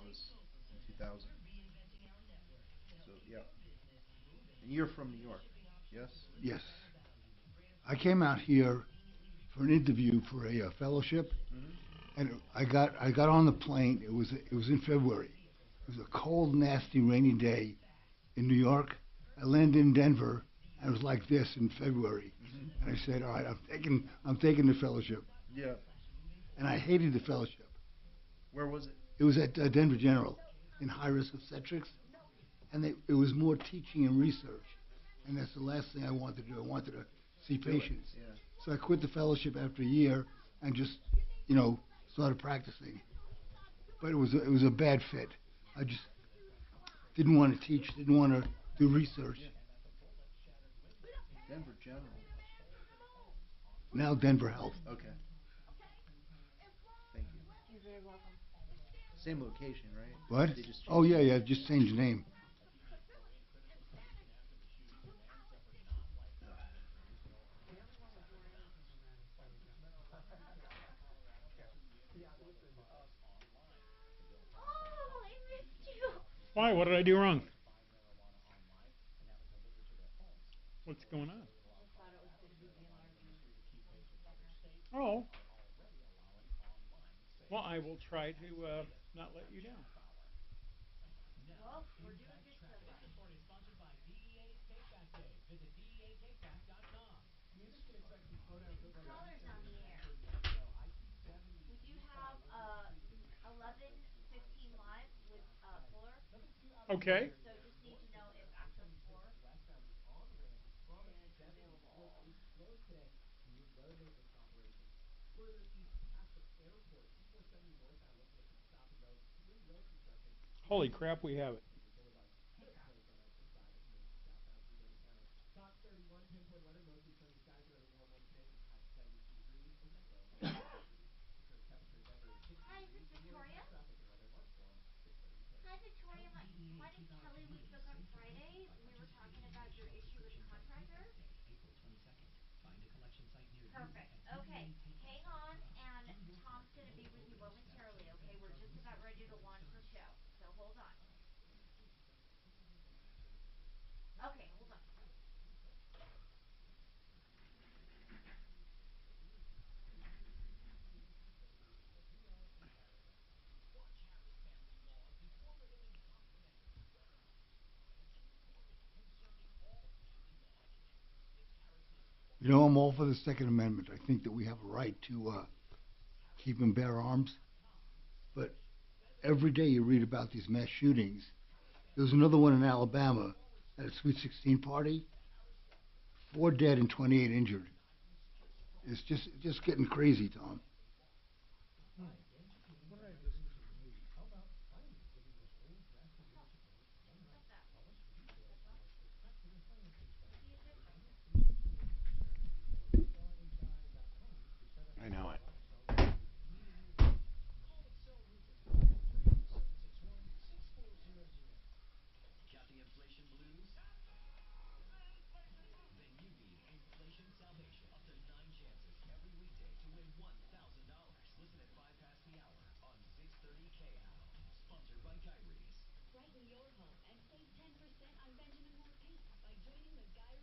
was in 2000. So, yeah. And you're from New York, yes? Yes. I came out here for an interview for a fellowship, Mm-hmm. and I got on the plane. It was in February. It was a cold, nasty, rainy day in New York. I landed in Denver, and it was like this in February. Mm-hmm. And I said, "All right, I'm taking the fellowship." Yeah. And I hated the fellowship. Where was it? It was at Denver General in high risk obstetrics, and it was more teaching and research, and that's the last thing I wanted to do. I wanted to see Do it. patients. Yeah. So I quit the fellowship after a year and just, you know, started practicing. But it was a bad fit. I just didn't want to teach, didn't want to do research. Yeah. Denver General. Now Denver Health. Okay. Thank you. Same location, right? What? They just Oh changed yeah, it. yeah, just changed the name. Why? What did I do wrong? What's going on? Oh, well, I will try to not let you down. Okay. Holy crap, we have it. You know, I'm all for the Second Amendment. I think that we have a right to keep and bear arms. But every day you read about these mass shootings. There was another one in Alabama at a Sweet 16 party. 4 dead and 28 injured. It's just getting crazy, Tom. I know it. How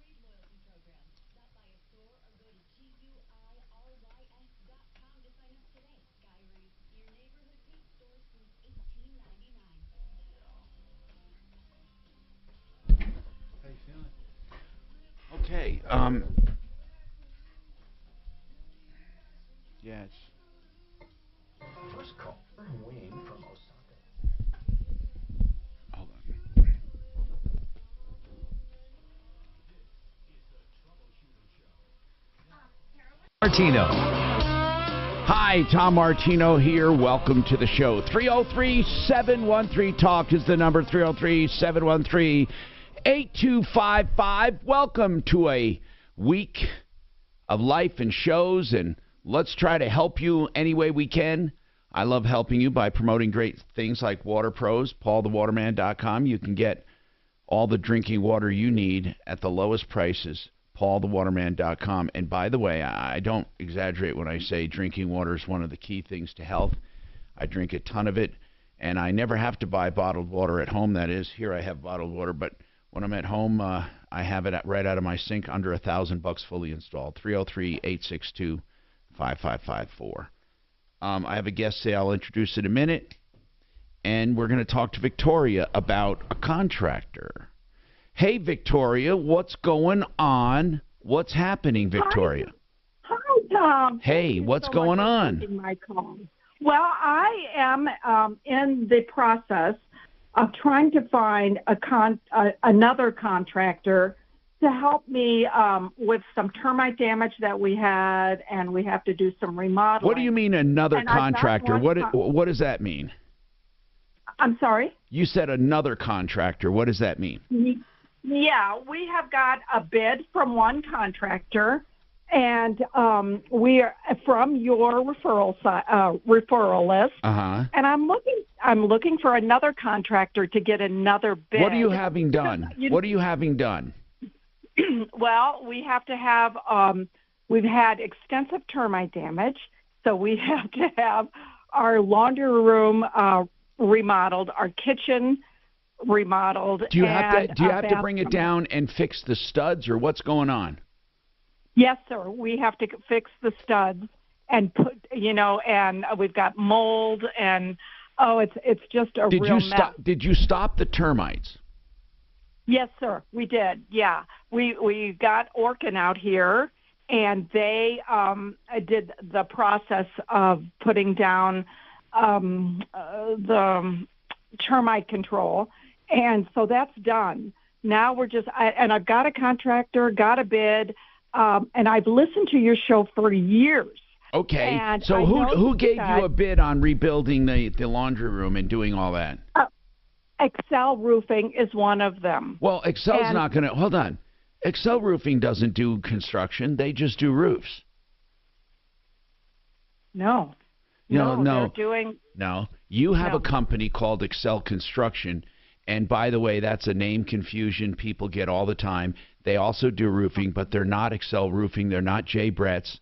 you feeling? Okay. Yeah, it's First call from Wayne from Osaka. hold on. Martino. Hi, Tom Martino here. Welcome to the show. 303-713-TALK is the number. 303-713-8255. Welcome to a week of life and shows, and let's try to help you any way we can. I love helping you by promoting great things like Water Pros, paulthewaterman.com. You can get all the drinking water you need at the lowest prices, paulthewaterman.com. And by the way, I don't exaggerate when I say drinking water is one of the key things to health. I drink a ton of it, and I never have to buy bottled water at home. That is, here I have bottled water, but when I'm at home, I have it right out of my sink, under $1,000 fully installed. 303-862-5554. I have a guest say I'll introduce in a minute, and we're going to talk to Victoria about a contractor. Hey, Victoria, what's going on? What's happening, Victoria? Hi, Tom. Hey, what's going on? My call. Well, I am in the process of trying to find another contractor to help me with some termite damage that we had, and we have to do some remodeling. What do you mean another contractor? What does that mean? I'm sorry? You said another contractor. What does that mean? Yeah, we have got a bid from one contractor, and we are from your referral list. And I'm looking for another contractor to get another bid. What are you having done? What are you having done? Well, we have to have. We've had extensive termite damage, so we have to have our laundry room remodeled, our kitchen remodeled. Do you have to bring it down and fix the studs, or what's going on? Yes, sir. We have to fix the studs and put, and we've got mold, and it's just a real mess. Did you stop the termites? Yes, sir. We did. Yeah, we got Orkin out here, and they did the process of putting down the termite control, and so that's done. Now we're and I've got a contractor, got a bid, and I've listened to your show for years. Okay, and so who gave you a bid on rebuilding the laundry room and doing all that? Excel Roofing is one of them. Well, Excel's not going to, hold on. Excel Roofing doesn't do construction. They just do roofs. No. They're doing... No. You have a company called Excel Construction, and by the way, that's a name confusion people get all the time. They also do roofing, but they're not Excel Roofing. They're not Jay Brett's.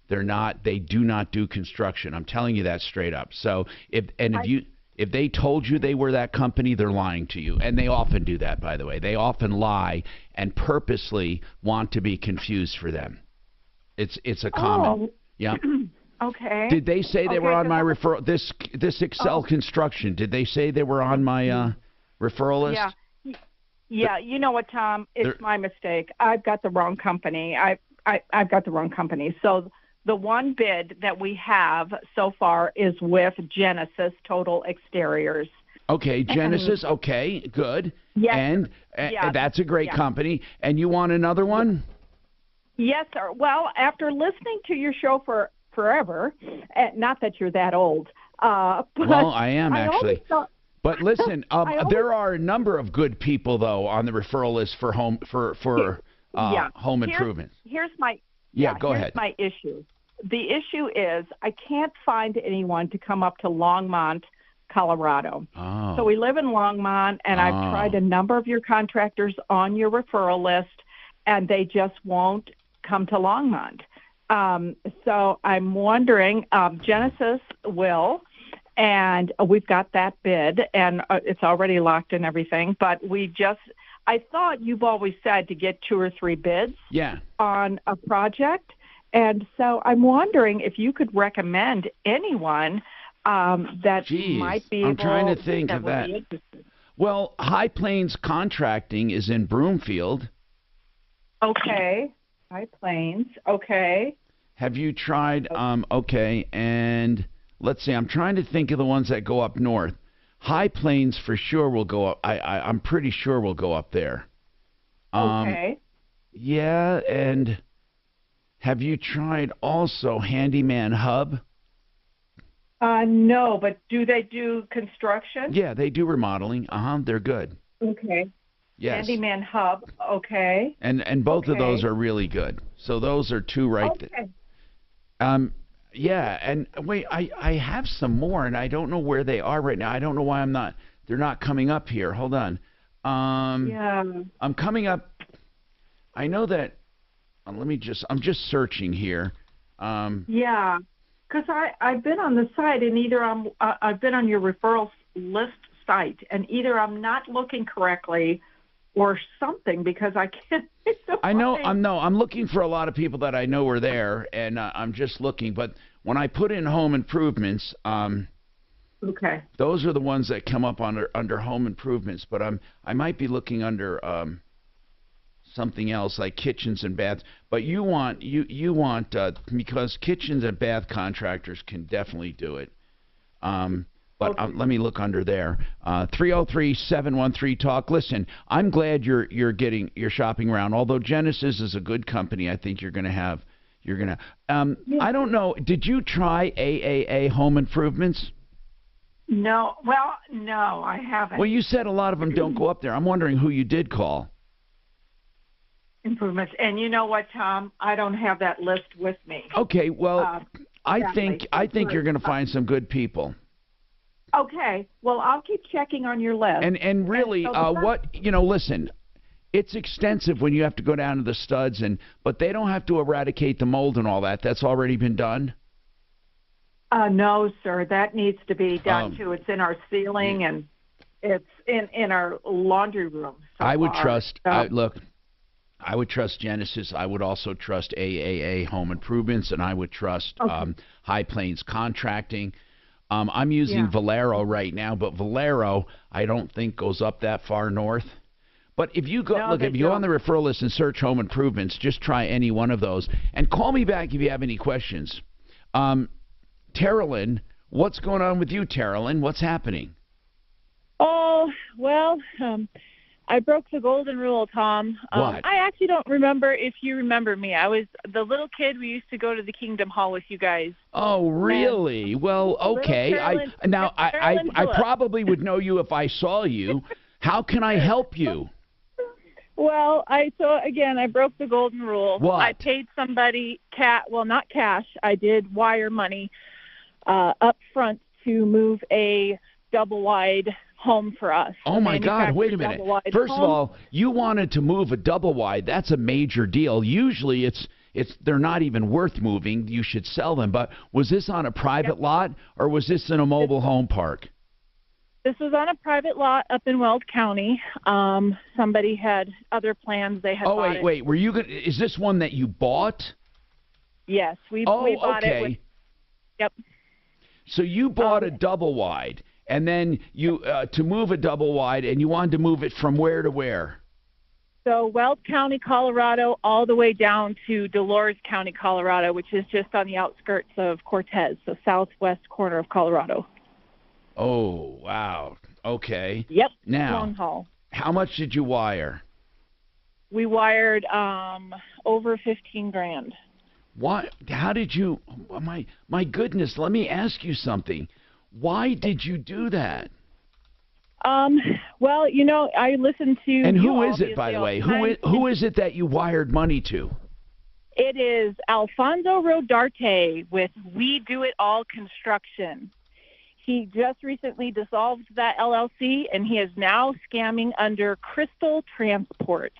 They do not do construction. I'm telling you that straight up. So if they told you they were that company, they're lying to you. And they often do that, by the way. They often lie and purposely want to be confused for them. It's a common. Yeah. Okay. Did they say they were on my referral? This Excel Construction, did they say they were on my referral list? Yeah. You know what, Tom? It's my mistake. I've got the wrong company. I've got the wrong company. So the one bid that we have so far is with Genesis Total Exteriors. Okay, Genesis. Okay, good. Yes. And that's a great company. And you want another one? Yes, sir. Well, after listening to your show for forever, not that you're that old. Well, I am actually. But listen, there are a number of good people though on the referral list for home home improvement. Here's my go ahead. Here's my issue. The issue is I can't find anyone to come up to Longmont, Colorado. Oh. So we live in Longmont, and I've tried a number of your contractors on your referral list, and they just won't come to Longmont. So I'm wondering, Genesis will, and we've got that bid, and it's already locked and everything, but I thought you've always said to get 2 or 3 bids on a project. And so I'm wondering if you could recommend anyone that might be able. I'm trying to think of that. Well, High Plains Contracting is in Broomfield. Okay. High Plains. Okay. Have you tried? Okay, and let's see. I'm trying to think of the ones that go up north. High Plains for sure will go up. I'm pretty sure we'll go up there. Okay. Yeah, and have you tried also Handyman Hub? No, but do they do construction? Yeah, they do remodeling. They're good. Okay. Yes. Handyman Hub. Okay. And both of those are really good. So those are 2 right there. Yeah, and wait, I have some more, and I don't know where they are right now. I don't know why they're not coming up here. Hold on. I'm coming up. I know that. I'm just searching here. Yeah, because I've been on the site, and either I've been on your referral list site, and either I'm not looking correctly or something because I can't. I'm looking for a lot of people that I know are there, and I'm just looking. But when I put in home improvements, Okay. those are the ones that come up under home improvements. But I might be looking under something else like kitchens and baths. But you want because kitchens and bath contractors can definitely do it. But Okay. let me look under there. 303-713-TALK. Listen, I'm glad you're shopping around. Although Genesis is a good company, I think you're gonna. I don't know. Did you try AAA Home Improvements? No. Well, no, I haven't. Well, you said a lot of them don't go up there. I'm wondering who you did call. Improvements. And you know what, Tom? I don't have that list with me. Okay. Well, I think you're going to find some good people. Okay. Well, I'll keep checking on your list. And really, listen, it's extensive when you have to go down to the studs, but they don't have to eradicate the mold and all that. That's already been done. No, sir. That needs to be done too. It's in our ceiling and it's in our laundry room. I would trust. I would trust Genesis. I would also trust AAA Home Improvements, and I would trust High Plains Contracting. I'm using Valero right now, but Valero I don't think goes up that far north. But if you go if you go on the referral list and search home improvements, just try any one of those and call me back if you have any questions. Terilyn, what's going on with you, Terilyn? What's happening? Oh, well, I broke the golden rule, Tom. What? I actually don't remember if you remember me. I was the little kid we used to go to the Kingdom Hall with you guys. Oh, really? Well, okay. I probably would know you if I saw you. How can I help you? Well, I broke the golden rule. What? I paid somebody not cash. I did wire money up front to move a double wide home for us. Oh my God, wait a minute. First of all, you wanted to move a double wide. That's a major deal. Usually they're not even worth moving. You should sell them. But was this on a private lot or was this in a mobile home park? This was on a private lot up in Weld County. Somebody had other plans. They had bought it. Wait. Is this one that you bought? Yes, we bought it. Yep. So you bought a double wide. And then you to move a double wide, and you wanted to move it from where to where? So Weld County, Colorado, all the way down to Dolores County, Colorado, which is just on the outskirts of Cortez, so southwest corner of Colorado. Oh, wow. Okay. Yep. Now, long haul. How much did you wire? We wired over $15,000. What? How did you? My goodness! Let me ask you something. Why did you do that? Well, I listened to. And who is it, by the way? Who is it that you wired money to? It is Alfonso Rodarte with We Do It All Construction. He just recently dissolved that LLC, and he is now scamming under Crystal Transport.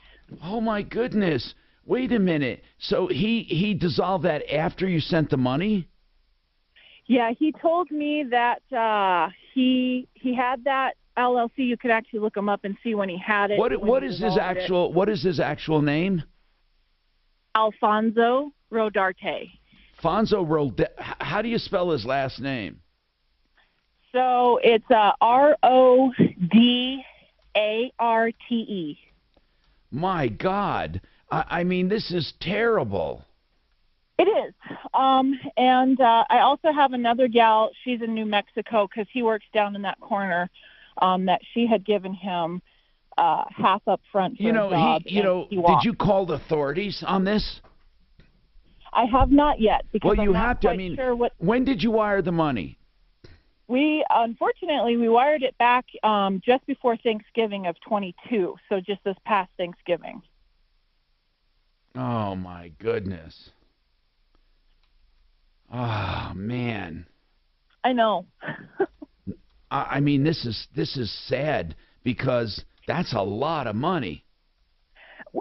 Oh my goodness! Wait a minute. So he dissolved that after you sent the money? Yeah, he told me that he had that LLC. You could actually look him up and see when he had it. What is his actual name? Alfonso Rodarte. Fonzo Rodarte. How do you spell his last name? So it's Rodarte. My God. I mean, this is terrible. It is. And I also have another gal. She's in New Mexico because he works down in that corner. That she had given him half up front for a job. Did you call the authorities on this? I have not yet because well, you I'm not have to. quite I mean, sure what. When did you wire the money? Unfortunately, we wired it back just before Thanksgiving of 22. So just this past Thanksgiving. Oh my goodness. Oh man. I know. I mean, this is sad because that's a lot of money.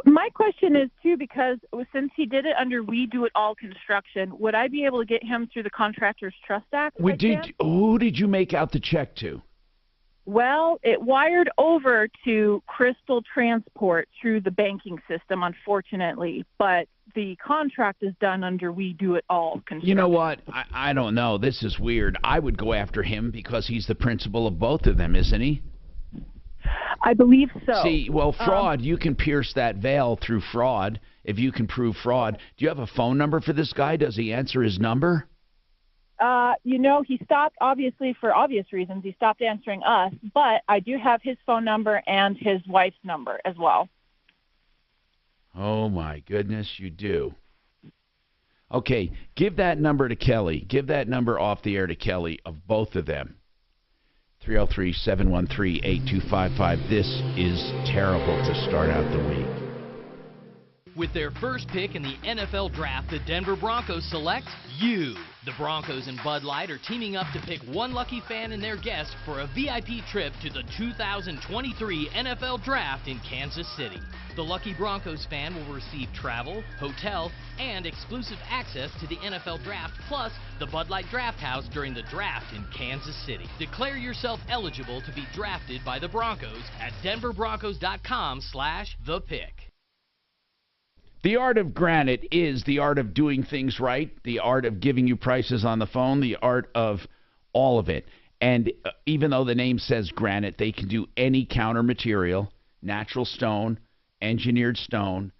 My question is too, because since he did it under We Do It All Construction, would I be able to get him through the Contractors Trust Act? Who did you make out the check to? Well, it wired over to Crystal Transport through the banking system, unfortunately, but the contract is done under We Do It All construction. You know what? I don't know. This is weird. I would go after him because he's the principal of both of them, isn't he? I believe so. See, well, fraud, you can pierce that veil through fraud if you can prove fraud. Do you have a phone number for this guy? Does he answer his number? He stopped, obviously, for obvious reasons. He stopped answering us, but I do have his phone number and his wife's number as well. Oh, my goodness, you do. Okay, give that number to Kelly. Give that number off the air to Kelly of both of them. 303-713-8255. This is terrible to start out the week. With their first pick in the NFL Draft, the Denver Broncos select you. The Broncos and Bud Light are teaming up to pick one lucky fan and their guest for a VIP trip to the 2023 NFL Draft in Kansas City. The lucky Broncos fan will receive travel, hotel, and exclusive access to the NFL Draft, plus the Bud Light Draft House during the draft in Kansas City. Declare yourself eligible to be drafted by the Broncos at denverbroncos.com/thepick. The art of granite is the art of doing things right, the art of giving you prices on the phone, the art of all of it. And even though the name says granite, they can do any counter material, natural stone, engineered stone,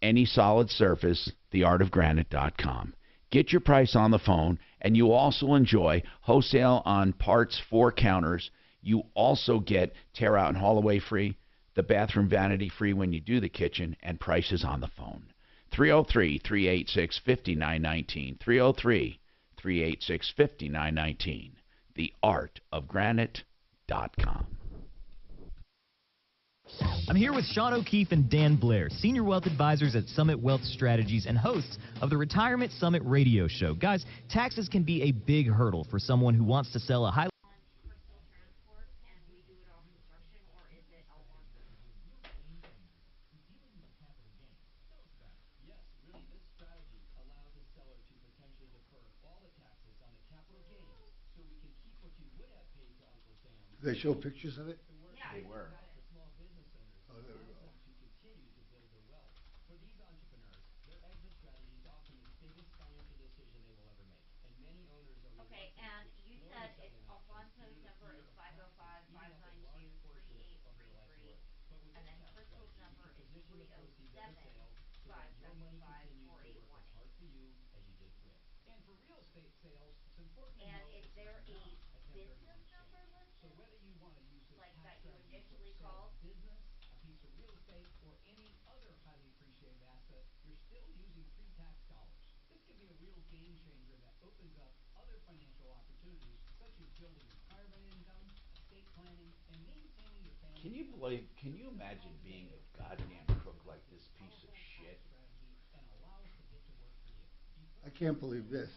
any solid surface, theartofgranite.com. Get your price on the phone, and you also enjoy wholesale on parts for counters. You also get tear out and haul away free, the bathroom vanity free when you do the kitchen, and prices on the phone. 303-386-5919. 303-386-5919. Theartofgranite.com. I'm here with Sean O'Keefe and Dan Blair, Senior Wealth Advisors at Summit Wealth Strategies and hosts of the Retirement Summit radio show. Guys, taxes can be a big hurdle for someone who wants to sell a high... Do they show pictures of it? They were. Oh, there we go. Okay, and you said it's Alfonso's number is 505-592-3833, and then Crystal's number is 307-575-4818. And is there a business number listed? Like that you initially called? Can you imagine being a goddamn crook like this piece of shit? I can't believe this.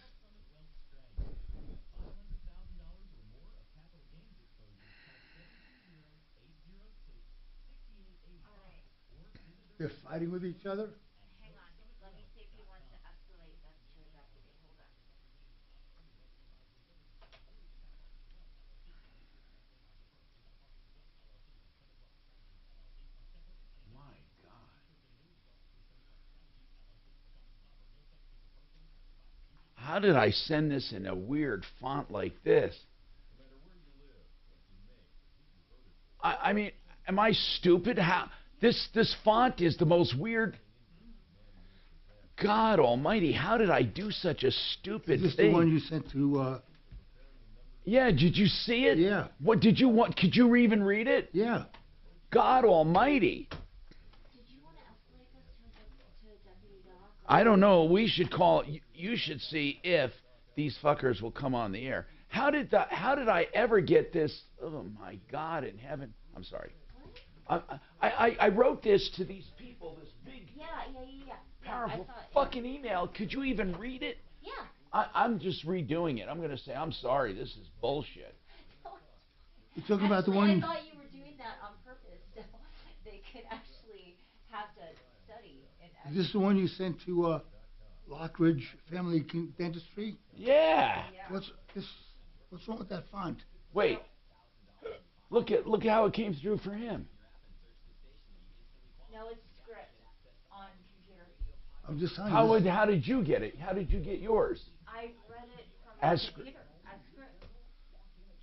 They're fighting with each other? Hang on, let me see if he wants to escalate this to the deputy. Hold on. My God. How did I send this in a weird font like this? I mean, am I stupid? How this font is the most weird. God Almighty! How did I do such a stupid Is this thing? the one you sent to? Yeah, did you see it? Yeah. What did you want? Could you even read it? Yeah. God Almighty! Did you want to escalate this to Deputy Doc? I don't know. We should call. You should see if these fuckers will come on the air. How did I ever get this? Oh my God in heaven! I'm sorry. I wrote this to these people. This big, Yeah. powerful I thought, fucking email. Could you even read it? Yeah. I'm just redoing it. I'm going to say, I'm sorry. This is bullshit. You're talking about the Actually, one. I thought you were doing that on purpose, so they could actually have to study. And Is this the one you sent to Lockridge Family Dentistry? Yeah. What's wrong with that font? Wait. Look at how it came through for him. No, it's script on computer. I'm just telling How you. how did you get it? How did you get yours? I read it from As the script. computer as script.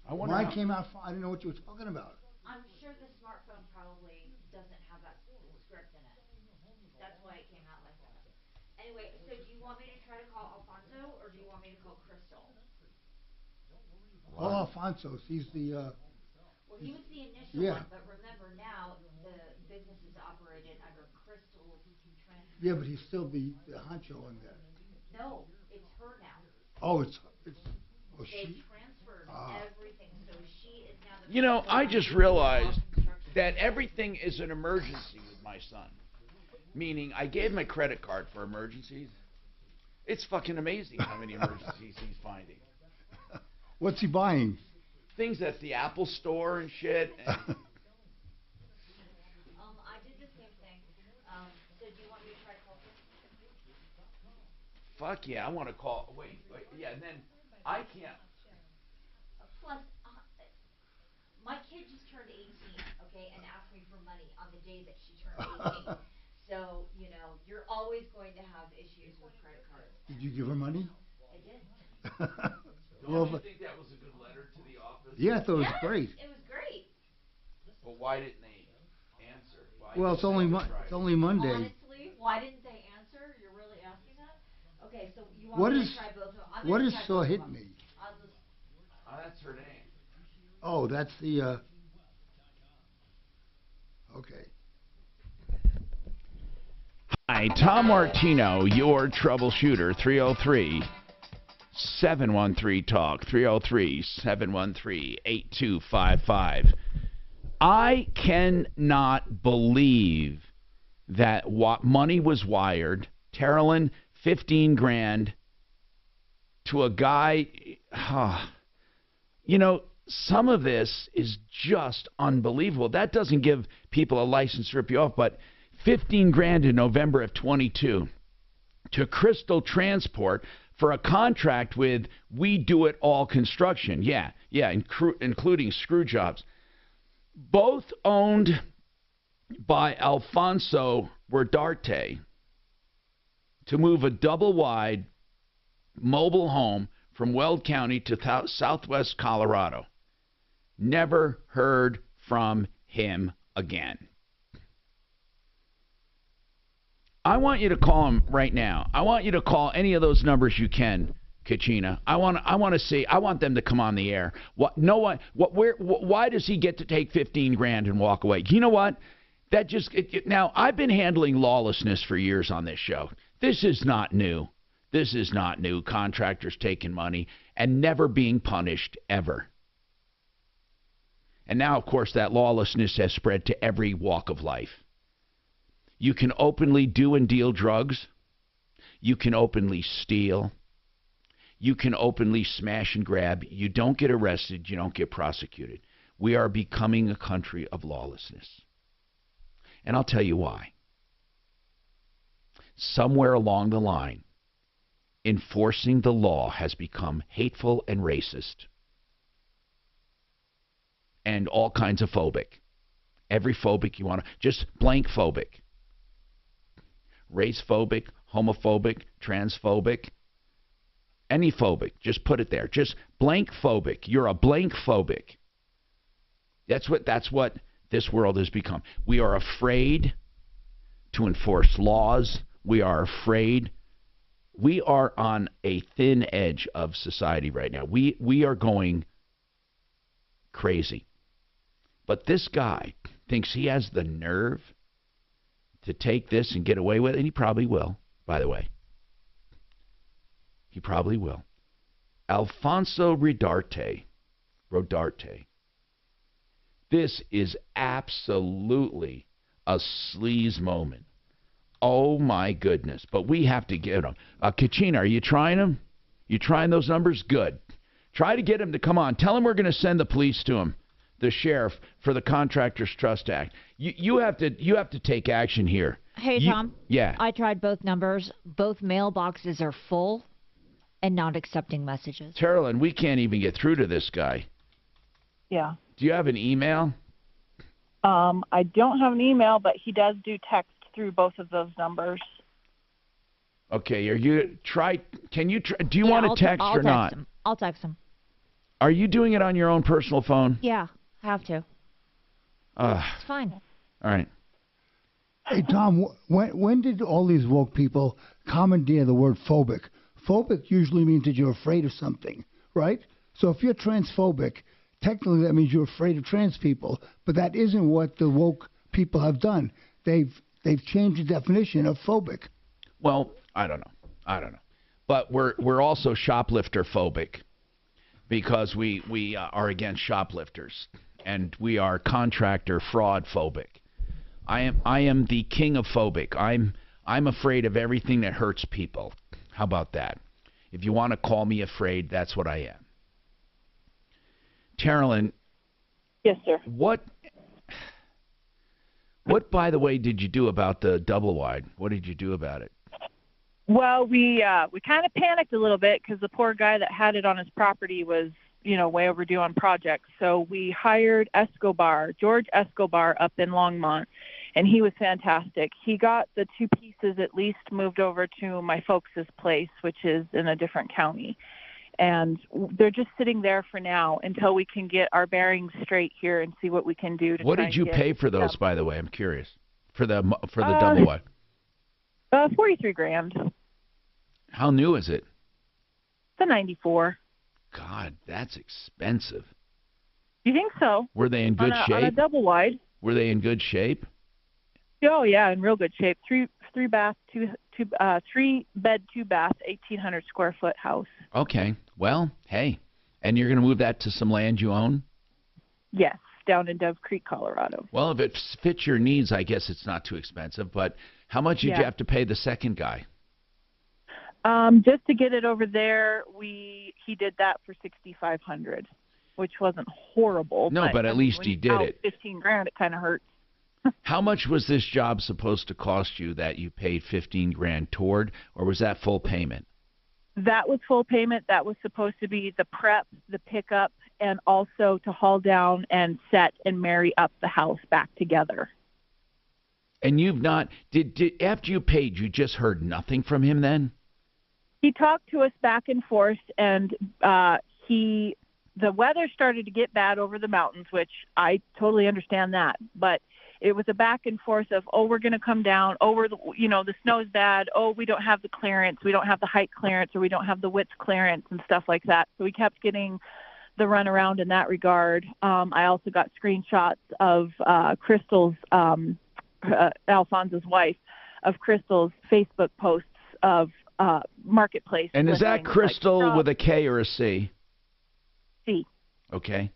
I wonder. Mine How, came out. I didn't know what you were talking about. I'm sure the smartphone probably doesn't have that script in it. That's why it came out like that. Anyway, so do you want me to try to call Alfonso or do you want me to call Crystal? Call Alfonso. He's the. Well, he was the initial Yeah. one, but remember now the business is operated under Crystal's trend. Yeah, but he's still the honcho on that. No, it's her now. Oh, it's. Oh, They she. transferred Ah. everything, so she is now the. You know, I just realized that everything is an emergency with my son. Meaning, I gave him a credit card for emergencies. It's fucking amazing how many emergencies he's finding. What's he buying? Things at the Apple Store and shit. And I did the same thing. So do you want me to try to call her? fuck yeah, I want to call. Wait, yeah, and then I can't. Plus, my kid just turned 18, okay, and asked me for money on the day that she turned 18. So, you know, you're always going to have issues with credit cards. Did you give her money? I did. Well, Don't you think that was a good letter to the office? yeah, I thought it was Yes, great. It was great. Well, why didn't they answer? Why Well, didn't they try? it's only Monday. Honestly, why didn't they answer? You're really asking that? Okay, so you want What me is to try both of them? I'm what gonna is try so both of hit them. me? I'll just, Oh, that's her name. Oh, that's the. Okay. Hi, Tom Martino, your troubleshooter, 303-713-TALK, 303-713-8255. I cannot believe that money was wired, Terrelin, 15 grand, to a guy. You know, some of this is just unbelievable. That doesn't give people a license to rip you off, but 15 grand in November of 22 to Crystal Transport for a contract with We Do It All Construction. Yeah, including screw jobs. Both owned by Alfonso Rodarte to move a double-wide mobile home from Weld County to southwest Colorado. Never heard from him again. I want you to call him right now. I want you to call any of those numbers you can, Kachina. I want to see. I want them to come on the air. Why does he get to take 15 grand and walk away? You know what? That just now I've been handling lawlessness for years on this show. This is not new. This is not new. Contractors taking money and never being punished ever. And now, of course, that lawlessness has spread to every walk of life. You can openly do and deal drugs. You can openly steal. You can openly smash and grab. You don't get arrested. You don't get prosecuted. We are becoming a country of lawlessness. And I'll tell you why. Somewhere along the line, enforcing the law has become hateful and racist and all kinds of phobic. Every phobic you want to, just blank phobic. Race phobic, homophobic, transphobic, any phobic. Just put it there. Just blank phobic. You're a blank phobic. That's what this world has become. We are afraid to enforce laws. We are afraid. We are on a thin edge of society right now. We are going crazy. But this guy thinks he has the nerve to take this and get away with it, and he probably will, by the way. He probably will. Alfonso Rodarte. This is absolutely a sleaze moment. Oh, my goodness. But we have to get him. Kachina, are you trying him? You trying those numbers? Good. Try to get him to come on. Tell him we're going to send the police to him, the sheriff, for the Contractors Trust Act. You have to take action here. Hey, Tom. Yeah. I tried both numbers. Both mailboxes are full and not accepting messages. Terrelin, we can't even get through to this guy. Yeah. Do you have an email? I don't have an email, but he does do text through both of those numbers. Okay, are you try? Can you try? Do you Yeah, want to text I'll or text not? him. I'll text him. Are you doing it on your own personal phone? Yeah, have to. It's fine. All right. Hey, Tom, when did all these woke people commandeer the word phobic? Phobic usually means that you're afraid of something, right? So if you're transphobic, technically that means you're afraid of trans people, but that isn't what the woke people have done. They've changed the definition of phobic. Well, I don't know. But we're also shoplifter phobic because we are against shoplifters, and we are contractor fraud phobic. I am the king of phobic. I'm afraid of everything that hurts people. How about that? If you want to call me afraid, that's what I am. Carolyn. Yes, sir. What, by the way, did you do about the double wide? What did you do about it? Well, we kind of panicked a little bit because the poor guy that had it on his property was, way overdue on projects. So we hired George Escobar up in Longmont, and he was fantastic. He got the two pieces at least moved over to my folks' place, which is in a different county. And they're just sitting there for now until we can get our bearings straight here and see what we can do. What did you pay for those, by the way? I'm curious. For the double wide. $43,000. How new is it? It's a 94. God, that's expensive. You think so? Were they in good shape? On a double wide. Were they in good shape? Oh yeah, in real good shape. Three bed, 2-bath, 1,800 square foot house. Okay. Well, hey, and you're going to move that to some land you own? Yes, down in Dove Creek, Colorado. Well, if it fits your needs, I guess it's not too expensive. But how much did you have to pay the second guy? Just to get it over there, he did that for $6,500, which wasn't horrible. No, but at least he did it. $15,000, it kind of hurts. How much was this job supposed to cost you that you paid $15,000 toward, or was that full payment? That was full payment. That was supposed to be the prep, the pickup, and also to haul down and set and marry up the house back together. And you've not did after you paid, you just heard nothing from him then? He talked to us back and forth, and the weather started to get bad over the mountains, which I totally understand that, but it was a back and forth of, we're going to come down. The snow's bad. We don't have the clearance. We don't have the height clearance, or we don't have the width clearance and stuff like that. So we kept getting the runaround in that regard. I also got screenshots of Crystal's, Alfonso's wife, of Crystal's Facebook posts of marketplace. And is that Crystal with a K or a C? C. Okay.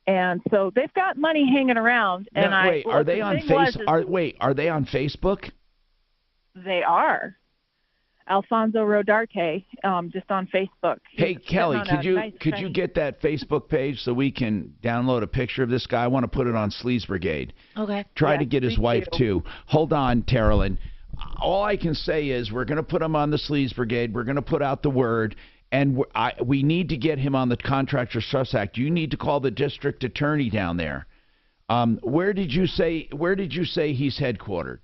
And so they've got money hanging around. And now, wait, are they on Are they on Facebook? They are. Alfonso Rodarte, just on Facebook. Hey Kelly, could you get that Facebook page so we can download a picture of this guy? I want to put it on Sleaze Brigade. Okay. Try to get his wife too. Hold on, Carolyn. All I can say is we're going to put him on the Sleaze Brigade. We're going to put out the word. And we need to get him on the Contractors Trust Act. You need to call the district attorney down there. Where did you say he's headquartered?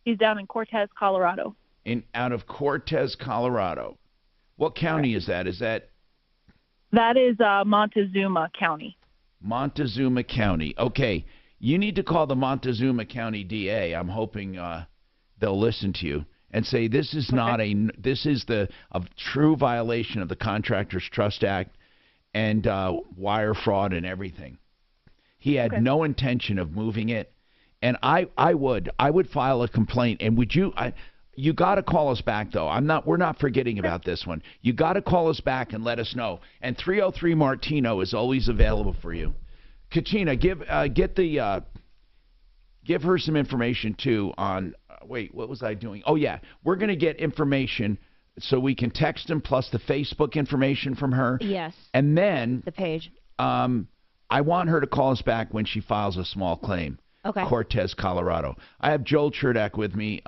He's down in Cortez, Colorado. Out of Cortez, Colorado. What county is that? That is Montezuma County. Montezuma County. Okay. You need to call the Montezuma County DA. I'm hoping they'll listen to you. And say this is this is a true violation of the Contractors Trust Act and wire fraud and everything. He had no intention of moving it, and I would file a complaint. And would you? You got to call us back though. We're not forgetting about this one. You got to call us back and let us know. And 303 Martino is always available for you. Kachina, give her some information too on. Wait, what was I doing? Oh, yeah. We're going to get information so we can text him plus the Facebook information from her. Yes. And then the page. I want her to call us back when she files a small claim. Okay. Cortez, Colorado. I have Joel Cherdak with me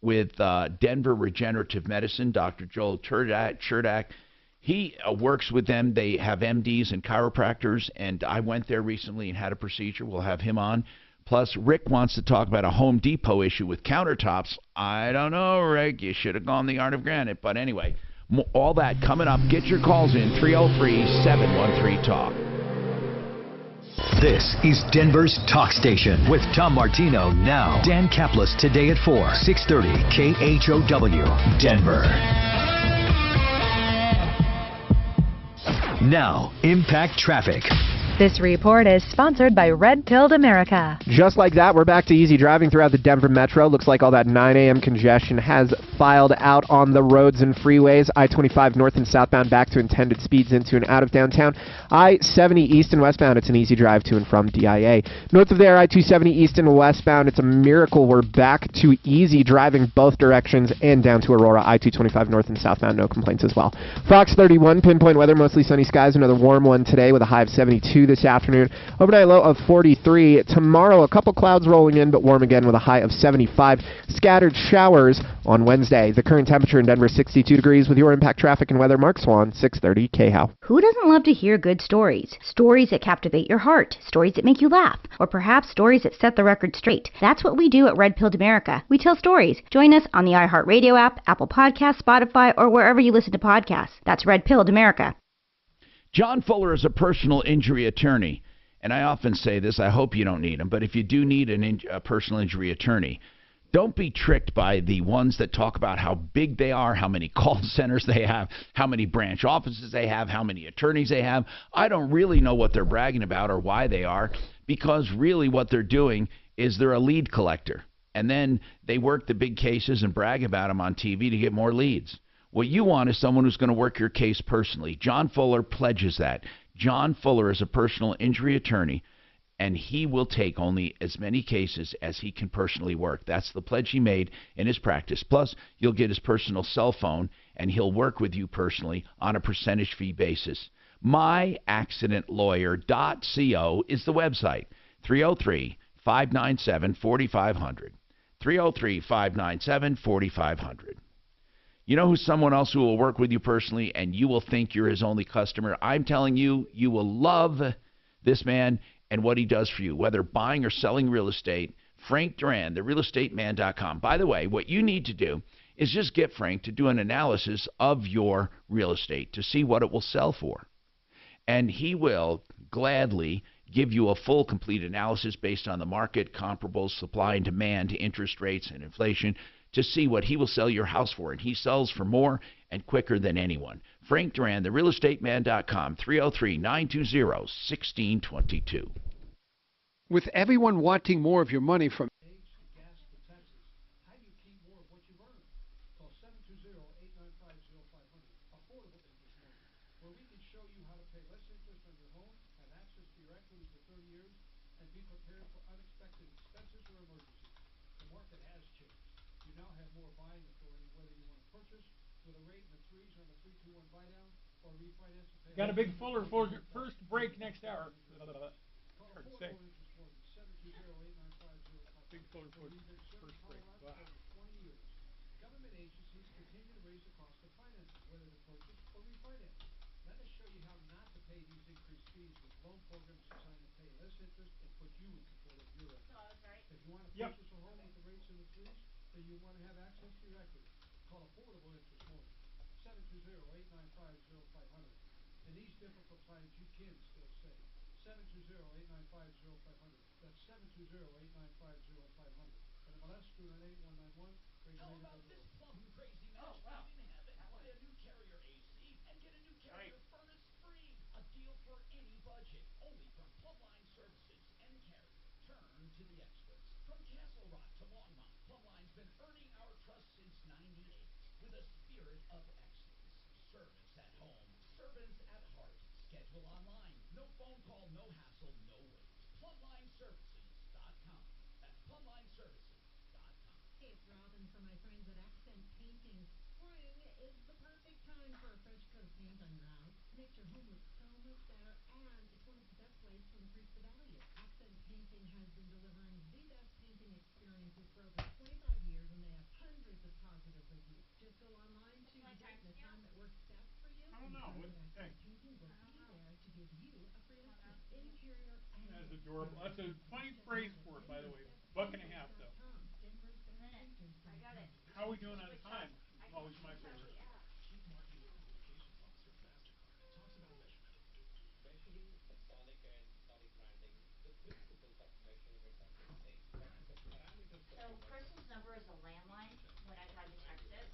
with Denver Regenerative Medicine, Dr. Joel Cherdak. He works with them. They have MDs and chiropractors, and I went there recently and had a procedure. We'll have him on. Plus, Rick wants to talk about a Home Depot issue with countertops. I don't know, Rick. You should have gone the art of granite. But anyway, all that coming up. Get your calls in, 303-713-TALK. This is Denver's Talk Station with Tom Martino now. Dan Kaplis today at 4, 630 KHOW, Denver. Now, Impact Traffic. This report is sponsored by Red Pilled America. Just like that, we're back to easy driving throughout the Denver Metro. Looks like all that 9 a.m. congestion has filed out on the roads and freeways. I-25 north and southbound back to intended speeds into and out of downtown. I-70 east and westbound, it's an easy drive to and from DIA. North of there, I-270 east and westbound, it's a miracle. We're back to easy driving both directions and down to Aurora. I-225 north and southbound, no complaints as well. Fox 31, pinpoint weather, mostly sunny skies. Another warm one today with a high of 72 this afternoon. Overnight low of 43. Tomorrow, a couple clouds rolling in, but warm again with a high of 75. Scattered showers on Wednesday. The current temperature in Denver is 62 degrees. With your Impact Traffic and weather, Mark Swan, 630 KHOW. Who doesn't love to hear good stories? Stories that captivate your heart. Stories that make you laugh. Or perhaps stories that set the record straight. That's what we do at Red Pilled America. We tell stories. Join us on the iHeartRadio app, Apple Podcasts, Spotify, or wherever you listen to podcasts. That's Red Pilled America. John Fuller is a personal injury attorney, and I often say this, I hope you don't need him, but if you do need a personal injury attorney, don't be tricked by the ones that talk about how big they are, how many call centers they have, how many branch offices they have, how many attorneys they have. I don't really know what they're bragging about or why they are, because really what they're doing is they're a lead collector, and then they work the big cases and brag about them on TV to get more leads. What you want is someone who's going to work your case personally. John Fuller pledges that. John Fuller is a personal injury attorney, and he will take only as many cases as he can personally work. That's the pledge he made in his practice. Plus, you'll get his personal cell phone, and he'll work with you personally on a percentage fee basis. MyAccidentLawyer.co is the website. 303-597-4500. 303-597-4500. You know who's someone else who will work with you personally and you will think you're his only customer? I'm telling you, you will love this man and what he does for you, whether buying or selling real estate. Frank Duran, therealestateman.com. By the way, what you need to do is just get Frank to do an analysis of your real estate to see what it will sell for. And he will gladly give you a full, complete analysis based on the market, comparables, supply and demand, interest rates, and inflation, to see what he will sell your house for. And he sells for more and quicker than anyone. Frank Duran, therealestateman.com, 303-920-1622. With everyone wanting more of your money from Got a big Fuller for first break next hour. Hard to say. Big Fuller for first break. Wow. Government agencies continue to raise the cost of financing, whether to purchase or refinance. Let us show you how not to pay these increased fees with loan programs designed to pay less interest and put you in control of your equity. If you want to purchase a home with the rates in the threes, then you want to have access to your equity. Call Affordable Interest Mortgage, 720-895-0500. In these difficult times, you can still save. 720-895-0500. That's 720-895-0500. And MLS 298-191. How about this plum crazy match made in heaven? Buy a new Carrier AC and get a new Carrier furnace free. A deal for any budget. Only from Plumline Services and Carrier. Turn to the experts. From Castle Rock to Longmont, Plumline's been earning our trust since '98 with a spirit of excellence. Service at home. Servants at heart. Schedule online. No phone call, no hassle, no wait. PlumlineServices.com. That's PlumlineServices.com. Hey, it's Robin from my friends at Accent Painting. Spring is the perfect time for a fresh coat of paint on your house. Makes your home look so much better, and it's one of the best ways to increase the value. Accent Painting has been delivering the best painting experiences for over 25 years, and they have hundreds of positive reviews. Just go online to pick the time that works best for you. I don't know. That's adorable. That's a funny phrase for it, by the way. $1.50 though. How are we doing on time? Always my favorite. So Kristen's number is a landline when I tried to text it,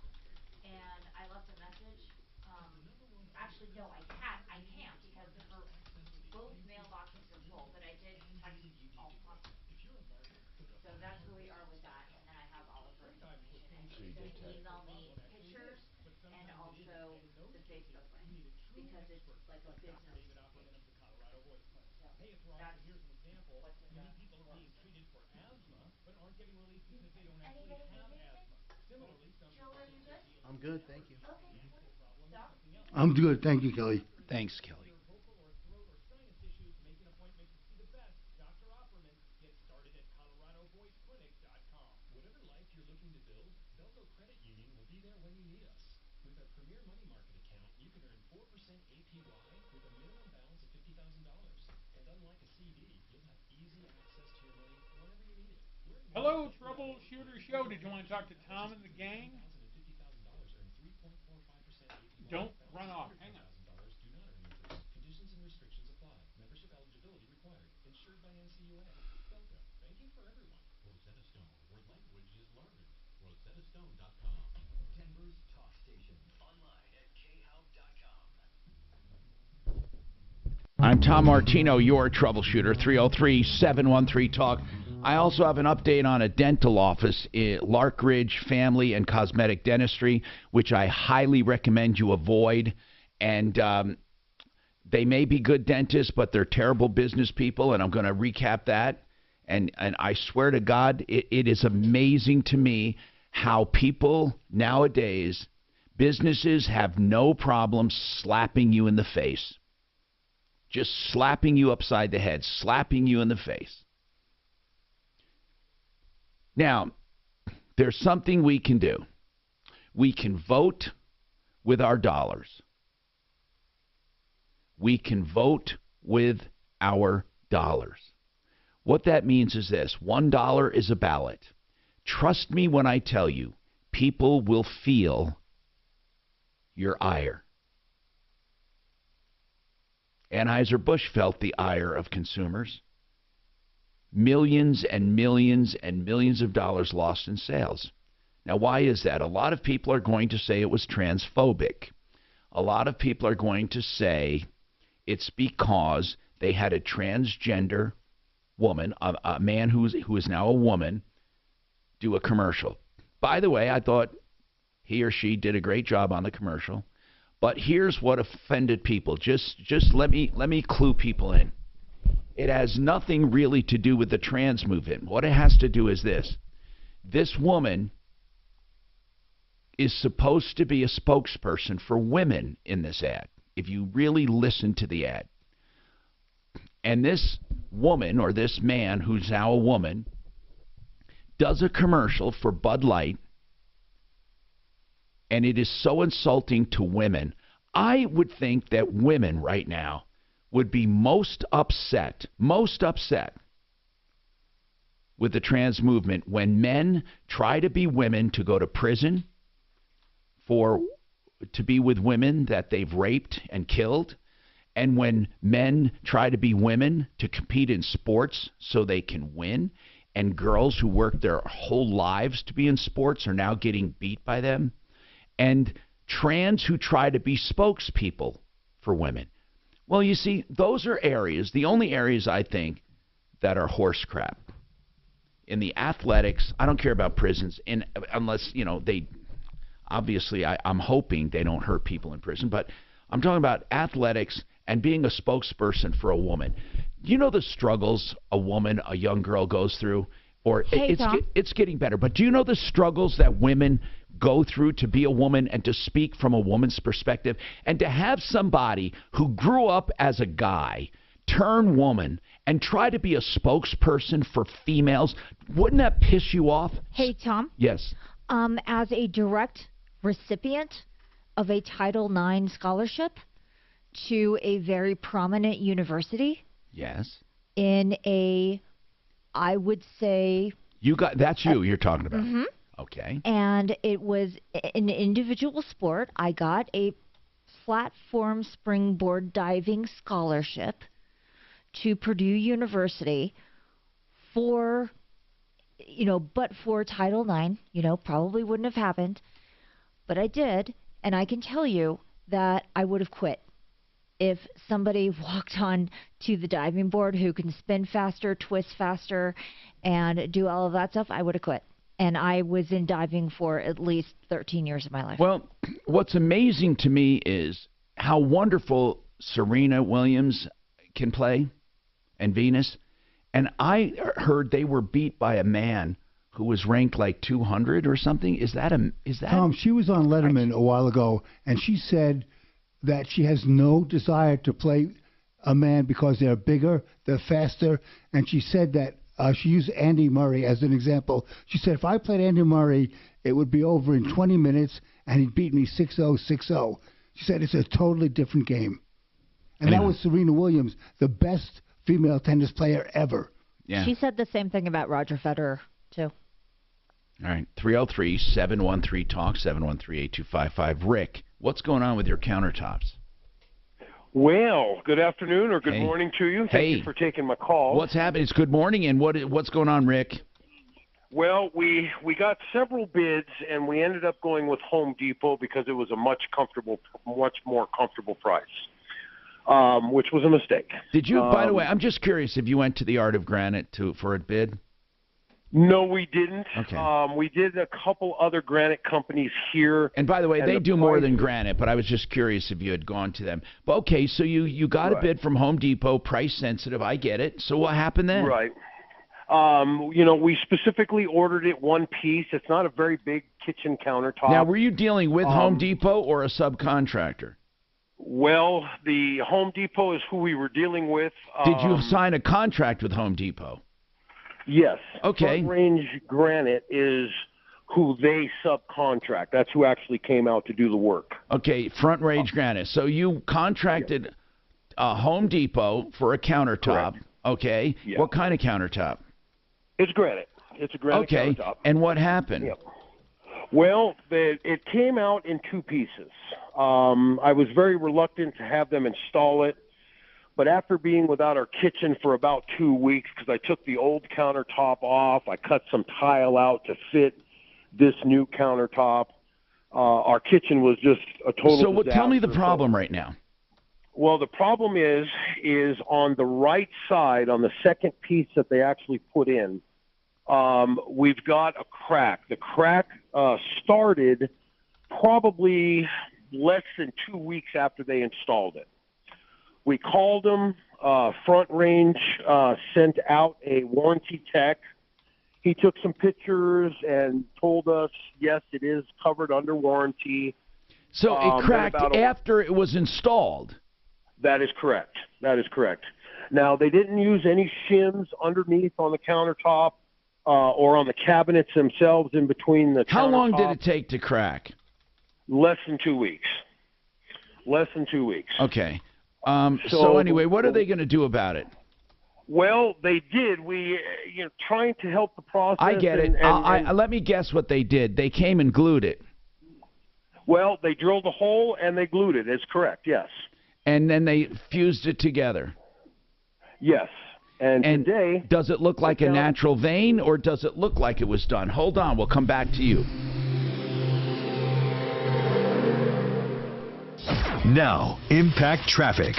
and I left a message. Actually, no, I can't because her both mailboxes are full, but I did text all of them. So that's where we are with that, and then I have all of her information. And she's going to email me pictures and also the Facebook link because it's like a business page. So that's what's in the Anybody need anything? Joe, are you good? I'm good, thank you. Okay, cool. Doc? I'm good, thank you, Kelly. Thanks, Kelly. Hello, Troubleshooter Show. Did you want to talk to Tom and the gang? Don't run off. Hang on. Conditions and restrictions apply. Membership eligibility required. Insured by NCUA. Delta. Banking for everyone. Rosetta Stone, where language is learned. RosettaStone.com. Denver's talk station. Online at khout.com. I'm Tom Martino, your troubleshooter, 303-713-TALK. I also have an update on a dental office, Lark Ridge Family and Cosmetic Dentistry, which I highly recommend you avoid. And they may be good dentists, but they're terrible business people, and I'm going to recap that. And I swear to God, it is amazing to me how people nowadays, businesses have no problem slapping you in the face. Just slapping you upside the head, slapping you in the face. Now, there's something we can do. We can vote with our dollars. We can vote with our dollars. What that means is this. $1 is a ballot. Trust me when I tell you, people will feel your ire. Anheuser-Busch felt the ire of consumers. Millions and millions and millions of dollars lost in sales. Now, why is that? A lot of people are going to say it was transphobic. A lot of people are going to say it's because they had a transgender woman, a man who is now a woman, do a commercial. By the way, I thought he or she did a great job on the commercial. But here's what offended people. Just let me clue people in. It has nothing really to do with the trans movement. What it has to do is this. This woman is supposed to be a spokesperson for women in this ad, if you really listen to the ad. And this woman, or this man who's now a woman, does a commercial for Bud Light, and it is so insulting to women. I would think that women right now would be most upset with the trans movement when men try to be women to go to prison to be with women that they've raped and killed, and when men try to be women to compete in sports so they can win, and girls who work their whole lives to be in sports are now getting beat by them, and trans who try to be spokespeople for women. Well, you see, those are areas, the only areas I think that are horse crap. In the athletics, I don't care about prisons, unless, they, obviously, I'm hoping they don't hurt people in prison, but I'm talking about athletics and being a spokesperson for a woman. You know the struggles a young girl goes through? Or it's getting better, but do you know the struggles that women go through to be a woman and to speak from a woman's perspective, and to have somebody who grew up as a guy turn woman and try to be a spokesperson for females? Wouldn't that piss you off? Hey, Tom. Yes. As a direct recipient of a Title IX scholarship, to a very prominent university Yes. in a, I would say, That's you're talking about. mhm. Okay. And it was an individual sport. I got a platform springboard diving scholarship to Purdue University for, but for Title IX, probably wouldn't have happened. But I did, and I can tell you that I would have quit. If somebody walked on to the diving board who can spin faster, twist faster, and do all of that stuff, I would have quit. And I was in diving for at least 13 years of my life. Well, what's amazing to me is how wonderful Serena Williams can play and Venus. And I heard they were beat by a man who was ranked like 200 or something. Is that? Tom, she was on Letterman a while ago, and she said that she has no desire to play a man because they're bigger, they're faster, and she said that she used Andy Murray as an example. She said, if I played Andy Murray, it would be over in 20 minutes, and he'd beat me 6-0, 6-0. She said it's a totally different game. And that was Serena Williams, the best female tennis player ever. Yeah. She said the same thing about Roger Federer, too. All right. 303-713-TALK, 713-8255. Rick, what's going on with your countertops? Well, good afternoon or good morning to you. Thank you for taking my call. What's happening? It's good morning, and what's going on, Rick? Well, we got several bids, and we ended up going with Home Depot because it was a much more comfortable price, which was a mistake. Did you? By the way, I'm just curious if you went to the Art of Granite for a bid. No, we didn't. Okay. We did a couple other granite companies here. And by the way, they do more than granite, but I was just curious if you had gone to them. But okay, so you got a bid from Home Depot, price sensitive. I get it. So what happened then? Right. We specifically ordered it one piece. It's not a very big kitchen countertop. Now, were you dealing with Home Depot or a subcontractor? Well, the Home Depot is who we were dealing with. Did you sign a contract with Home Depot? Yes. Okay. Front Range Granite is who they subcontract. That's who actually came out to do the work. Okay, Front Range Granite. So you contracted Home Depot for a countertop. Correct. Okay. Yeah. What kind of countertop? It's granite. It's a granite countertop. And what happened? Yep. Well, it came out in two pieces. I was very reluctant to have them install it. But after being without our kitchen for about 2 weeks, because I took the old countertop off, I cut some tile out to fit this new countertop. Our kitchen was just a total disaster. Tell me the problem right now. Well, the problem is on the right side, on the second piece that they actually put in, we've got a crack. The crack started probably less than 2 weeks after they installed it. We called them. Front Range sent out a warranty tech. He took some pictures and told us, yes, it is covered under warranty. So it cracked after it was installed? That is correct. That is correct. Now, they didn't use any shims underneath on the countertop or on the cabinets themselves in between the How long countertop. did it take to crack? Less than 2 weeks. Less than 2 weeks. Okay. So anyway, what are they going to do about it? Well, they did. We, trying to help the process. I get it. Let me guess what they did. They came and glued it. Well, they drilled a hole and they glued it. It's correct, yes. And then they fused it together. Yes. And today, does it look like a natural vein, or does it look like it was done? Hold on. We'll come back to you. Now, Impact Traffic.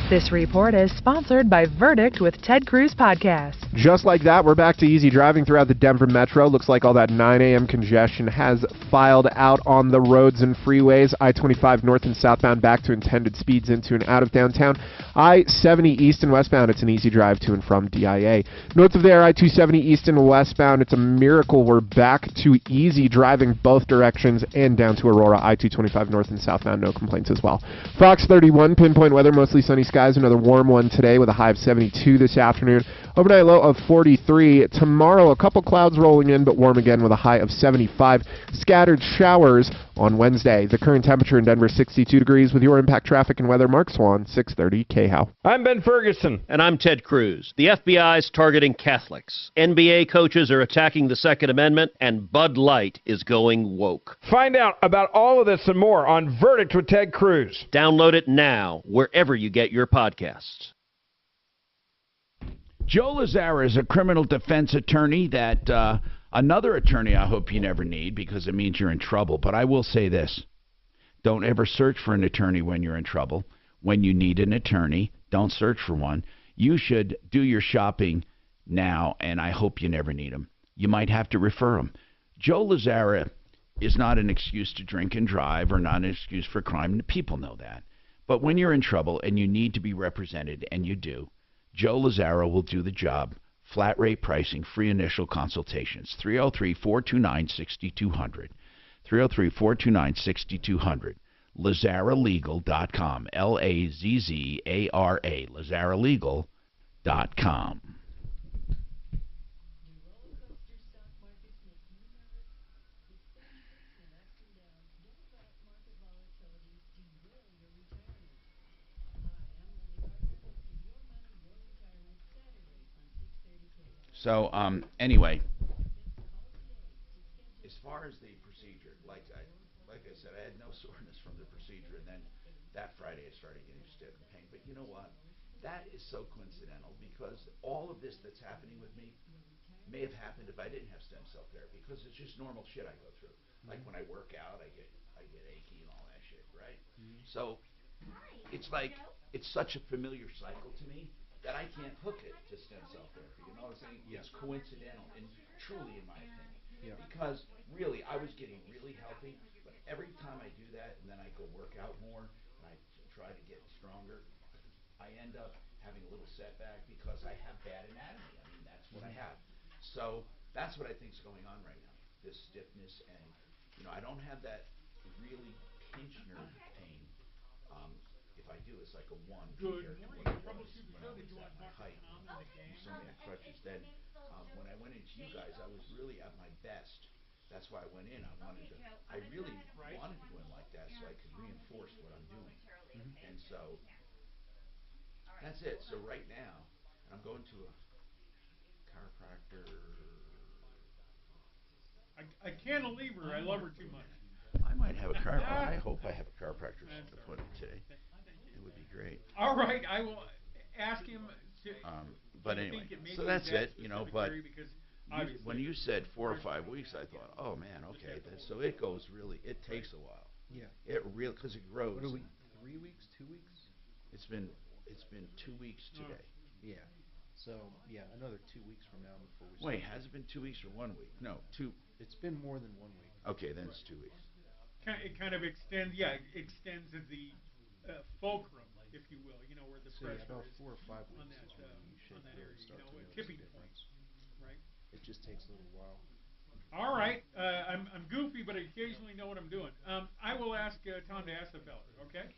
This report is sponsored by Verdict with Ted Cruz Podcast. Just like that, we're back to easy driving throughout the Denver Metro. Looks like all that 9 a.m. congestion has filed out on the roads and freeways. I-25 north and southbound back to intended speeds into and out of downtown. I-70 east and westbound, it's an easy drive to and from DIA. North of there, I-270 east and westbound, it's a miracle we're back to easy driving both directions and down to Aurora. I-225 north and southbound, no complaints as well. Fox 31, pinpoint weather, mostly sunny skies, another warm one today with a high of 72 this afternoon. Overnight low of 43. Tomorrow, a couple clouds rolling in, but warm again with a high of 75. Scattered showers on Wednesday. The current temperature in Denver, 62 degrees. With your impact traffic and weather, Mark Swan, 630 KHOW. I'm Ben Ferguson. And I'm Ted Cruz. The FBI's targeting Catholics. NBA coaches are attacking the Second Amendment, and Bud Light is going woke. Find out about all of this and more on Verdict with Ted Cruz. Download it now, wherever you get your podcasts. Joe Lazara is a criminal defense attorney that another attorney I hope you never need because it means you're in trouble. But I will say this. Don't ever search for an attorney when you're in trouble. When you need an attorney, don't search for one. You should do your shopping now, and I hope you never need them. You might have to refer them. Joe Lazara is not an excuse to drink and drive or not an excuse for crime. People know that. But when you're in trouble and you need to be represented, and you do, Joe Lazara will do the job. Flat rate pricing, free initial consultations. 303-429-6200. 303-429-6200. LazaraLegal.com. Lazzara. LazaraLegal.com. So, anyway, as far as the procedure, like I said, I had no soreness from the procedure, and then that Friday I started getting stiff and pain. But you know what? That is so coincidental because all of this that's happening with me may have happened if I didn't have stem cell therapy because it's just normal shit I go through. Like when I work out, I get achy and all that shit, right? So it's like it's such a familiar cycle to me that I can't hook it to stem cell therapy. You know what I'm saying? Yeah. It's coincidental and truly, in my opinion. Yeah. Because really, I was getting really healthy, but every time I do that and then I go work out more and I try to get stronger, I end up having a little setback because I have bad anatomy. I mean, that's what I have. So that's what I think is going on right now. This stiffness and, I don't have that really pinch nerve pain. If I do, it's like a 1 compared to what it was when I was at my height. So many crutches. Then when I went into you guys, I was really at my best. That's why I went in. I really wanted to go in like that so I could reinforce what I'm doing. And so that's it. So right now, I'm going to a chiropractor. I cantilever. I love her too much. I might have a chiropractor. I hope I have a chiropractor's appointment today. It would be great. All right, I will ask him to. But anyway, so that's it. But when you said 4 or 5 weeks, I thought, oh man, okay. So it goes really. It takes a while. Yeah. It really because it grows. What are we? 3 weeks? 2 weeks? It's been 2 weeks today. Yeah. So another 2 weeks from now before we. Wait, has it been 2 weeks or 1 week? No, 2. It's been more than 1 week. Okay, then it's 2 weeks. It kind of extends. Yeah, it extends at the fulcrum, if you will. Where the pressure about is 4 or 5 weeks on that you should area. start to notice Tipping a difference. Right. It just takes a little while. All right. I'm goofy, but I occasionally know what I'm doing. I will ask Tom to ask the fella. Okay.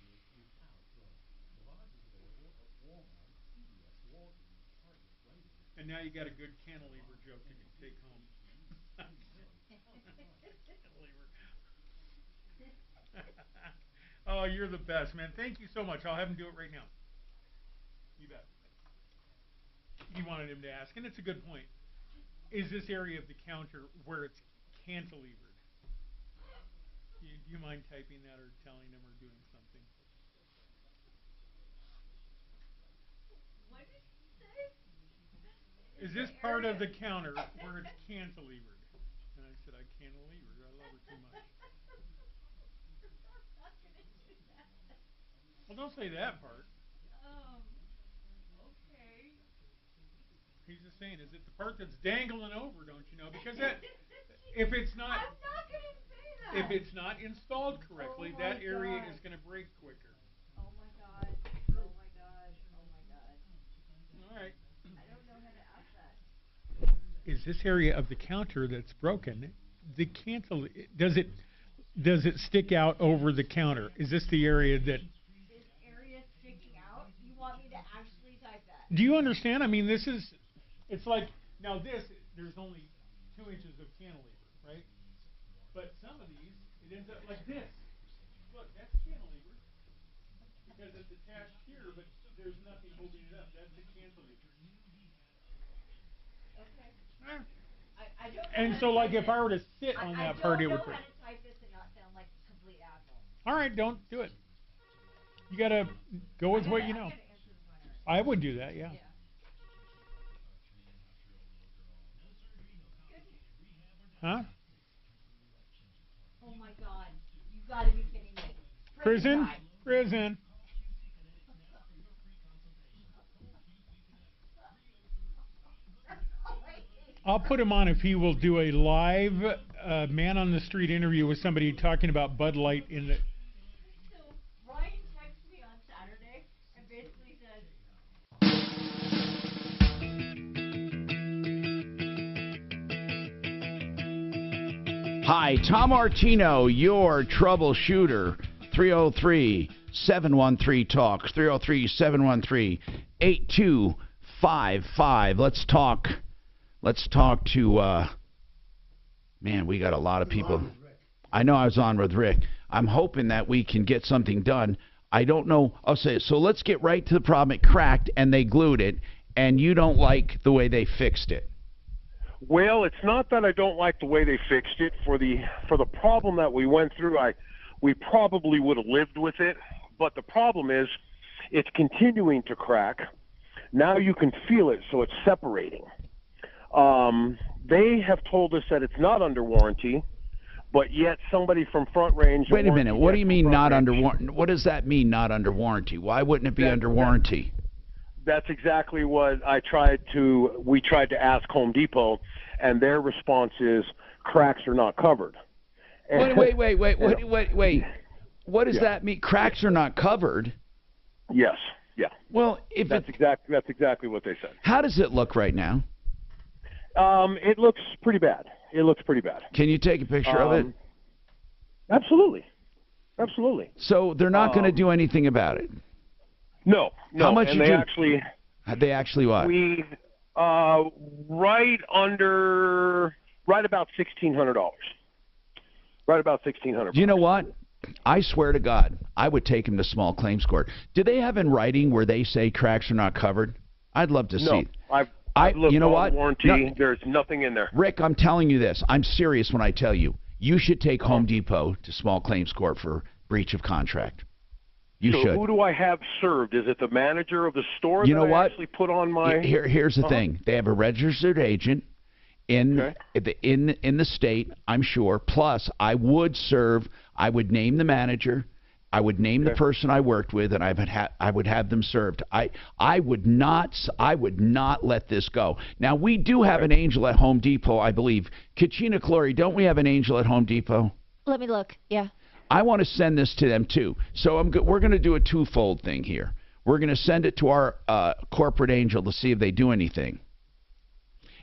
And now you got a good cantilever joke you can take home. Oh, you're the best, man. Thank you so much. I'll have him do it right now. You bet. He wanted him to ask, and it's a good point. Is this area of the counter where it's cantilevered? Do you mind typing that or telling him or doing something? What did he say? Is this part of the counter where it's cantilevered? And I said, I cantilevered. I love her too much. Well, don't say that part. Okay. He's just saying, is it the part that's dangling over, don't you know? Because that, if it's not, I'm not going to say that. if it's not installed correctly, that area is going to break quicker. Oh my god. Oh my god. Oh my god. All right. I don't know how to ask that. Is this area of the counter that's broken? The does it stick out over the counter? Is this the area that? This area sticking out? You want me to actually type that? Do you understand? I mean, this is. It's like, now this, there's only 2 inches of cantilever, right? But some of these, it ends up like this. Look, that's cantilever. Because it's attached here, but there's nothing holding it up. That's the cantilever. Okay. Eh. I don't know And how so, to like, type if I were to this. sit on I that part, it don't would know break. how to type this and not sound like a complete asshole. All right, don't do it. You gotta go with what you know. I would do that, yeah. Huh? Oh my God! You gotta be kidding me. Prison? Guy. Prison. I'll put him on if he will do a live man on the street interview with somebody talking about Bud Light in the. So Ryan texted me on Saturday and basically said, Hi, Tom Martino, your troubleshooter. 303-713-TALK. 303-713-8255. Let's talk to, man, we got a lot of people. I know I was on with Rick. I'm hoping that we can get something done. I don't know. I'll say it. So let's get right to the problem. It cracked, and they glued it, and you don't like the way they fixed it. Well, it's not that I don't like the way they fixed it. For the problem that we went through, we probably would have lived with it. But the problem is, it's continuing to crack. Now you can feel it, so it's separating. They have told us that it's not under warranty, but yet somebody from Front Range. Wait a minute. What do you mean not under warranty? What does that mean, not under warranty? Why wouldn't it be under warranty? That's exactly what we tried to ask Home Depot, and their response is cracks are not covered. And Wait. What does that mean? Cracks are not covered? Yes. Yeah. Well, that's exactly what they said. How does it look right now? It looks pretty bad. Can you take a picture of it? Absolutely. So they're not going to do anything about it? No. How much and did they you... actually... They actually what? We, right about $1,600. Right about $1,600. You know what? I swear to God, I would take him to small claims court. Do they have in writing where they say cracks are not covered? I'd love to see. I've looked you know on what? Warranty. No, there's nothing in there. Rick, I'm telling you this. I'm serious when I tell you. You should take Home Depot to small claims court for breach of contract. You so should. Who do I have served? Is it the manager of the store you know that I actually put on my... Here's the thing. They have a registered agent in the state, I'm sure. Plus, I would name the manager. I would name the person I worked with, and I would have them served. I would not let this go. Now, we do have an angel at Home Depot, I believe. Kachina Clory, don't we have an angel at Home Depot? Let me look. Yeah. I want to send this to them, too. So we're going to do a twofold thing here. We're going to send it to our corporate angel to see if they do anything.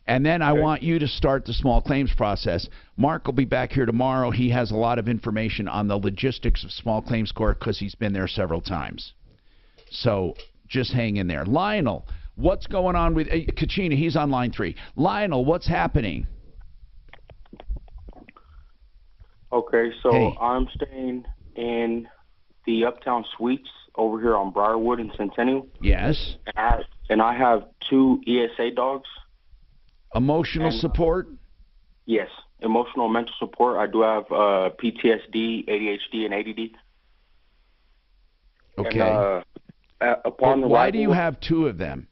And then I want you to start the small claims process. Mark will be back here tomorrow. He has a lot of information on the logistics of small claims court because he's been there several times. So just hang in there. Lionel, what's going on with Kachina? He's on line 3. Lionel, what's happening? Okay, so I'm staying in the Uptown Suites over here on Briarwood in Centennial. Yes. And I have 2 ESA dogs. Emotional support? Yes, emotional and mental support. I do have PTSD, ADHD, and ADD. Okay. And, why do you have 2 of them?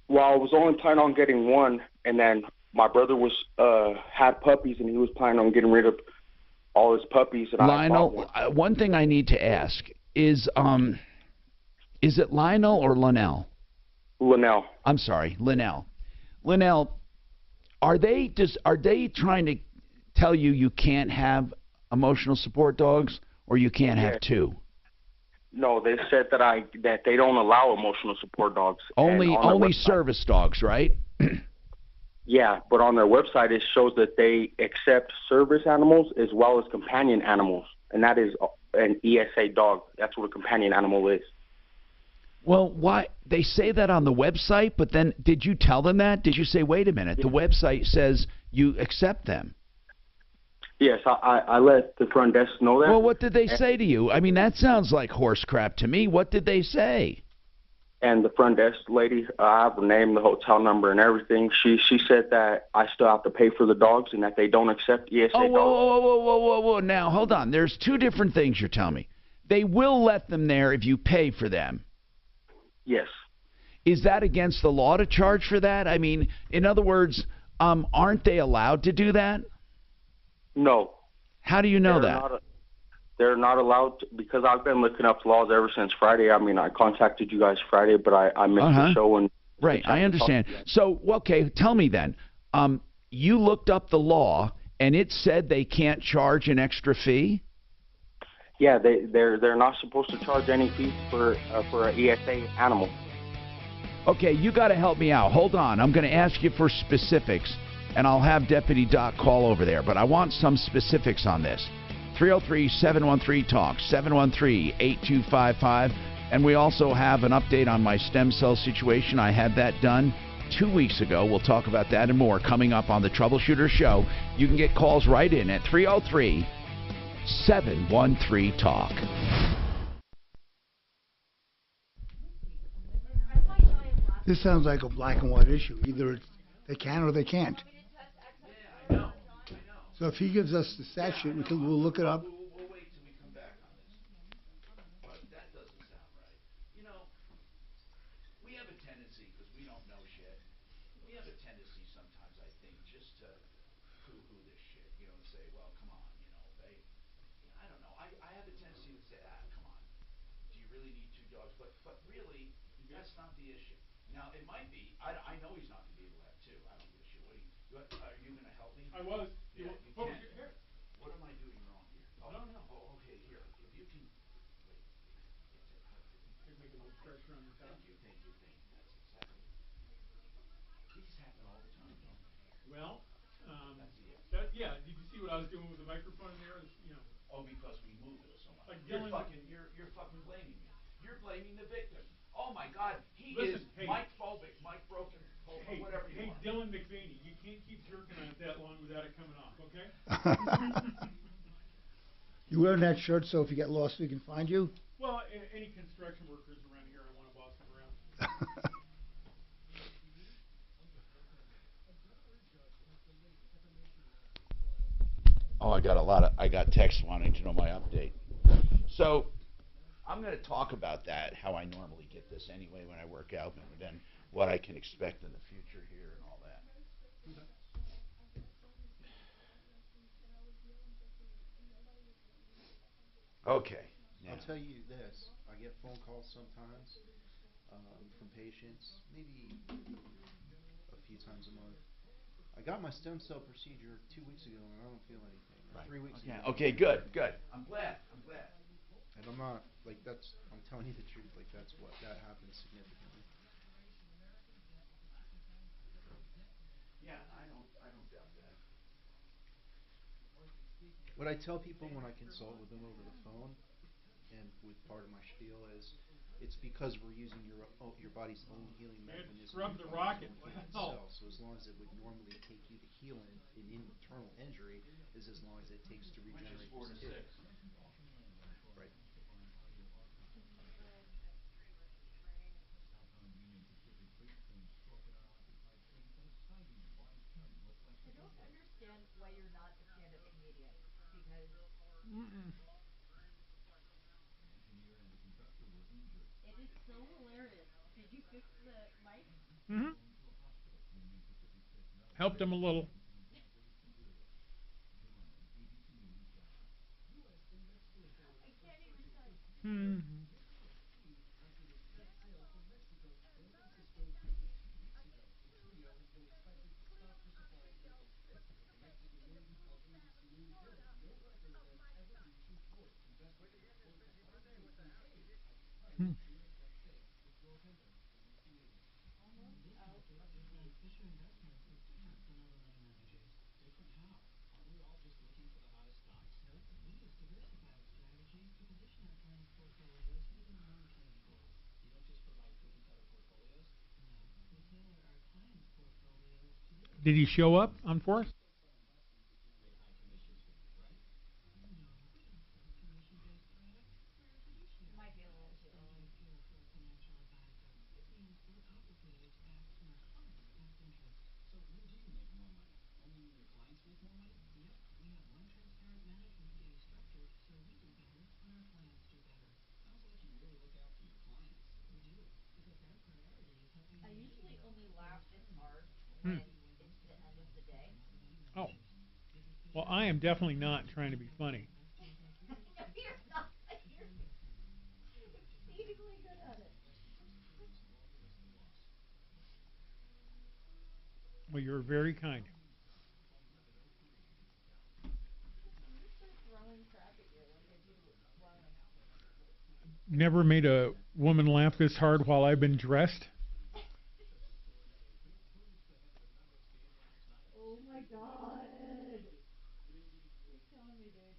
Well, I was only planning on getting 1, and then my brother had puppies, and he was planning on getting rid of all his puppies. And Lionel, one thing I need to ask is it Lionel or Linnell? Linnell. I'm sorry, Linnell. Linnell, are they trying to tell you can't have emotional support dogs, or you can't have 2? No, they said that they don't allow emotional support dogs. Only service dogs, right? Yeah, but on their website it shows that they accept service animals as well as companion animals, and that is an ESA dog. That's what a companion animal is. Well, why they say that on the website, but then did you tell them that? Did you say, wait a minute, the website says you accept them? Yes, I let the front desk know that. Well, what did they say to you? I mean, that sounds like horse crap to me. What did they say? And the front desk lady, I have the name, the hotel number, and everything. She said that I still have to pay for the dogs and that they don't accept ESA Oh, dogs. whoa. Now, hold on. There's two different things you're telling me. They will let them there if you pay for them. Yes. Is that against the law to charge for that? I mean, in other words, aren't they allowed to do that? No. How do you know that? They're not allowed to, because I've been looking up laws ever since Friday. I mean, I contacted you guys Friday, but I missed the show. And right, I understand. So, okay, tell me then. You looked up the law, and it said they can't charge an extra fee? Yeah, they're not supposed to charge any fee for an ESA animal. Okay, you got to help me out. Hold on. I'm going to ask you for specifics, and I'll have Deputy Doc call over there. But I want some specifics on this. 303-713-TALK, 713-8255. And we also have an update on my stem cell situation. I had that done 2 weeks ago. We'll talk about that and more coming up on the Troubleshooter Show. You can get calls right in at 303-713-TALK. This sounds like a black and white issue. Either they can or they can't. Yeah, I know. So if he gives us the statute, we'll look it up. We'll wait till we come back on this. But that doesn't sound right. You know, we have a tendency, because we don't know shit, we have a tendency sometimes, I think, just to poo-poo this shit. You know, and say, well, come on, you know, I don't know. I have a tendency to say, come on. Do you really need two dogs? But really, that's not the issue. Now, it might be. I know he's not going to be able to have two. I don't give a shit. Are you going to help me? I was. Yeah, you can. Here. What am I doing wrong here? Oh, no. Oh, okay, here. If you can... Wait. Make a little pressure on the top. Thank you. That's exactly... These happen all the time, don't they? Well, yeah. Did you see what I was doing with the microphone in there? You know. Oh, because we moved it so much. Like You're fucking blaming me. You're blaming the victim. Oh my God, Listen, is Mike phobic, Mike broken, whatever you want. Dylan McVaney, you can't keep jerking on it that long without it coming off, okay? You wearing that shirt so if you get lost we can find you? Well, any construction workers around here, I want to boss them around. Oh, I got texts wanting to know my update. So, I'm going to talk about that, how I normally get this anyway when I work out, and then what I can expect in the future here and all that. Okay. Yeah. I'll tell you this. I get phone calls sometimes from patients, maybe a few times a month. I got my stem cell procedure 2 weeks ago and I don't feel anything. Right. 3 weeks ago. Okay, good. I'm glad. And I'm not, I'm telling you the truth, that happens significantly. Yeah, I don't doubt that. What I tell people when I consult with them over the phone, and with part of my spiel is, it's because we're using your body's own healing mechanism. Scrub the rocket. Wow. So as long as it would normally take you to heal an internal injury, is as long as it takes to regenerate. Which is 4 to 6. Right. I don't understand why you're not a stand-up comedian, because it is so hilarious. Did you fix the mic? Mm-hmm. Helped him a little. Mm-hmm. Did he show up on Forest? I usually only laugh this hard when it's the end of the day. Oh. Well, I am definitely not trying to be funny. No, you're not. You're exceedingly good at it. Well, you're very kind. I'm gonna start throwing crap at you like I do running. Never made a woman laugh this hard while I've been dressed. Oh my god. You're killing me, dude.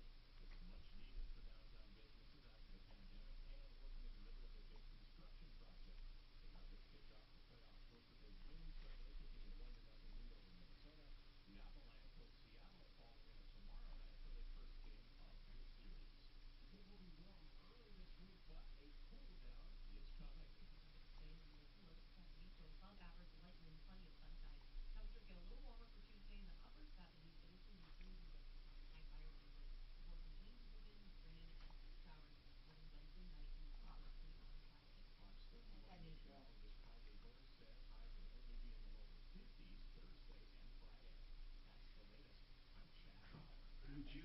Would you,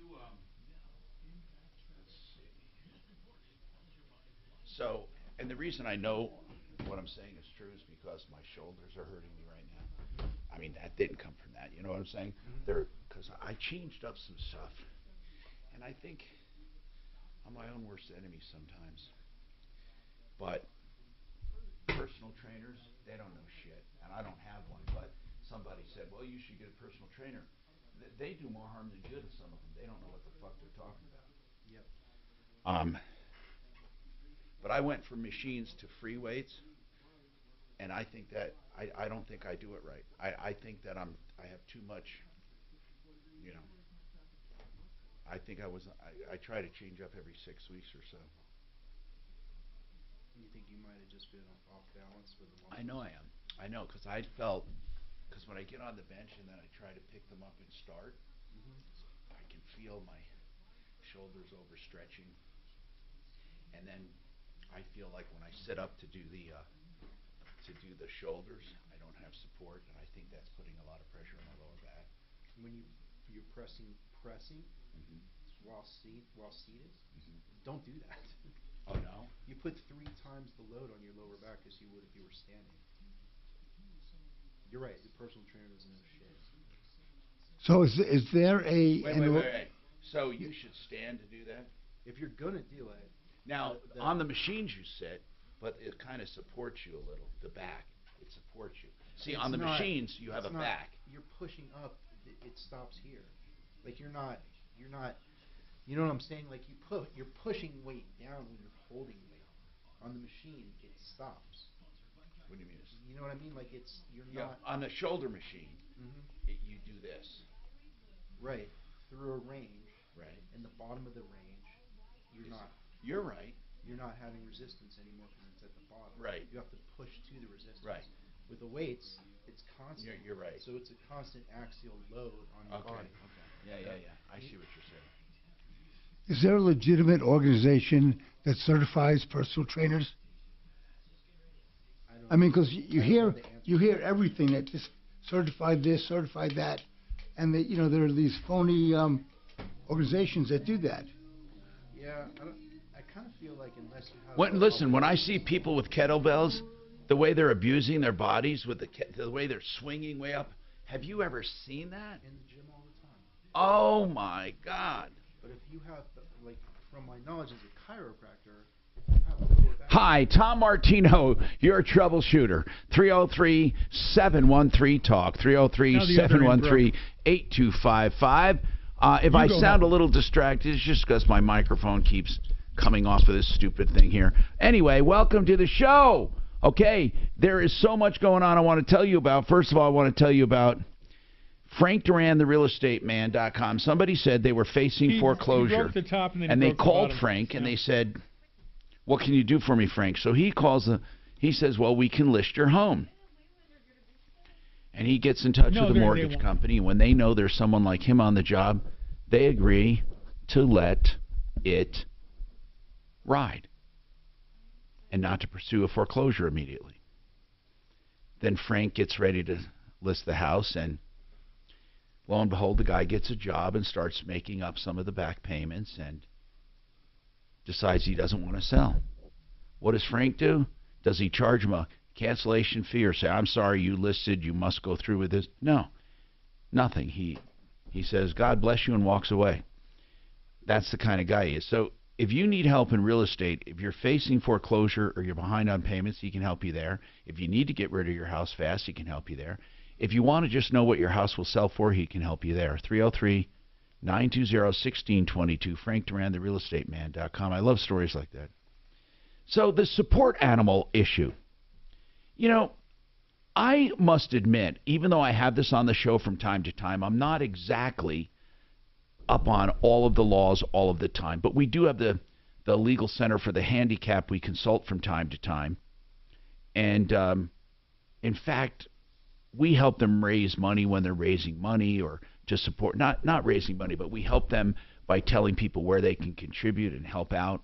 let's see. So, and the reason I know what I'm saying is true is because my shoulders are hurting me right now. I mean, that didn't come from that. You know what I'm saying? Because I changed up some stuff, and I think I'm my own worst enemy sometimes. But personal trainers, they don't know shit, and I don't have one. But somebody said, well, you should get a personal trainer. They do more harm than good. Some of them, they don't know what the fuck they're talking about. Yep. But I went from machines to free weights, and I think that I don't think I do it right. I think that I have too much, you know. I think I try to change up every 6 weeks or so. You think you might have just been off balance with the muscles? I know I am. I know, because when I get on the bench and then I try to pick them up and start, I can feel my shoulders overstretching, and then I feel like when I sit up to do the shoulders, I don't have support, and I think that's putting a lot of pressure on my lower back. When you're pressing while seated, don't do that. Oh no? You put 3 times the load on your lower back as you would if you were standing. You're right. The personal trainer doesn't know shit. So is there a... Wait. So you should stand to do that? If you're gonna do it. Now, on the machines you sit, but it kind of supports you a little. The back, it supports you. See, on the machines you have a back. You're pushing up. It stops here. Like you're not. You know what I'm saying? Like you're pushing weight down when you're holding weight. On the machine, it stops. What do you mean? You know what I mean? Like you're not on the shoulder machine. You do this. Right, through a range. Right. In the bottom of the range, you're not. You're right. You're not having resistance anymore because it's at the bottom. Right. You have to push to the resistance. Right. With the weights, it's constant. You're right. So it's a constant axial load on your body. Okay. Yeah. I see what you're saying. Is there a legitimate organization that certifies personal trainers? I mean, because you hear everything that just certified this, certified that, and there are these phony organizations that do that. Yeah, I kind of feel like unless you have. Listen, when I see people with kettlebells, the way they're abusing their bodies with the way they're swinging way up, have you ever seen that? In the gym all the time. Oh my God! But if you have, like, from my knowledge as a chiropractor, you have a lower back. Hi, Tom Martino, your troubleshooter. 303-713-TALK. 303-713-8255. If I sound a little distracted, it's just because my microphone keeps coming off of this stupid thing here. Anyway, welcome to the show. Okay, there is so much going on I want to tell you about. First of all, I want to tell you about Frank Duran, therealestateman.com. Somebody said they were facing He foreclosure. broke the top and then he and they broke the called bottom. Frank and they said, "What can you do for me, Frank?" So he calls he says, "Well, we can list your home." And he gets in touch with the mortgage company. When they know there's someone like him on the job, they agree to let it ride and not to pursue a foreclosure immediately. Then Frank gets ready to list the house, and lo and behold, the guy gets a job and starts making up some of the back payments and decides he doesn't want to sell. What does Frank do? Does he charge him a cancellation fee or say, "I'm sorry, you listed, you must go through with this"? No, nothing. He says, "God bless you," and walks away. That's the kind of guy he is. So if you need help in real estate, if you're facing foreclosure or you're behind on payments, he can help you there. If you need to get rid of your house fast, he can help you there. If you want to just know what your house will sell for, he can help you there. 303-920-1622. Frank Duran, therealestateman.com. I love stories like that. So the support animal issue. You know, I must admit, even though I have this on the show from time to time, I'm not exactly up on all of the laws all of the time. But we do have the Legal Center for the Handicapped we consult from time to time. And, in fact, we help them raise money when they're raising money or to support, not raising money, but we help them by telling people where they can contribute and help out.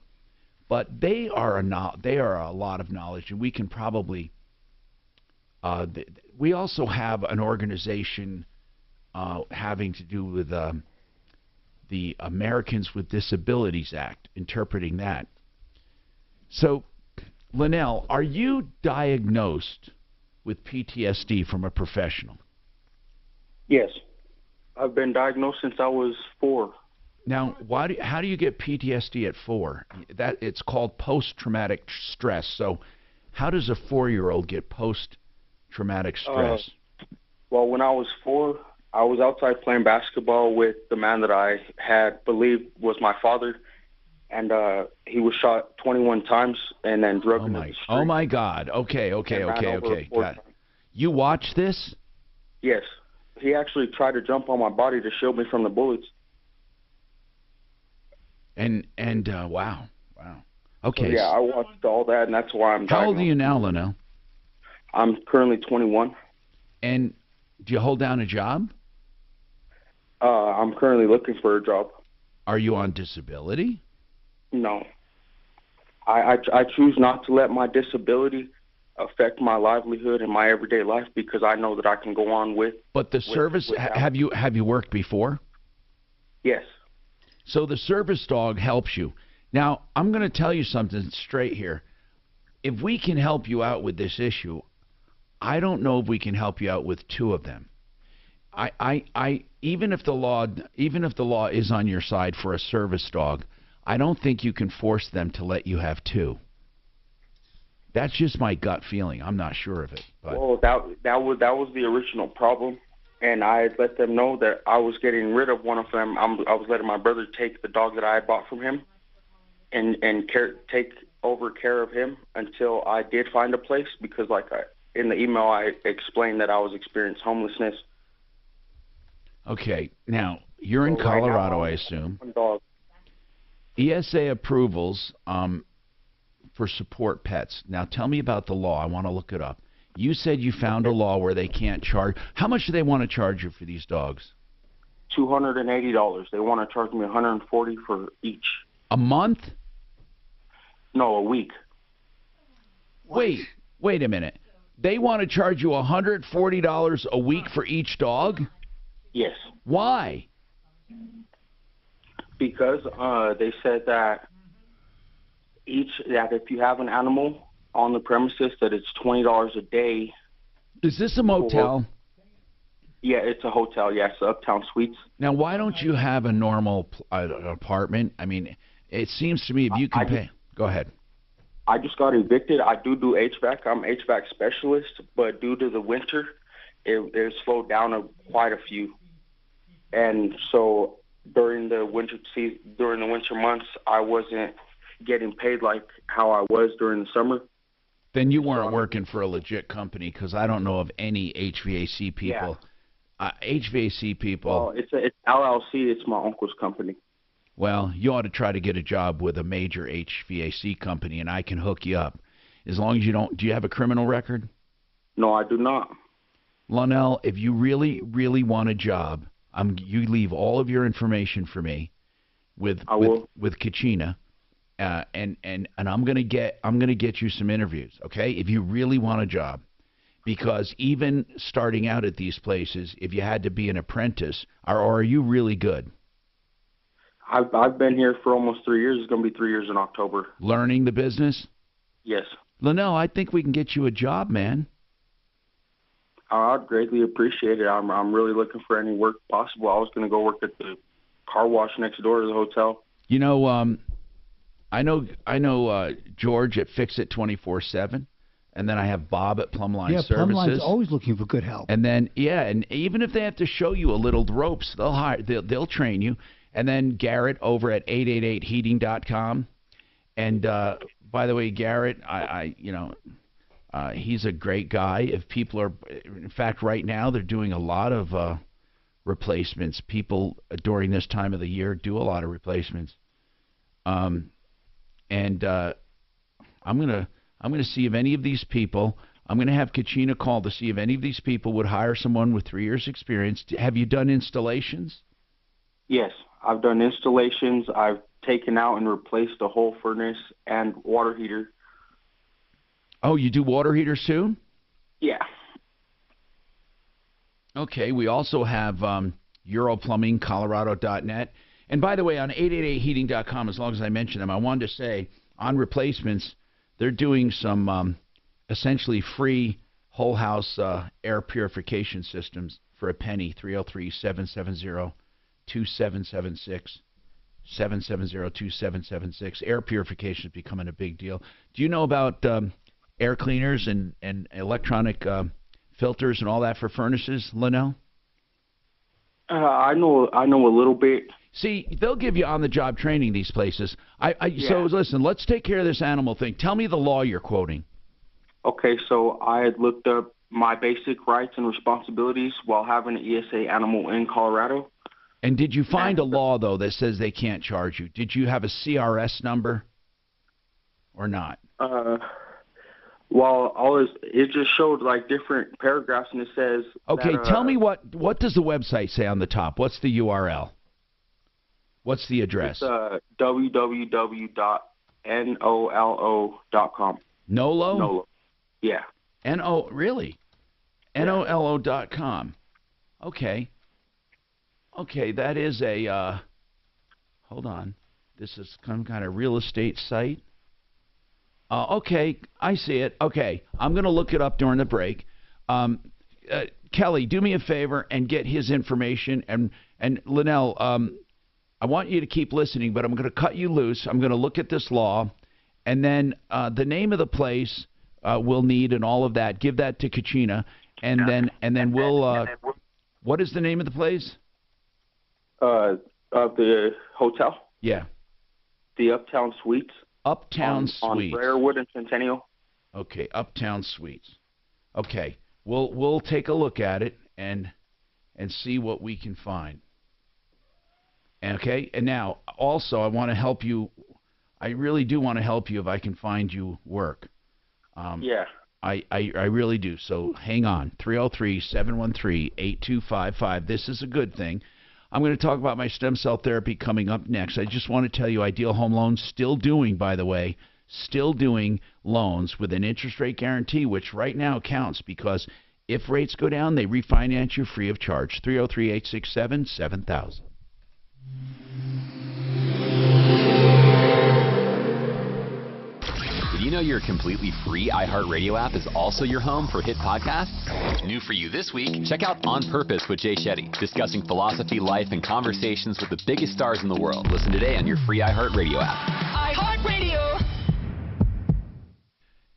But they are a lot of knowledge, and we can probably we also have an organization having to do with the Americans with Disabilities Act, interpreting that. So, Linnell, are you diagnosed with PTSD from a professional? Yes. I've been diagnosed since I was 4. Now, how do you get PTSD at 4? It's called post-traumatic stress. So how does a 4-year-old get post-traumatic stress? Well, when I was 4, I was outside playing basketball with the man that I had believed was my father, and he was shot 21 times and then drugged into the street. Oh, my God. Okay. God. You watched this? Yes. He actually tried to jump on my body to shield me from the bullets. And wow. Okay. So, yeah, I watched all that, and that's why I'm How old are you now, Linnell? I'm currently 21. And do you hold down a job? I'm currently looking for a job. Are you on disability? No. I choose not to let my disability affect my livelihood and my everyday life because I know that I can go on with. But the service, have you worked before? Yes. So the service dog helps you. Now, I'm going to tell you something straight here. If we can help you out with this issue, I don't know if we can help you out with 2 of them. Even if the law is on your side for a service dog, I don't think you can force them to let you have 2. That's just my gut feeling. I'm not sure of it. But. Well, that was the original problem, and I had let them know that I was getting rid of one of them. I was letting my brother take the dog that I had bought from him, and take over care of him until I did find a place. Because, in the email, I explained that I was experiencing homelessness. Okay, now you're in Colorado, I assume. ESA approvals for support pets. Now tell me about the law. I want to look it up. You said you found a law where they can't charge. How much do they want to charge you for these dogs? $280. They want to charge me $140 for each. A month? No, a week. Wait a minute. They want to charge you $140 a week for each dog? Yes. Why? Because they said that if you have an animal on the premises, that it's $20 a day. Is this a motel? Yeah, it's a hotel. Yes, Uptown Suites. Now, why don't you have a normal apartment? I mean, it seems to me if you can pay. Go ahead. I just got evicted. I do HVAC. I'm an HVAC specialist, but due to the winter, it slowed down quite a few. And so during the winter months, I wasn't getting paid like how I was during the summer. Then you weren't working for a legit company, because I don't know of any HVAC people. HVAC people. Well, it's LLC. It's my uncle's company. Well, you ought to try to get a job with a major HVAC company, and I can hook you up. As long as you don't. Do you have a criminal record? No, I do not. Lonell, if you really, really want a job, you leave all of your information for me with Kachina, and I'm gonna get you some interviews, okay? If you really want a job, because even starting out at these places, if you had to be an apprentice, or are you really good? I've been here for almost 3 years. It's gonna be 3 years in October. Learning the business? Yes. Lonell, I think we can get you a job, man. I'd greatly appreciate it. I'm really looking for any work possible. I was going to go work at the car wash next door to the hotel. You know, I know George at Fix It 24/7, and then I have Bob at Plumline Services. Yeah, Plumline's always looking for good help. And then and even if they have to show you a little ropes, they'll train you. And then Garrett over at 888heating.com. And by the way, Garrett, he's a great guy. If people are, in fact, right now they're doing a lot of replacements. People during this time of the year do a lot of replacements. I'm gonna see if any of these people. I'm gonna have Kachina call to see if any of these people would hire someone with 3 years experience. Have you done installations? Yes, I've done installations. I've taken out and replaced a whole furnace and water heater. Oh, you do water heaters too? Yeah. Okay, we also have EuroPlumbingColorado.net. And by the way, on 888heating.com, as long as I mention them, I wanted to say, on replacements, they're doing some essentially free whole house air purification systems for a penny. 303-770-2776. 770-2776. Air purification is becoming a big deal. Do you know about air cleaners and electronic filters and all that for furnaces, Lonell? I know a little bit. See, they'll give you on-the-job training, these places. So listen, let's take care of this animal thing. Tell me the law you're quoting. Okay, so I had looked up my basic rights and responsibilities while having an ESA animal in Colorado. And did you find a law, though, that says they can't charge you? Did you have a CRS number or not? Well, it just showed like different paragraphs, and it says. Okay, tell me what does the website say on the top? What's the URL? What's the address? It's www.nolo.com. Nolo? Nolo. Yeah. Really? Yeah. NOLO.com. Okay. Okay, that is a. Hold on. This is some kind of real estate site. Okay, I see it. Okay, I'm going to look it up during the break. Kelly, do me a favor and get his information. And Lonell, I want you to keep listening, but I'm going to cut you loose. I'm going to look at this law, and then the name of the place we'll need and all of that. Give that to Kachina, and then we'll. What is the name of the place? Of the hotel. Yeah. The Uptown Suites. Uptown Suites. On Briarwood and Centennial. Okay, Uptown Suites. Okay, we'll take a look at it and see what we can find. Okay, and now also I want to help you. I really do want to help you if I can find you work. Yeah. I really do. So hang on. 303-713-8255. This is a good thing. I'm going to talk about my stem cell therapy coming up next. I just want to tell you, Ideal Home Loans still doing loans with an interest rate guarantee, which right now counts because if rates go down, they refinance you free of charge. 303-867-7000. Did you know your completely free iHeartRadio app is also your home for hit podcasts? New for you this week, check out On Purpose with Jay Shetty, discussing philosophy, life, and conversations with the biggest stars in the world. Listen today on your free iHeartRadio app. iHeartRadio!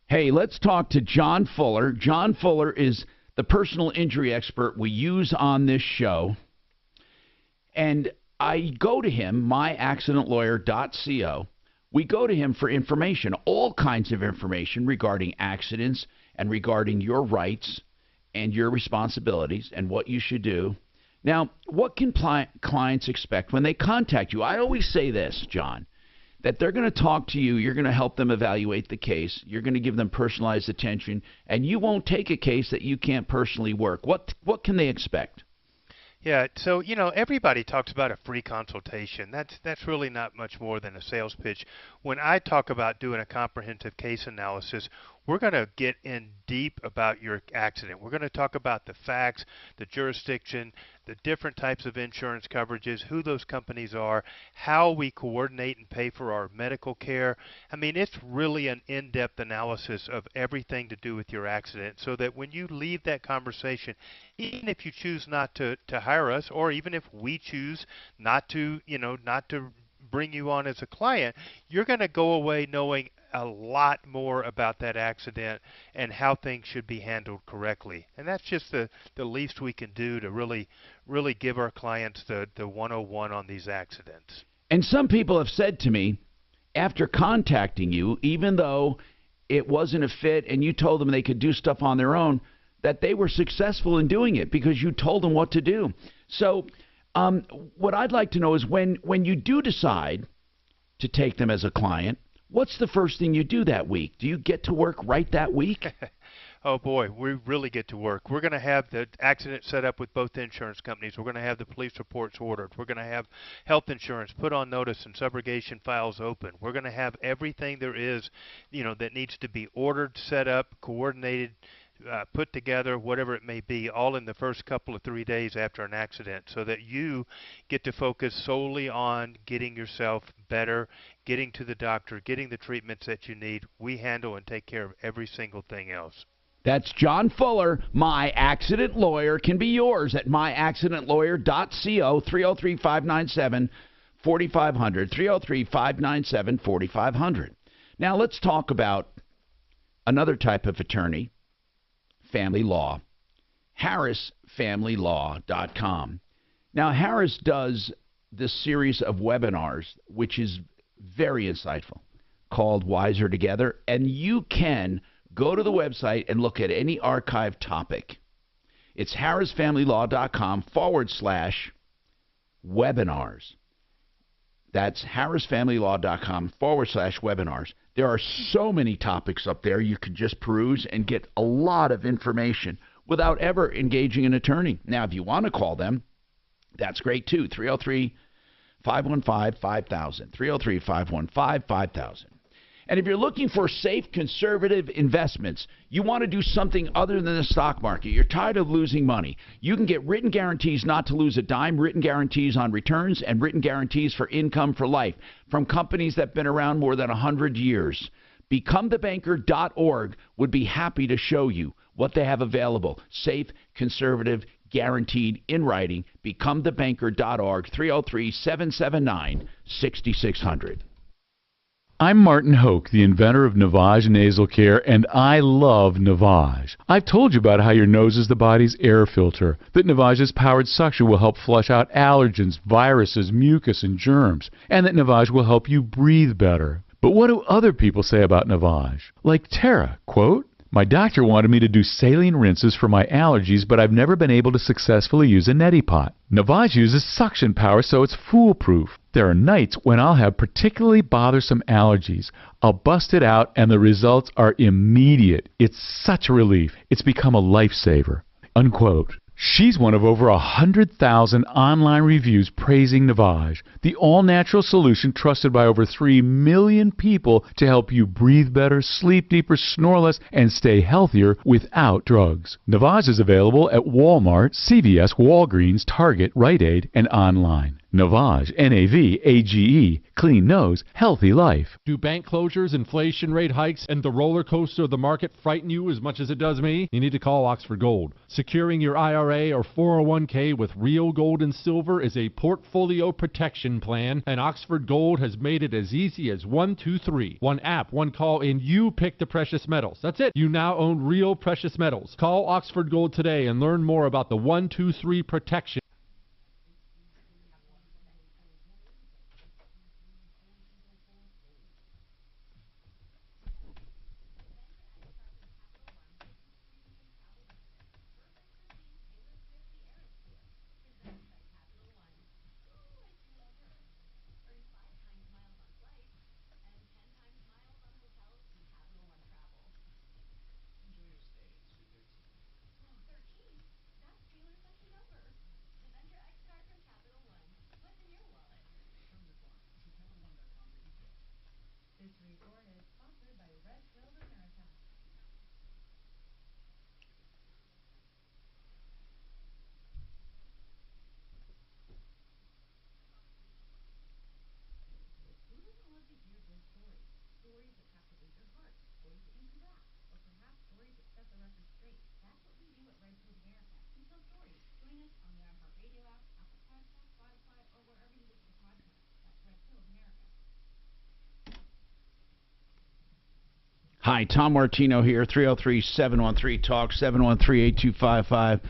Hey, let's talk to John Fuller. John Fuller is the personal injury expert we use on this show. And I go to him, myaccidentlawyer.co. We go to him for information, all kinds of information regarding accidents and regarding your rights. and your responsibilities and what you should do. Now, what can clients expect when they contact you? I always say this, John, that they're going to talk to you. You're going to help them evaluate the case. You're going to give them personalized attention, and you won't take a case that you can't personally work. What can they expect? Yeah, so everybody talks about a free consultation. That's really not much more than a sales pitch. When I talk about doing a comprehensive case analysis, we're going to get in deep about your accident. We're going to talk about the facts, the jurisdiction, the different types of insurance coverages, who those companies are, how we coordinate and pay for our medical care. I mean, it's really an in-depth analysis of everything to do with your accident, so that when you leave that conversation, even if you choose not to hire us, or even if we choose not to bring you on as a client, you're going to go away knowing a lot more about that accident and how things should be handled correctly. And that's just the least we can do to really give our clients the 101 on these accidents. And some people have said to me, after contacting you, even though it wasn't a fit and you told them they could do stuff on their own, that they were successful in doing it because you told them what to do. So what I'd like to know is when you do decide to take them as a client, what's the first thing you do that week? Do you get to work right that week? Oh boy, we really get to work. We're going to have the accident set up with both insurance companies. We're going to have the police reports ordered. We're going to have health insurance put on notice and subrogation files open. We're going to have everything there is, that needs to be ordered, set up, coordinated, put together, whatever it may be, all in the first couple of 3 days after an accident, so that you get to focus solely on getting yourself better, getting to the doctor, getting the treatments that you need. We handle and take care of every single thing else. That's John Fuller. My Accident Lawyer can be yours at myaccidentlawyer.co, 303-597-4500, 303-597-4500. Now let's talk about another type of attorney, family law. HarrisFamilyLaw.com. Now, Harris does this series of webinars, which is very insightful, called Wiser Together, and you can go to the website and look at any archived topic. It's HarrisFamilyLaw.com/webinars. That's HarrisFamilyLaw.com/webinars. There are so many topics up there you could just peruse and get a lot of information without ever engaging an attorney. Now, if you want to call them, that's great too. 303-515-5000. 303-515-5000. And if you're looking for safe, conservative investments, you want to do something other than the stock market, you're tired of losing money, you can get written guarantees not to lose a dime, written guarantees on returns, and written guarantees for income for life from companies that have been around more than 100 years. BecomeTheBanker.org would be happy to show you what they have available. Safe, conservative, guaranteed in writing. BecomeTheBanker.org, 303-779-6600. I'm Martin Hoke, the inventor of Navage Nasal Care, and I love Navage. I've told you about how your nose is the body's air filter, that Navage's powered suction will help flush out allergens, viruses, mucus, and germs, and that Navage will help you breathe better. But what do other people say about Navage? Like Tara, quote, "My doctor wanted me to do saline rinses for my allergies, but I've never been able to successfully use a neti pot. Navage uses suction power, so it's foolproof. There are nights when I'll have particularly bothersome allergies. I'll bust it out, and the results are immediate. It's such a relief. It's become a lifesaver." Unquote. She's one of over 100,000 online reviews praising Navage, the all-natural solution trusted by over 3 million people to help you breathe better, sleep deeper, snore less, and stay healthier without drugs. Navage is available at Walmart, CVS, Walgreens, Target, Rite Aid, and online. Navage, N-A-V-A-G-E, clean nose, healthy life. Do bank closures, inflation rate hikes, and the roller coaster of the market frighten you as much as it does me? You need to call Oxford Gold. Securing your IRA or 401k with real gold and silver is a portfolio protection plan, and Oxford Gold has made it as easy as 1, 2, 3. One app, one call, and you pick the precious metals. That's it. You now own real precious metals. Call Oxford Gold today and learn more about the 1, 2, 3 protection. Hi, Tom Martino here, 303-713-TALK, 713-8255.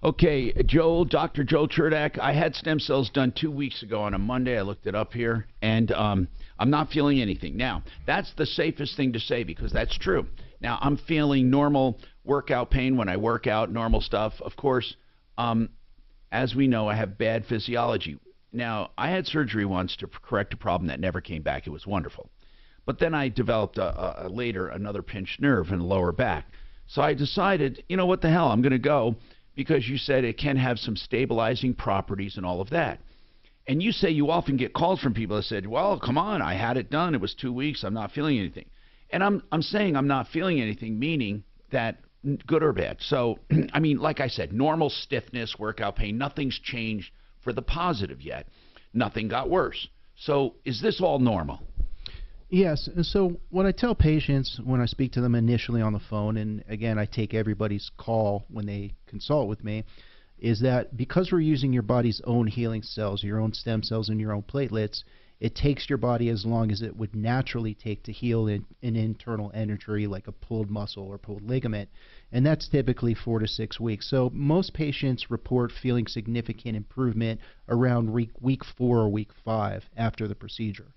Okay, Dr. Joel Cherdak, I had stem cells done 2 weeks ago on a Monday. I looked it up here, and I'm not feeling anything. Now, that's the safest thing to say because that's true. Now, I'm feeling normal workout pain when I work out, normal stuff. Of course, as we know, I have bad physiology. Now, I had surgery once to correct a problem that never came back. It was wonderful. But then I developed later another pinched nerve in the lower back. So I decided, you know, what the hell, I'm going to go because you said it can have some stabilizing properties and all of that. And you say you often get calls from people that said, well, come on, I had it done. It was 2 weeks. I'm not feeling anything. And I'm saying I'm not feeling anything, meaning that good or bad. So, I mean, like I said, normal stiffness, workout pain, nothing's changed for the positive yet. Nothing got worse. So is this all normal? Yes. And so what I tell patients when I speak to them initially on the phone, and again, I take everybody's call when they consult with me, is that because we're using your body's own healing cells, your own stem cells and your own platelets, it takes your body as long as it would naturally take to heal an internal injury like a pulled muscle or pulled ligament, and that's typically 4 to 6 weeks. So most patients report feeling significant improvement around week 4 or week 5 after the procedure.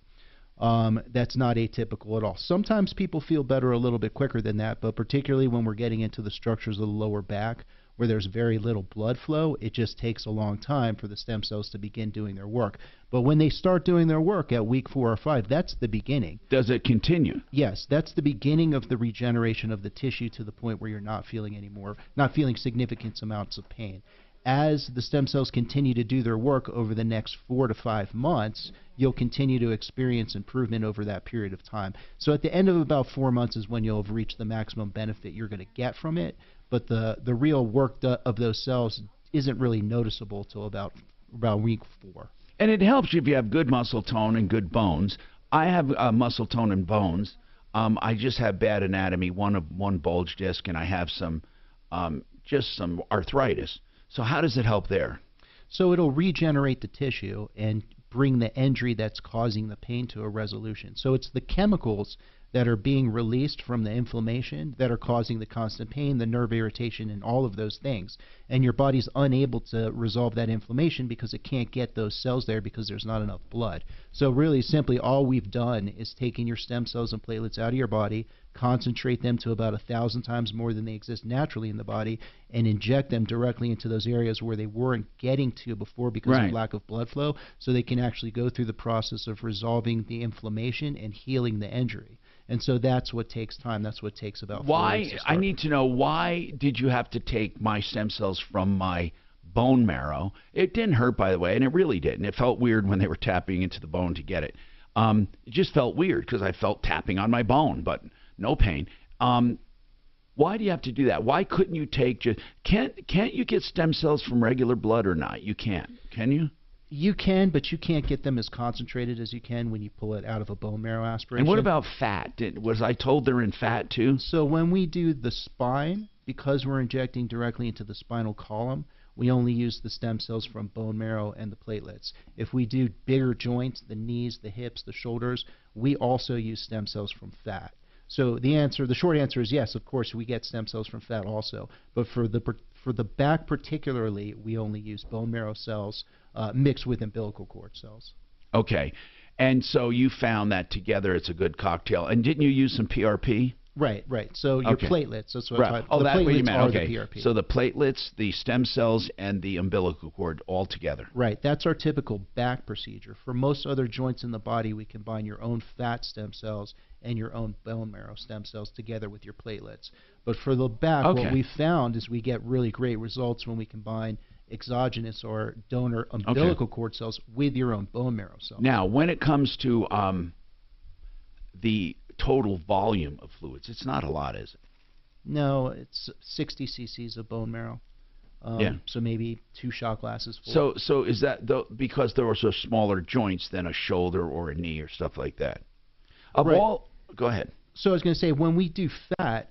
That's not atypical at all. Sometimes people feel better a little bit quicker than that, but particularly when we're getting into the structures of the lower back where there's very little blood flow, it just takes a long time for the stem cells to begin doing their work. But when they start doing their work at week 4 or 5, that's the beginning. Does it continue? Yes, that's the beginning of the regeneration of the tissue to the point where you're not feeling anymore, not feeling significant amounts of pain. As the stem cells continue to do their work over the next 4 to 5 months, you'll continue to experience improvement over that period of time. So at the end of about 4 months is when you'll have reached the maximum benefit you're going to get from it, but the real work of those cells isn't really noticeable till about week 4. And it helps you if you have good muscle tone and good bones. I have muscle tone and bones. I just have bad anatomy, one bulge disc, and I have some just some arthritis. So how does it help there? So it'll regenerate the tissue and bring the injury that's causing the pain to a resolution. So it's the chemicals that are being released from the inflammation that are causing the constant pain, the nerve irritation, and all of those things. And your body's unable to resolve that inflammation because it can't get those cells there because there's not enough blood. So really simply all we've done is taken your stem cells and platelets out of your body, concentrate them to about 1,000 times more than they exist naturally in the body, and inject them directly into those areas where they weren't getting to before because of lack of blood flow, so they can actually go through the process of resolving the inflammation and healing the injury. And so that's what takes time. That's what takes about 4 weeks to start. I need to know, why did you have to take my stem cells from my bone marrow? It didn't hurt, by the way, and it really didn't. It felt weird when they were tapping into the bone to get it. It just felt weird because I felt tapping on my bone, but no pain. Why do you have to do that? Why couldn't you take can't you get stem cells from regular blood or not? You can't. Can you? You can, but you can't get them as concentrated as you can when you pull it out of a bone marrow aspiration. And what about fat? Was I told they're in fat too? So when we do the spine, because we're injecting directly into the spinal column, we only use the stem cells from bone marrow and the platelets. If we do bigger joints, the knees, the hips, the shoulders, we also use stem cells from fat. So the short answer is yes, of course, we get stem cells from fat also. But for the back particularly, we only use bone marrow cells mixed with umbilical cord cells. Okay. And so you found that together it's a good cocktail. And didn't you use some PRP? Right. So your platelets, that's what right. Oh, that's what you meant. Okay. The PRP. So the platelets, the stem cells, and the umbilical cord all together. Right. That's our typical back procedure. For most other joints in the body, we combine your own fat stem cells and your own bone marrow stem cells together with your platelets. But for the back, what we found is we get really great results when we combine exogenous or donor umbilical cord cells with your own bone marrow cells. Now, when it comes to the total volume of fluids, it's not a lot, is it? No, it's 60 cc's of bone marrow. So maybe 2 shot glasses full. So is that because there are so smaller joints than a shoulder or a knee or stuff like that? Go ahead. So I was going to say, when we do fat,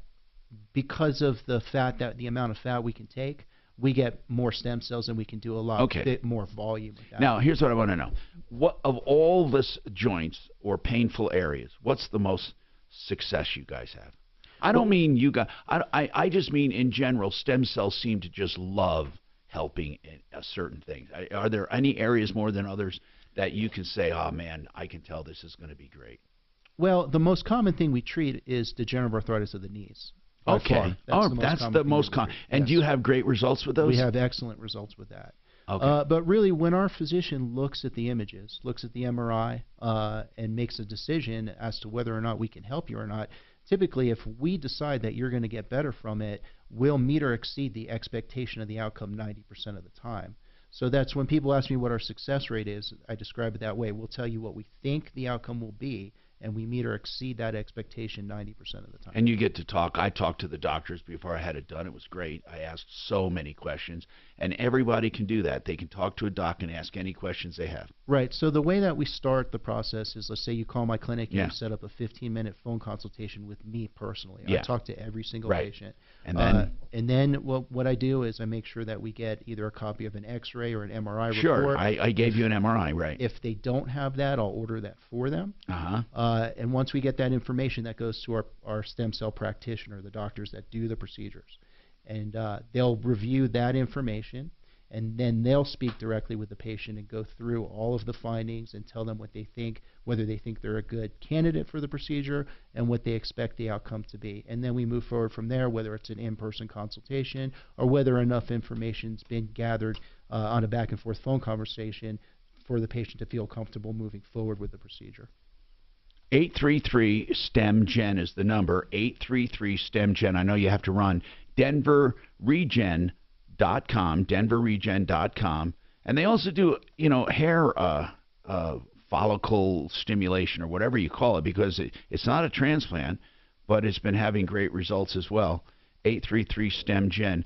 because of the amount of fat we can take, we get more stem cells and we can do a lot bit more volume with that. Now, here's what I want to know. What of all this joints or painful areas, what's the most success you guys have? I don't mean you guys. I just mean in general, stem cells seem to just love helping in certain things. Are there any areas more than others that you can say, oh man, I can tell this is going to be great? Well, the most common thing we treat is degenerative arthritis of the knees. By Okay. far. That's the most common. And do you have great results with those? We have excellent results with that. Okay. But really, when our physician looks at the images, looks at the MRI, and makes a decision as to whether or not we can help you or not, typically, if we decide that you're going to get better from it, we'll meet or exceed the expectation of the outcome 90% of the time. So that's when people ask me what our success rate is, I describe it that way. We'll tell you what we think the outcome will be, and we meet or exceed that expectation 90% of the time. And you get to talk. I talked to the doctors before I had it done. It was great. I asked so many questions, and everybody can do that. They can talk to a doc and ask any questions they have. Right. So the way that we start the process is, let's say you call my clinic and Yeah. you set up a 15-minute phone consultation with me personally. Yeah. I talk to every single Right. patient. And then? What I do is I make sure that we get either a copy of an X-ray or an MRI Sure. report. I gave you an MRI, right? If they don't have that, I'll order that for them. Uh-huh. And once we get that information, that goes to our stem cell practitioner, the doctors that do the procedures. And they'll review that information, and then they'll speak directly with the patient and go through all of the findings and tell them what they think, whether they think they're a good candidate for the procedure, and what they expect the outcome to be. And then we move forward from there, whether it's an in-person consultation or whether enough information's been gathered on a back-and-forth phone conversation for the patient to feel comfortable moving forward with the procedure. 833-STEM-GEN is the number. 833-STEM-GEN. I know you have to run. DenverRegen.com. DenverRegen.com. And they also do, hair follicle stimulation or whatever you call it, because it's not a transplant, but it's been having great results as well. 833-STEM-GEN.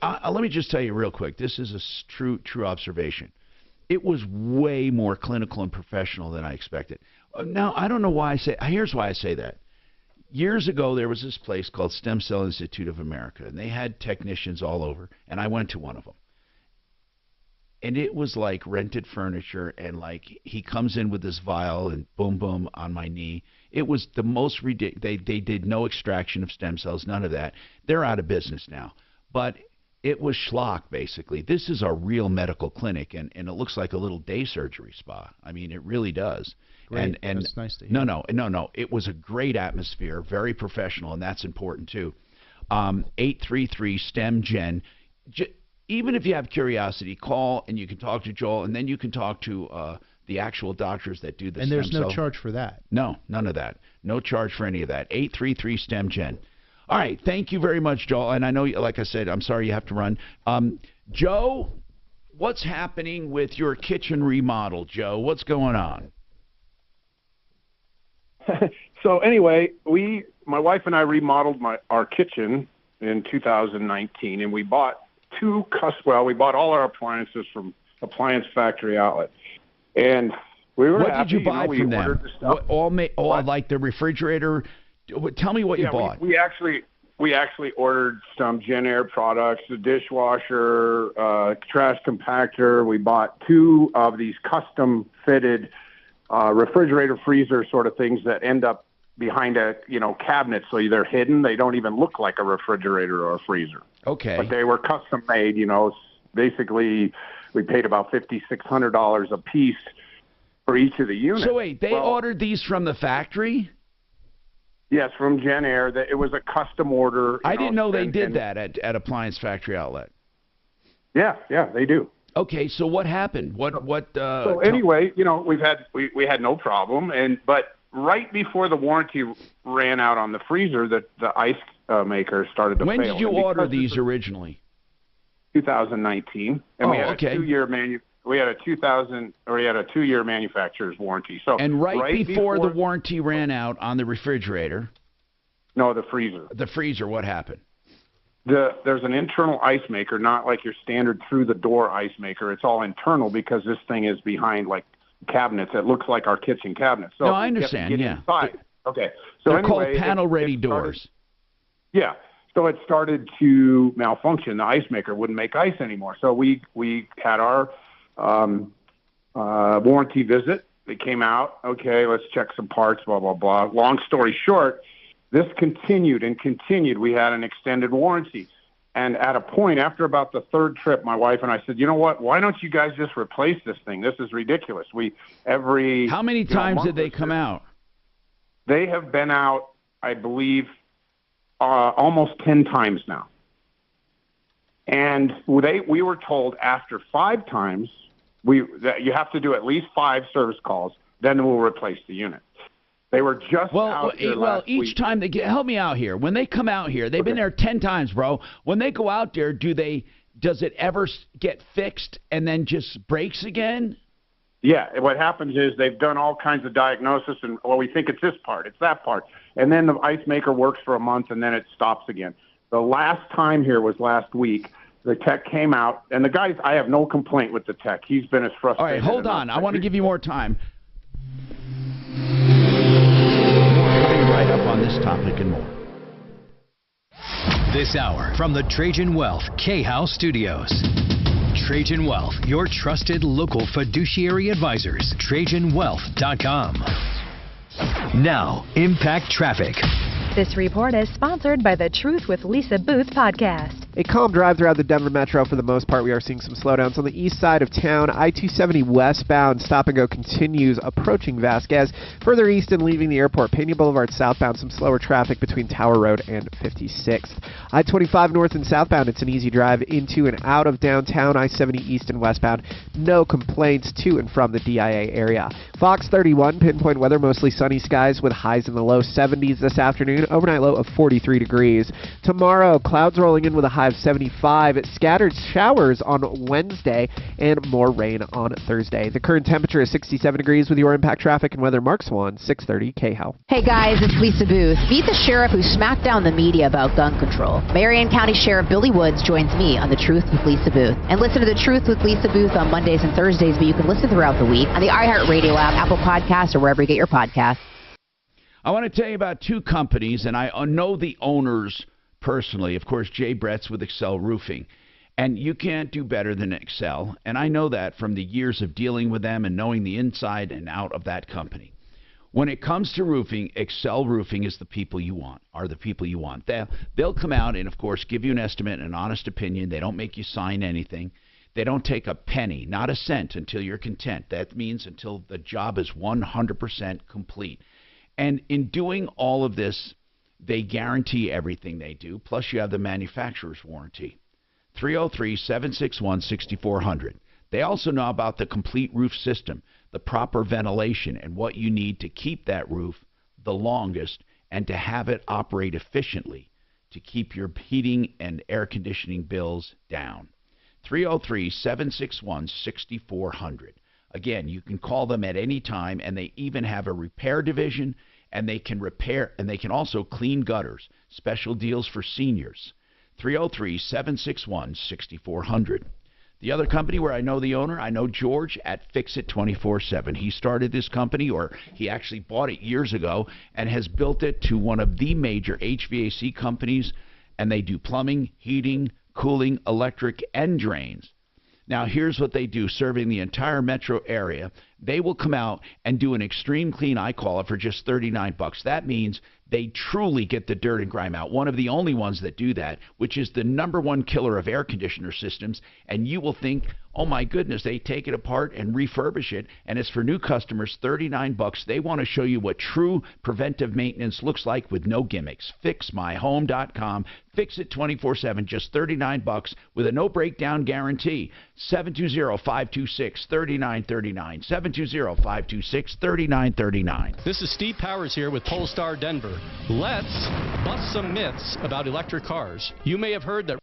Let me just tell you real quick. This is a true observation. It was way more clinical and professional than I expected. Now, I don't know why here's why I say that. Years ago, there was this place called Stem Cell Institute of America, and they had technicians all over, and I went to one of them. And it was like rented furniture, and like he comes in with this vial and boom, boom on my knee. It was the most ridiculous. They did no extraction of stem cells, none of that. They're out of business now. But it was schlock, basically. This is a real medical clinic, and it looks like a little day surgery spa. I mean, it really does. Great. And That's nice to hear. No. It was a great atmosphere, very professional, and that's important too. 833-STEM-GEN. Even if you have curiosity, call and you can talk to Joel, and then you can talk to the actual doctors that do the And there's stem no cell. charge for that. No, none of that. No charge for any of that. 833-STEM-GEN. All right, thank you very much, Joel. And I know, like I said, I'm sorry you have to run. Joe, what's happening with your kitchen remodel, Joe? What's going on? So anyway, my wife and I remodeled our kitchen in 2019, and we bought we bought all our appliances from Appliance Factory Outlet, and we were What happy. did you buy we from them? ordered the stuff. Like the refrigerator? Tell me what you bought. We actually ordered some Gen Air products, the dishwasher, trash compactor. We bought 2 of these custom fitted refrigerator freezer sort of things that end up behind a cabinet, so they're hidden. They don't even look like a refrigerator or a freezer. Okay. But they were custom made. Basically, we paid about $5,600 a piece for each of the units. So wait, they ordered these from the factory? Yes, from Gen Air. It was a custom order. I didn't know they did that at Appliance Factory Outlet. Yeah, they do. Okay, so what happened? So anyway, we had no problem, but right before the warranty ran out on the freezer, the ice maker started to fail. When did you order these originally? 2019, and we had a 2-year we had a 2-year manufacturer's warranty. So right before the warranty ran out on the refrigerator. No, the freezer. The freezer. What happened? There's an internal ice maker, not like your standard through-the-door ice maker. It's all internal because this thing is behind like cabinets. It looks like our kitchen cabinets. So no, I understand. You have to get inside. Okay. So they're anyway, called panel-ready doors. Yeah. So it started to malfunction. The ice maker wouldn't make ice anymore. So we had our warranty visit They came out, okay, let's check some parts, blah, blah, blah. Long story short, this continued and continued. We had an extended warranty. And at a point, after about the third trip, my wife and I said, you know what, why don't you guys just replace this thing? This is ridiculous. How many times did they come out? They have been out, I believe, almost 10 times now. And we were told after 5 times that you have to do at least 5 service calls, then we'll replace the unit. They were just out here last each week. time they help me out here. When they come out here, they've been there 10 times, bro. When they go out there, does it ever get fixed and then just breaks again? Yeah, what happens is they've done all kinds of diagnosis, and we think it's this part, it's that part, and then the ice maker works for a month, and then it stops again. The last time here was last week. The tech came out, and the guys, I have no complaint with the tech. He's been as frustrated. All right, hold on. I want to give you more time. Coming right up on this topic and more. This hour from the Trajan Wealth K-House Studios. Trajan Wealth, your trusted local fiduciary advisors. TrajanWealth.com. Now, Impact Traffic. This report is sponsored by the Truth with Lisa Booth podcast. A calm drive throughout the Denver Metro for the most part. We are seeing some slowdowns on the east side of town. I-270 westbound stop and go continues approaching Vasquez. Further east and leaving the airport, Pena Boulevard southbound, some slower traffic between Tower Road and 56th. I-25 north and southbound, it's an easy drive into and out of downtown. I-70 east and westbound, no complaints to and from the DIA area. Fox 31, pinpoint weather, mostly sunny skies with highs in the low 70s this afternoon. Overnight low of 43 degrees. Tomorrow, clouds rolling in with a high of 75. Scattered showers on Wednesday and more rain on Thursday. The current temperature is 67 degrees with your Impact Traffic and Weather. Mark Swan, 630 KHOW. Hey guys, it's Lisa Booth. Meet the sheriff who smacked down the media about gun control. Marion County Sheriff Billy Woods joins me on The Truth with Lisa Booth. And listen to The Truth with Lisa Booth on Mondays and Thursdays, but you can listen throughout the week on the iHeartRadio app, Apple Podcasts, or wherever you get your podcasts. I want to tell you about 2 companies, and I know the owners personally. Of course, Jay Brett's with Excel Roofing. And you can't do better than Excel. And I know that from the years of dealing with them and knowing the inside and out of that company. When it comes to roofing, Excel Roofing is the people you want, are the people you want. They'll come out and, of course, give you an estimate, an honest opinion. They don't make you sign anything. They don't take a penny, not a cent, until you're content. That means until the job is 100% complete. And in doing all of this, they guarantee everything they do, plus you have the manufacturer's warranty. 303-761-6400. They also know about the complete roof system, the proper ventilation, and what you need to keep that roof the longest and to have it operate efficiently to keep your heating and air conditioning bills down. 303-761-6400. Again, you can call them at any time, and they even have a repair division, and they can repair, and they can also clean gutters. Special deals for seniors. 303-761-6400. The other company where I know the owner, I know George at Fix It 24/7. He started this company, or he actually bought it years ago, and has built it to one of the major HVAC companies, and they do plumbing, heating, cooling, electric, and drains. Now, here's what they do, serving the entire metro area. They will come out and do an extreme clean, I call it, for just $39. That means they truly get the dirt and grime out. One of the only ones that do that, which is the #1 killer of air conditioner systems. And you will think, oh my goodness, they take it apart and refurbish it. And it's for new customers, $39. They want to show you what true preventive maintenance looks like with no gimmicks. FixMyHome.com. Fix it 24/7, just $39 with a no breakdown guarantee. 720-526-3939. 720-526-3939. This is Steve Powers here with Polestar Denver. Let's bust some myths about electric cars. You may have heard that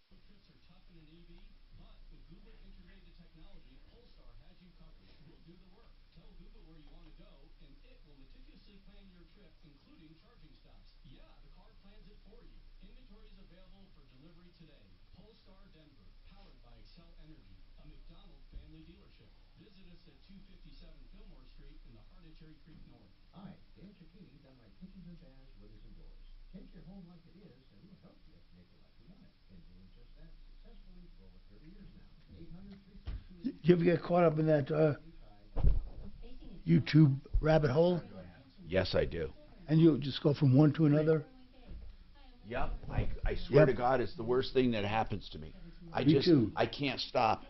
you ever get caught up in that YouTube rabbit hole? Yes, I do. And you just go from one to another? Yep. I swear Yep. to God, it's the worst thing that happens to me. Me too. I can't stop.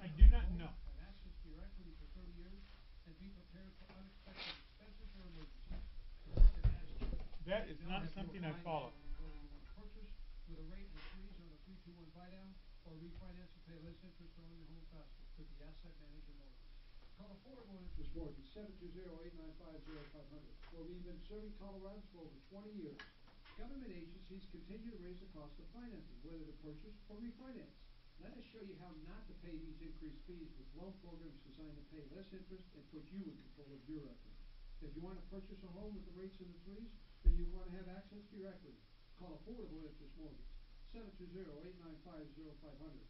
I do not know. That is not something I follow. Mortgage 720-895-0500, where we've been serving Coloradans for over 20 years. Government agencies continue to raise the cost of financing, whether to purchase or refinance. Let us show you how not to pay these increased fees with loan programs designed to pay less interest and put you in control of your equity. If you want to purchase a home with the rates in the threes, then you want to have access to your equity. Call Affordable Interest Mortgage 720-895-0500.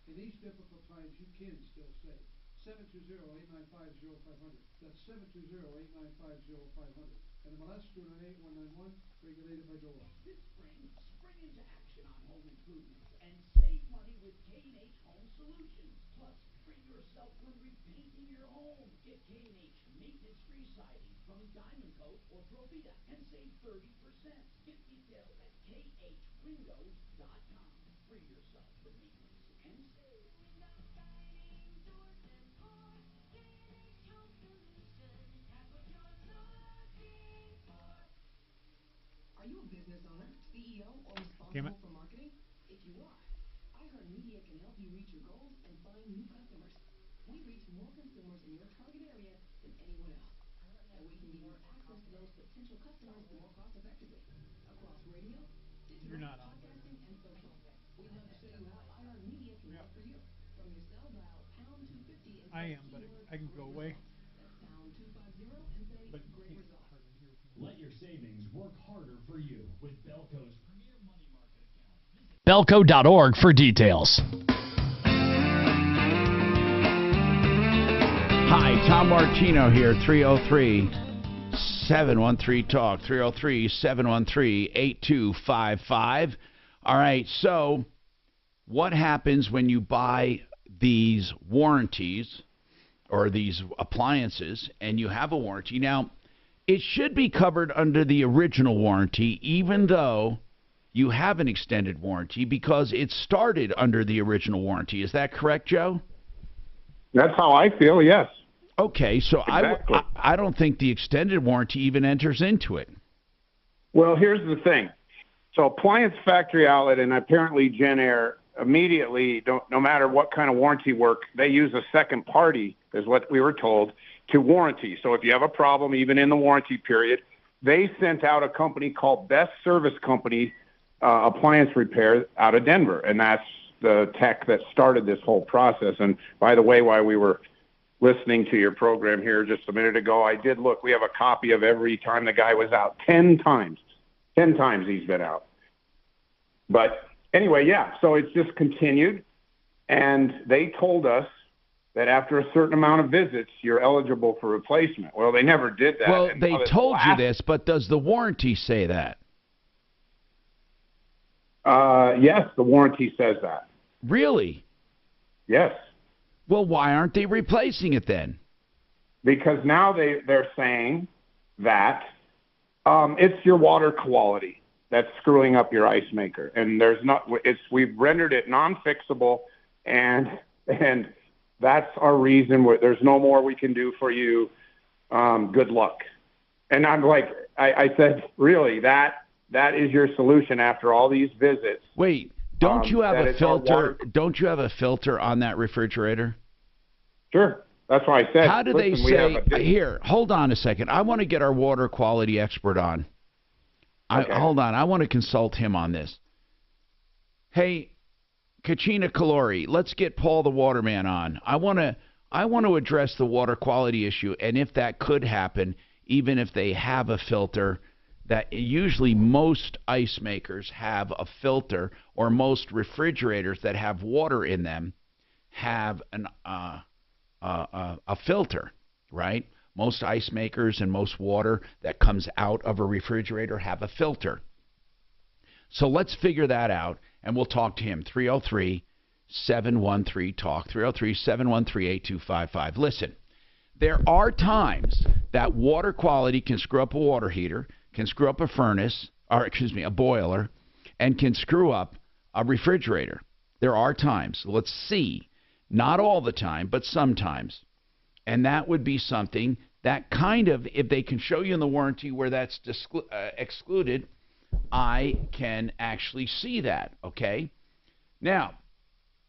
In these difficult times, you can still save. 720-895-0500. That's 720-895-0500. And MLS 298-191, regulated by DORA. This spring, spring into action on home improvements and save money with K&H Home Solutions. Plus, free yourself when repainting your home. Get K&H maintenance-free siding from Diamond Coat or Provida and save 30%. Get details at khwindows.com. Free yourself from maintenance and save. Are you a business owner, CEO, or responsible for marketing? If you are, iHeartMedia can help you reach your goals and find new customers. We reach more consumers in your target area than anyone else. And we can give you access to those potential customers more cost effectively. Across radio, digital, podcasting, and social. We'd love to show you how iHeartMedia can work for you. From your cell dial pound 250 and I am, but I can go away. That's pound 250 and say great results. Let your savings work harder for you with Belco's premier money market account. Belco.org for details. Hi, Tom Martino here, 303-713-TALK, 303-713-8255. All right, so what happens when you buy these warranties or these appliances and you have a warranty? Now, it should be covered under the original warranty, even though you have an extended warranty, because it started under the original warranty. Is that correct, Joe? That's how I feel, yes. Okay, so Exactly. I don't think the extended warranty even enters into it. Well, here's the thing. So Appliance Factory Outlet and apparently Gen Air immediately, no matter what kind of warranty work, they use a second party, is what we were told, to warranty. So if you have a problem, even in the warranty period, they sent out a company called Best Service Company Appliance Repair out of Denver. And that's the tech that started this whole process. And by the way, while we were listening to your program here just a minute ago, I did look. We have a copy of every time the guy was out. 10 times. 10 times he's been out. But anyway, yeah, so it's just continued. And they told us that after a certain amount of visits, you're eligible for replacement. Well, they never did that. Well, And they the told you last- this, but does the warranty say that? Yes, the warranty says that. Really? Yes. Well, why aren't they replacing it then? Because now they're saying that. It's your water quality that's screwing up your ice maker, and we've rendered it non-fixable, and that's our reason. There's no more we can do for you. Good luck. And I'm like, I said, really, that is your solution after all these visits? Wait, don't you have a filter? Don't you have a filter on that refrigerator? Sure. That's why I said. How do they say? Here, hold on a second. I want to get our water quality expert on. Okay. Hold on. I want to consult him on this. Hey, Kachina Kalori, let's get Paul the Waterman on. I want to address the water quality issue, and if that could happen, even if they have a filter, that usually most ice makers have a filter, or most refrigerators that have water in them have a filter, right? Most ice makers and most water that comes out of a refrigerator have a filter. So let's figure that out, and we'll talk to him. 303-713-TALK, 303-713-8255. Listen, there are times that water quality can screw up a water heater, can screw up a furnace, or a boiler, and can screw up a refrigerator. There are times. Let's see. Not all the time, but sometimes. And that would be something that kind of, if they can show you in the warranty where that's excluded, I can actually see that, okay? Now,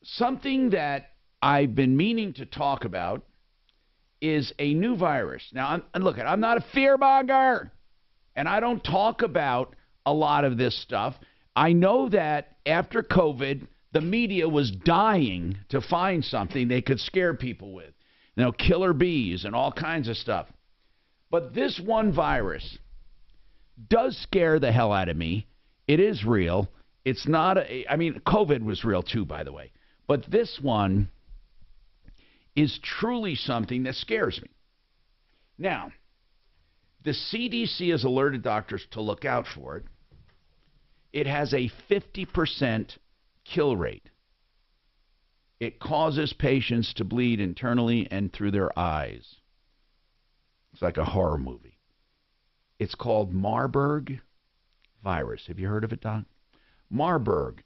something that I've been meaning to talk about is a new virus. Now, look, I'm not a fearmonger, and I don't talk about a lot of this stuff. I know that after COVID, the media was dying to find something they could scare people with. You know, killer bees and all kinds of stuff. But this one virus does scare the hell out of me. It is real. It's not COVID was real too, by the way. But this one is truly something that scares me. Now, the CDC has alerted doctors to look out for it. It has a 50% kill rate. It causes patients to bleed internally and through their eyes. It's like a horror movie. It's called Marburg virus. Have you heard of it, Doc? Marburg.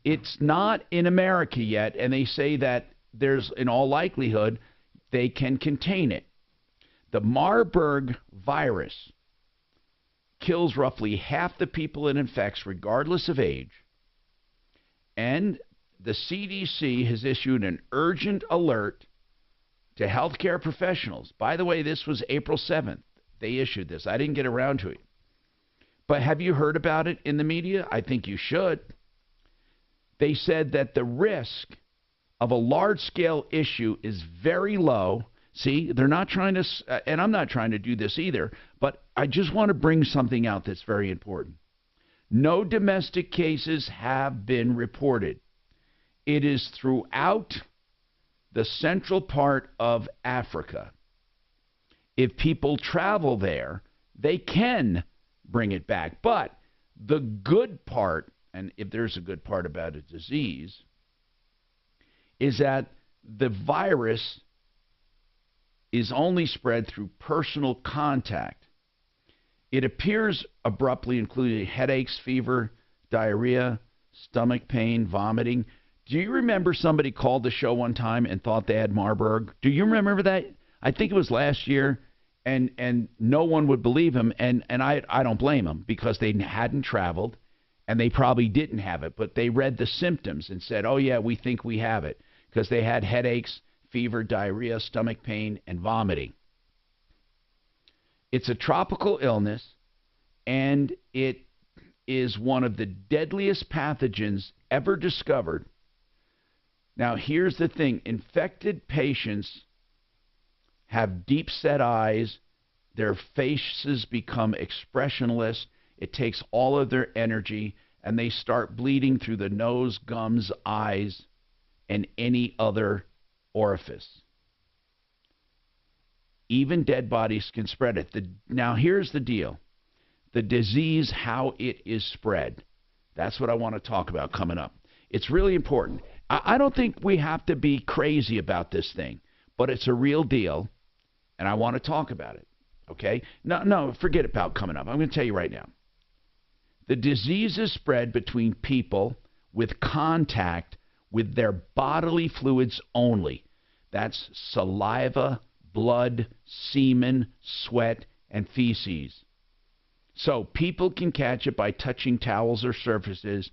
It's not in America yet, and they say that there's, in all likelihood, they can contain it. The Marburg virus kills roughly half the people it infects, regardless of age. And the CDC has issued an urgent alert to healthcare professionals. By the way, this was April 7th. They issued this. I didn't get around to it. But have you heard about it in the media? I think you should. They said that the risk of a large-scale issue is very low. See, they're not trying to, and I'm not trying to do this either, but I just want to bring something out that's very important. No domestic cases have been reported. It is throughout the central part of Africa. If people travel there, they can bring it back. But the good part, and if there's a good part about a disease, is that the virus is only spread through personal contact. It appears abruptly, including headaches, fever, diarrhea, stomach pain, vomiting. Do you remember somebody called the show one time and thought they had Marburg? Do you remember that? I think it was last year, and no one would believe him, and I don't blame them, because they hadn't traveled, and they probably didn't have it, but they read the symptoms and said, oh, yeah, we think we have it, because they had headaches, fever, diarrhea, stomach pain, and vomiting. It's a tropical illness, and it is one of the deadliest pathogens ever discovered. Now, here's the thing. Infected patients have deep-set eyes. Their faces become expressionless. It takes all of their energy, and they start bleeding through the nose, gums, eyes, and any other orifice. Even dead bodies can spread it. Now, here's the deal. The disease, how it is spread. That's what I want to talk about coming up. It's really important. I don't think we have to be crazy about this thing, but it's a real deal, and I want to talk about it. Okay? No, forget about coming up. I'm going to tell you right now. The disease is spread between people with contact with their bodily fluids only. That's saliva, blood, semen, sweat, and feces. So people can catch it by touching towels or surfaces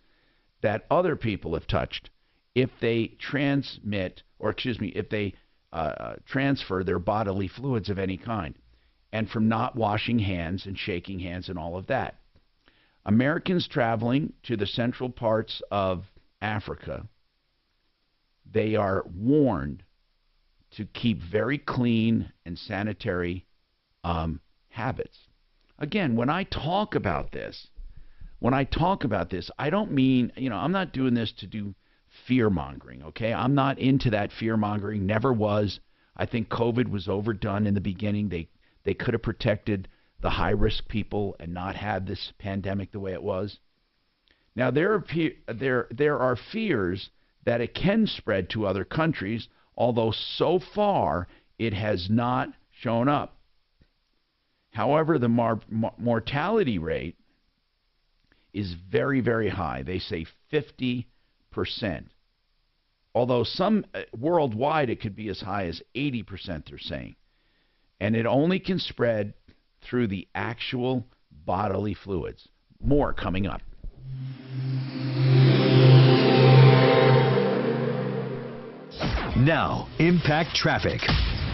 that other people have touched if they if they transfer their bodily fluids of any kind, and from not washing hands and shaking hands and all of that. Americans traveling to the central parts of Africa, they are warned to keep very clean and sanitary habits. Again, when I talk about this, I don't mean, I'm not doing this to do fear-mongering, okay? I'm not into that fear-mongering, never was. I think COVID was overdone in the beginning. They could have protected the high-risk people and not had this pandemic the way it was. Now, there are fears that it can spread to other countries, although so far it has not shown up. However, the mortality rate is very, very high. They say 50%. Although some worldwide it could be as high as 80%, they're saying. And it only can spread through the actual bodily fluids. More coming up. Now, Impact Traffic.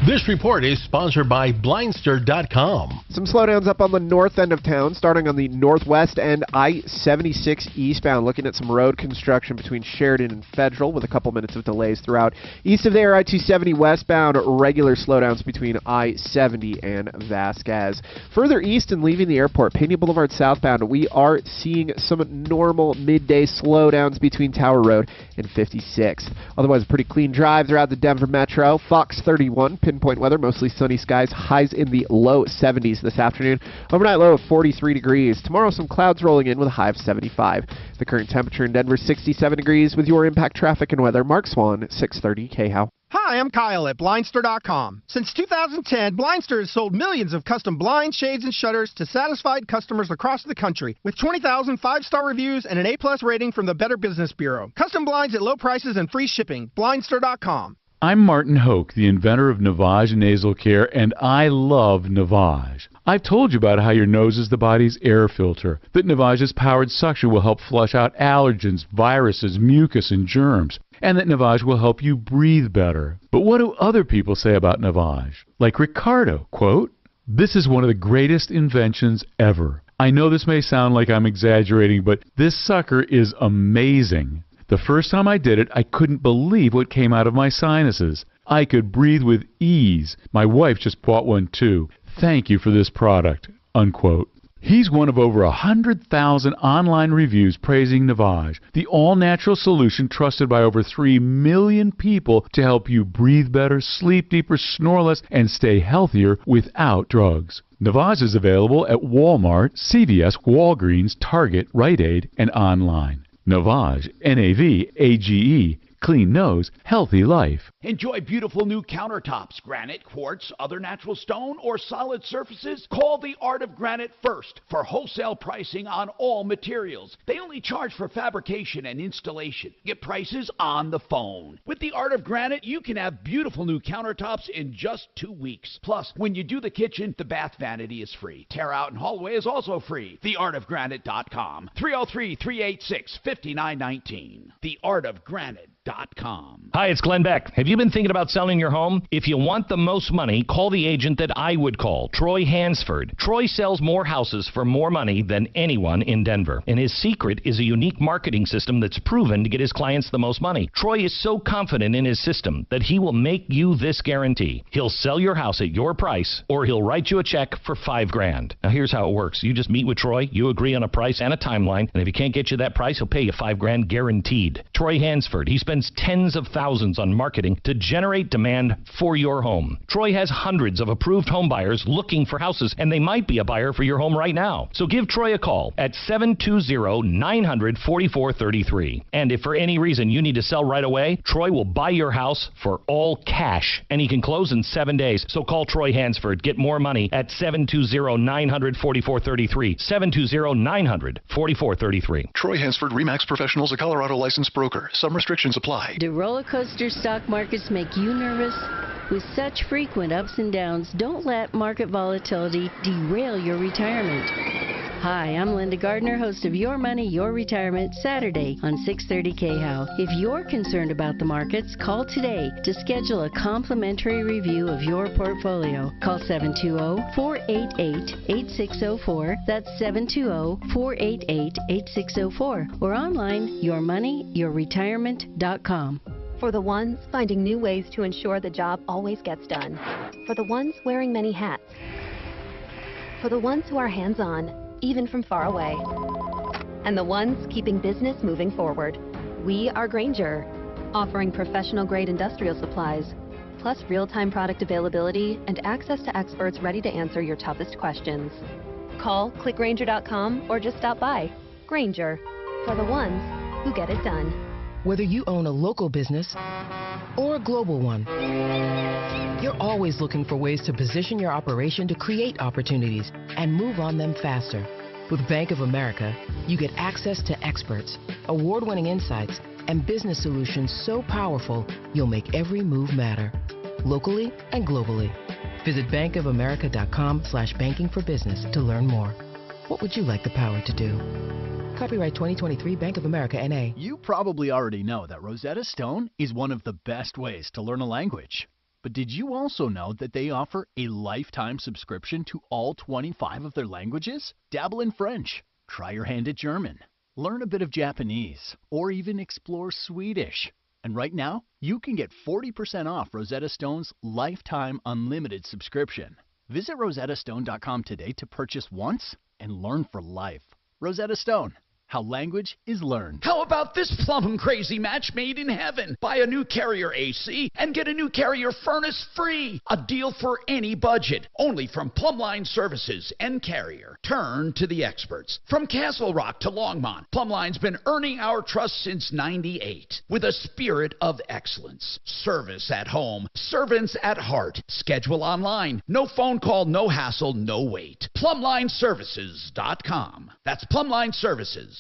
This report is sponsored by Blindster.com. Some slowdowns up on the north end of town, starting on the northwest end, I-76 eastbound. Looking at some road construction between Sheridan and Federal with a couple minutes of delays throughout. East of there, I-270 westbound, regular slowdowns between I-70 and Vasquez. Further east and leaving the airport, Pena Boulevard southbound, we are seeing some normal midday slowdowns between Tower Road and 56th. Otherwise, a pretty clean drive throughout the Denver Metro. Fox 31. Pinpoint weather, mostly sunny skies, highs in the low 70s this afternoon. Overnight low of 43 degrees. Tomorrow some clouds rolling in with a high of 75. The current temperature in Denver 67 degrees. With your Impact Traffic and weather, Mark Swan, 630 KHOW. Hi, I'm Kyle at Blindster.com. Since 2010, Blindster has sold millions of custom blinds, shades, and shutters to satisfied customers across the country with 20,000 5-star reviews and an A+ rating from the Better Business Bureau. Custom blinds at low prices and free shipping. Blindster.com. I'm Martin Hoke, the inventor of Navage Nasal Care, and I love Navage. I've told you about how your nose is the body's air filter, that Navage's powered suction will help flush out allergens, viruses, mucus, and germs, and that Navage will help you breathe better. But what do other people say about Navage? Like Ricardo, quote, "This is one of the greatest inventions ever. I know this may sound like I'm exaggerating, but this sucker is amazing. The first time I did it, I couldn't believe what came out of my sinuses. I could breathe with ease. My wife just bought one too. Thank you for this product," unquote. He's one of over 100,000 online reviews praising Navage, the all-natural solution trusted by over 3 million people to help you breathe better, sleep deeper, snore less, and stay healthier without drugs. Navage is available at Walmart, CVS, Walgreens, Target, Rite Aid, and online. Navage, N-A-V-A-G-E, clean nose, healthy life. Enjoy beautiful new countertops, granite, quartz, other natural stone, or solid surfaces? Call the Art of Granite first for wholesale pricing on all materials. They only charge for fabrication and installation. Get prices on the phone. With the Art of Granite, you can have beautiful new countertops in just 2 weeks. Plus, when you do the kitchen, the bath vanity is free. Tear out and hallway is also free. TheArtofGranite.com. 303-386-5919. TheArtofGranite.com. Hi, it's Glenn Beck. Have you been thinking about selling your home? If you want the most money, call the agent that I would call, Troy Hansford. Troy sells more houses for more money than anyone in Denver. And his secret is a unique marketing system that's proven to get his clients the most money. Troy is so confident in his system that he will make you this guarantee. He'll sell your house at your price, or he'll write you a check for $5,000. Now, here's how it works. You just meet with Troy, you agree on a price and a timeline, and if he can't get you that price, he'll pay you $5,000 guaranteed. Troy Hansford, he spends spends tens of thousands on marketing to generate demand for your home. Troy has hundreds of approved home buyers looking for houses, and they might be a buyer for your home right now. So give Troy a call at 720-900-4433. And if for any reason you need to sell right away, Troy will buy your house for all cash, and he can close in 7 days. So call Troy Hansford. Get more money at 720-900-4433. 720-900-4433. Troy Hansford, RE/MAX Professionals, a Colorado licensed broker. Some restrictions apply. Do roller coaster stock markets make you nervous? With such frequent ups and downs, don't let market volatility derail your retirement. Hi, I'm Linda Gardner, host of Your Money, Your Retirement, Saturday on 630 KHOW. If you're concerned about the markets, call today to schedule a complimentary review of your portfolio. Call 720-488-8604. That's 720-488-8604. Or online, yourmoneyyourretirement.com. For the ones finding new ways to ensure the job always gets done. For the ones wearing many hats. For the ones who are hands-on, even from far away. And the ones keeping business moving forward. We are Grainger, offering professional-grade industrial supplies, plus real-time product availability and access to experts ready to answer your toughest questions. Call, click Grainger.com, or just stop by. Grainger, for the ones who get it done. Whether you own a local business or a global one, you're always looking for ways to position your operation to create opportunities and move on them faster. With Bank of America, you get access to experts, award-winning insights, and business solutions so powerful you'll make every move matter, locally and globally. Visit bankofamerica.com/banking for business to learn more. What would you like the power to do? Copyright 2023 Bank of America, N.A. You probably already know that Rosetta Stone is one of the best ways to learn a language. But did you also know that they offer a lifetime subscription to all 25 of their languages? Dabble in French, try your hand at German, learn a bit of Japanese, or even explore Swedish. And right now, you can get 40% off Rosetta Stone's lifetime unlimited subscription. Visit rosettastone.com today to purchase once and learn for life. Rosetta Stone. How language is learned. How about this plum crazy match made in heaven? Buy a new Carrier AC and get a new Carrier furnace free. A deal for any budget. Only from Plumline Services and Carrier. Turn to the experts. From Castle Rock to Longmont, Plumline's been earning our trust since '98 with a spirit of excellence. Service at home, servants at heart. Schedule online. No phone call, no hassle, no wait. PlumlineServices.com. That's PlumlineServices.com.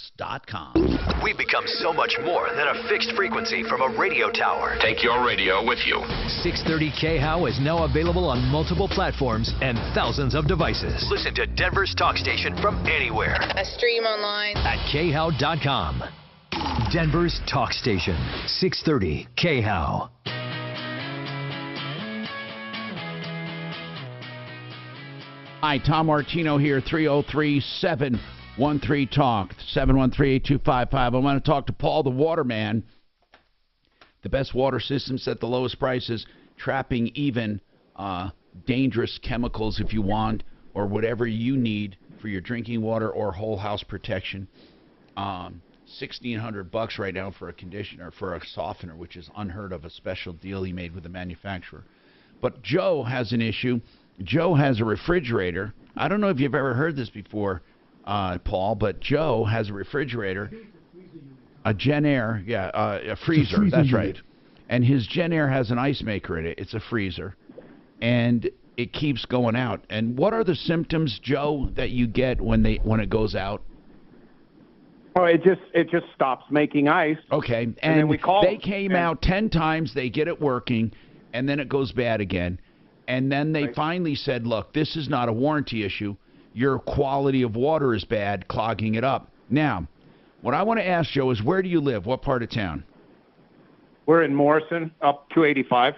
We've become so much more than a fixed frequency from a radio tower. Take your radio with you. 630 KHOW is now available on multiple platforms and thousands of devices. Listen to Denver's talk station from anywhere. I stream online at KHOW.com. Denver's talk station. 630 KHOW. Hi, Tom Martino here, 303-713-TALK, 713-8255. I want to talk to Paul the Waterman. The best water systems at the lowest prices, trapping even dangerous chemicals if you want, or whatever you need for your drinking water or whole house protection. $1,600 right now for a conditioner, for a softener, which is unheard of, a special deal he made with the manufacturer. But Joe has an issue. Joe has a refrigerator. I don't know if you've ever heard this before, Paul, but Joe has a refrigerator, a Gen Air, a freezer, that's right. And his Gen Air has an ice maker in it. It's a freezer. And it keeps going out. And what are the symptoms, Joe, that you get when it goes out? Oh, it just stops making ice. Okay. And then we call they came out 10 times, they get it working, and then it goes bad again. And then they finally said, look, this is not a warranty issue. Your quality of water is bad, clogging it up. Now, what I want to ask, Joe, is where do you live? What part of town? We're in Morrison, up 285.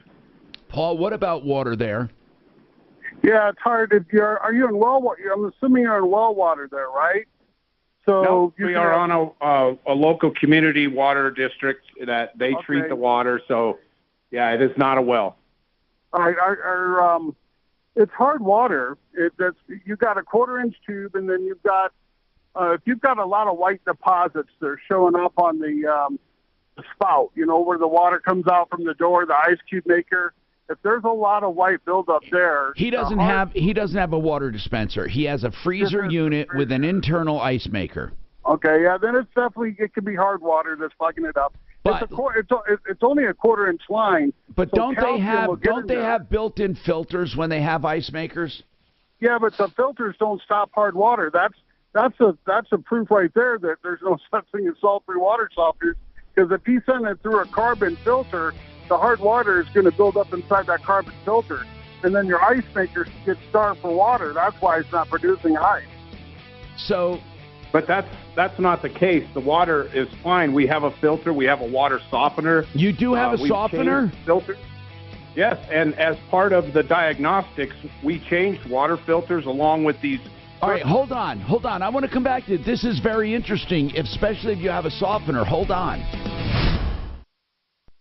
Paul, what about water there? Yeah, it's hard. Are you in well water? I'm assuming you're in well water there, right? So no, we are on a local community water district that they treat the water. So, yeah, it is not a well. All right, it's hard water. You've got a 1/4-inch tube, and then you've got if you've got a lot of white deposits, they're showing up on the the spout, you know, where the water comes out from the door, the ice cube maker. If there's a lot of white buildup there, He doesn't have a water dispenser. He has a freezer unit with an internal ice maker. Okay, yeah, then it could be hard water that's fucking it up. But it's only a 1/4-inch line. But so don't they calcium have built-in filters when they have ice makers? Yeah, but the filters don't stop hard water. That's a proof right there that there's no such thing as salt-free water softeners. Because if you send it through a carbon filter, the hard water is going to build up inside that carbon filter, and then your ice maker gets starved for water. That's why it's not producing ice. But that's not the case. The water is fine. We have a filter. We have a water softener. You do have a softener? Filter. Yes, and as part of the diagnostics, we changed water filters along with these. All right, hold on. I want to come back to this. Is very interesting, especially if you have a softener. Hold on.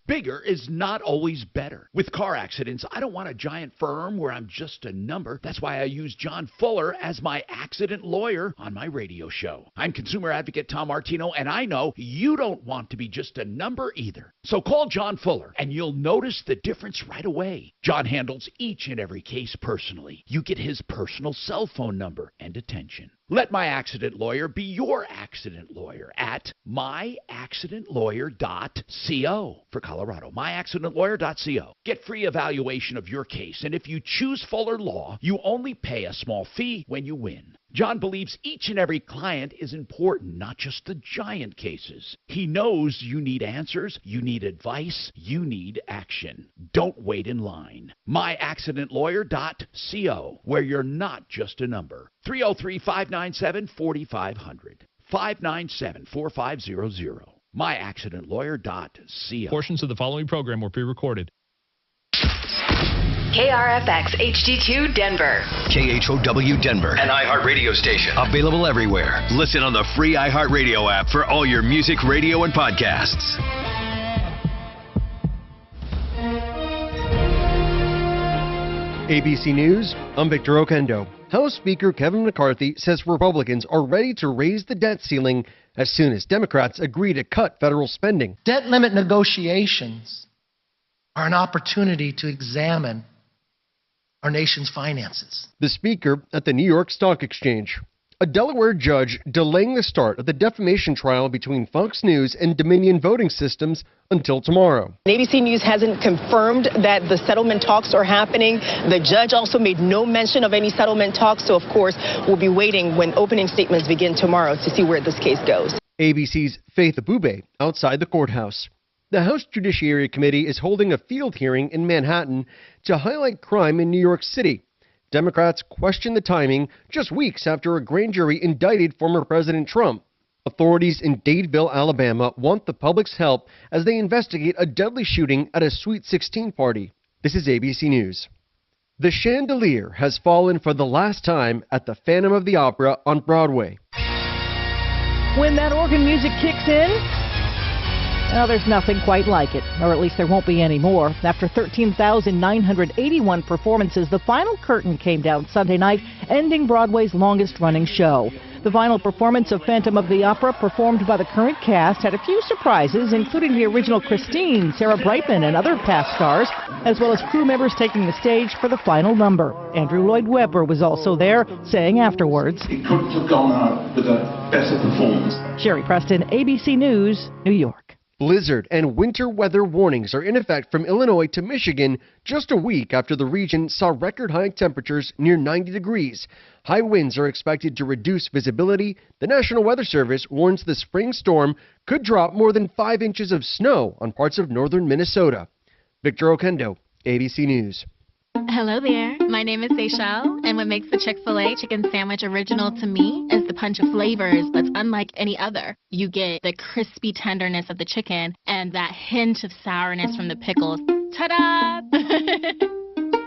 Bigger is not always better. With car accidents, I don't want a giant firm where I'm just a number. That's why I use John Fuller as my accident lawyer on my radio show. I'm consumer advocate Tom Martino, and I know you don't want to be just a number either. So call John Fuller, and you'll notice the difference right away. John handles each and every case personally. You get his personal cell phone number and attention. Let my accident lawyer be your accident lawyer at myaccidentlawyer.co for Colorado. myaccidentlawyer.co. Get free evaluation of your case, and if you choose Fuller Law, you only pay a small fee when you win. John believes each and every client is important, not just the giant cases. He knows you need answers, you need advice, you need action. Don't wait in line. myaccidentlawyer.co, where you're not just a number. 303-597-4500. 597-4500. myaccidentlawyer.co. Portions of the following program were pre-recorded. KRFX HD2 Denver. KHOW Denver. An iHeartRadio station. Available everywhere. Listen on the free iHeartRadio app for all your music, radio, and podcasts. ABC News, I'm Victor Okendo. House Speaker Kevin McCarthy says Republicans are ready to raise the debt ceiling as soon as Democrats agree to cut federal spending. Debt limit negotiations are an opportunity to examine our nation's finances. The Speaker at the New York Stock Exchange. A Delaware judge delaying the start of the defamation trial between Fox News and Dominion Voting Systems until tomorrow. ABC News hasn't confirmed that the settlement talks are happening. The judge also made no mention of any settlement talks, so of course we'll be waiting when opening statements begin tomorrow to see where this case goes. ABC's Faith Abube outside the courthouse. The House Judiciary Committee is holding a field hearing in Manhattan to highlight crime in New York City. Democrats question the timing just weeks after a grand jury indicted former President Trump. Authorities in Dadeville, Alabama want the public's help as they investigate a deadly shooting at a Sweet 16 party. This is ABC News. The chandelier has fallen for the last time at the Phantom of the Opera on Broadway. When that organ music kicks in, well, there's nothing quite like it, or at least there won't be any more. After 13,981 performances, the final curtain came down Sunday night, ending Broadway's longest-running show. The final performance of Phantom of the Opera, performed by the current cast, had a few surprises, including the original Christine, Sarah Brightman, and other past stars, as well as crew members taking the stage for the final number. Andrew Lloyd Webber was also there, saying afterwards, "It couldn't have gone out with a better performance." Sherry Preston, ABC News, New York. Blizzard and winter weather warnings are in effect from Illinois to Michigan just a week after the region saw record-high temperatures near 90 degrees. High winds are expected to reduce visibility. The National Weather Service warns the spring storm could drop more than 5 inches of snow on parts of northern Minnesota. Victor Okendo, ABC News. Hello there, my name is Seychelle, and what makes the Chick-fil-A chicken sandwich original to me is the punch of flavors that's unlike any other. You get the crispy tenderness of the chicken and that hint of sourness from the pickles. Ta-da!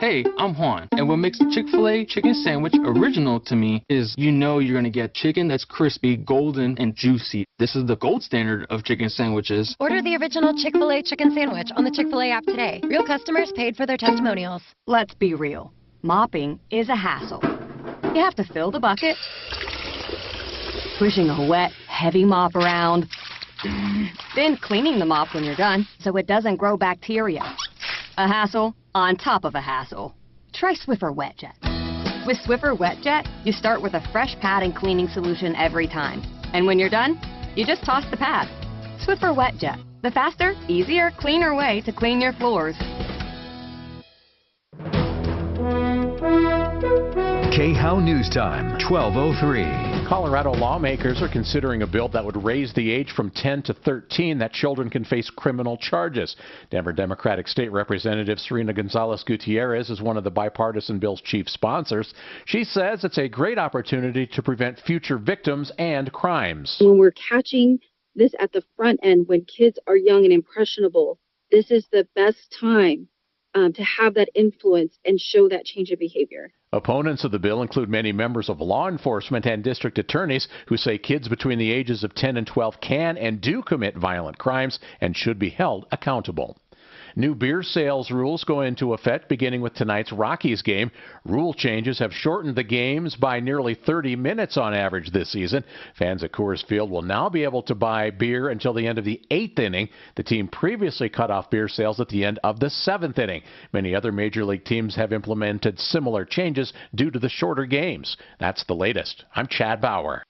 Hey, I'm Juan, and what makes the Chick-fil-A chicken sandwich original to me is you know you're going to get chicken that's crispy, golden, and juicy. This is the gold standard of chicken sandwiches. Order the original Chick-fil-A chicken sandwich on the Chick-fil-A app today. Real customers paid for their testimonials. Let's be real. Mopping is a hassle. You have to fill the bucket, pushing a wet, heavy mop around, Then cleaning them off when you're done so it doesn't grow bacteria. A hassle on top of a hassle. Try Swiffer Wet Jet. With Swiffer Wet Jet, you start with a fresh pad and cleaning solution every time. And when you're done, you just toss the pad. Swiffer Wet Jet, the faster, easier, cleaner way to clean your floors. KHOW News Time, 12:03. Colorado lawmakers are considering a bill that would raise the age from 10 to 13 that children can face criminal charges. Denver Democratic State Representative Serena Gonzalez-Gutierrez is one of the bipartisan bill's chief sponsors. She says it's a great opportunity to prevent future victims and crimes. When we're catching this at the front end, when kids are young and impressionable, this is the best time to have that influence and show that change of behavior. Opponents of the bill include many members of law enforcement and district attorneys who say kids between the ages of 10 and 12 can and do commit violent crimes and should be held accountable. New beer sales rules go into effect beginning with tonight's Rockies game. Rule changes have shortened the games by nearly 30 minutes on average this season. Fans at Coors Field will now be able to buy beer until the end of the 8th inning. The team previously cut off beer sales at the end of the 7th inning. Many other Major League teams have implemented similar changes due to the shorter games. That's the latest. I'm Chad Bauer.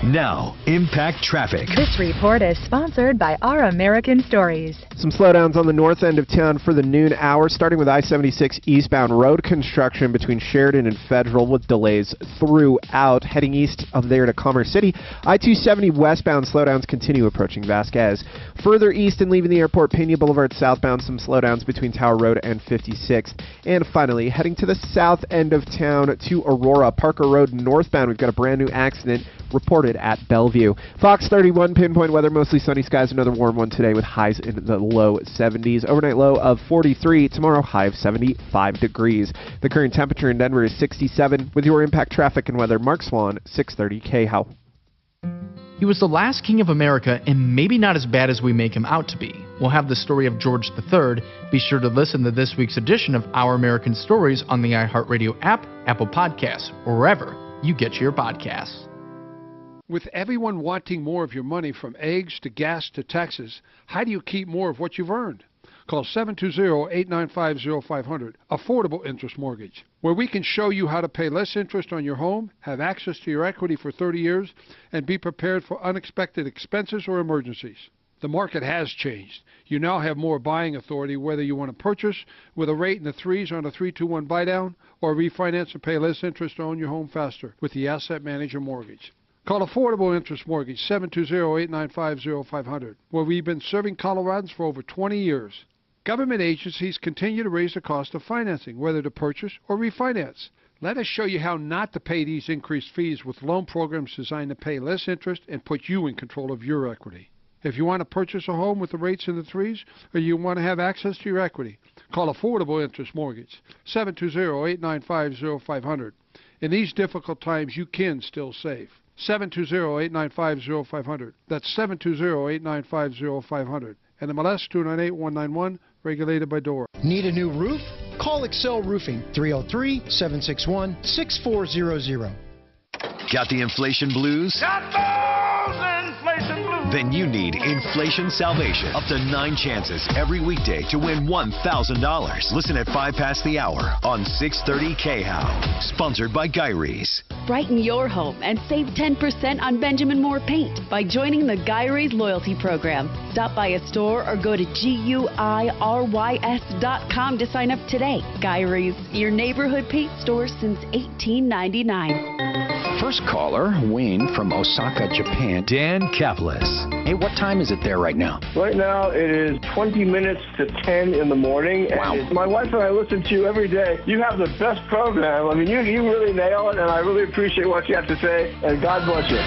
Now, Impact Traffic. This report is sponsored by Our American Stories. Some slowdowns on the north end of town for the noon hour, starting with I-76 eastbound road construction between Sheridan and Federal with delays throughout. Heading east of there to Commerce City, I-270 westbound slowdowns continue approaching Vasquez. Further east and leaving the airport, Pena Boulevard southbound, some slowdowns between Tower Road and 56th. And finally, heading to the south end of town to Aurora, Parker Road northbound, we've got a brand new accident reported at Bellevue. Fox 31 pinpoint weather, mostly sunny skies, another warm one today with highs in the low 70s. Overnight low of 43, tomorrow high of 75 degrees. The current temperature in Denver is 67. With your Impact Traffic and weather, Mark Swan, 630 KHOW. He was the last king of America and maybe not as bad as we make him out to be. We'll have the story of George III. Be sure to listen to this week's edition of Our American Stories on the iHeartRadio app, Apple Podcasts, or wherever you get your podcasts. With everyone wanting more of your money, from eggs to gas to taxes, how do you keep more of what you've earned? Call 720-895-0500, Affordable Interest Mortgage, where we can show you how to pay less interest on your home, have access to your equity for 30 years, and be prepared for unexpected expenses or emergencies. The market has changed. You now have more buying authority, whether you want to purchase with a rate in the 3s on a 3-2-1 buy-down, or refinance and pay less interest to own your home faster with the Asset Manager Mortgage. Call Affordable Interest Mortgage, 720-895-0500, where we've been serving Coloradans for over 20 years. Government agencies continue to raise the cost of financing, whether to purchase or refinance. Let us show you how not to pay these increased fees with loan programs designed to pay less interest and put you in control of your equity. If you want to purchase a home with the rates in the 3s, or you want to have access to your equity, call Affordable Interest Mortgage, 720-895-0500. In these difficult times, you can still save. 720-895-0500. That's 720-895-0500. And MLS 298-191, regulated by DORA. Need a new roof? Call Excel Roofing, 303-761-6400. Got the inflation blues? Then you need Inflation Salvation. Up to 9 chances every weekday to win $1,000. Listen at 5 past the hour on 630 KHOW. Sponsored by Guy Rees. Brighten your home and save 10% on Benjamin Moore paint by joining the Guy Rees loyalty program. Stop by a store or go to GUIRYS.com to sign up today. Guy Rees, your neighborhood paint store since 1899. First caller, Wayne from Osaka, Japan. Dan Kaplis. Hey, what time is it there right now? Right now, it is 20 minutes to 10 in the morning. Wow. And my wife and I listen to you every day. You have the best program. I mean, you really nail it, and I really appreciate what you have to say, and God bless you.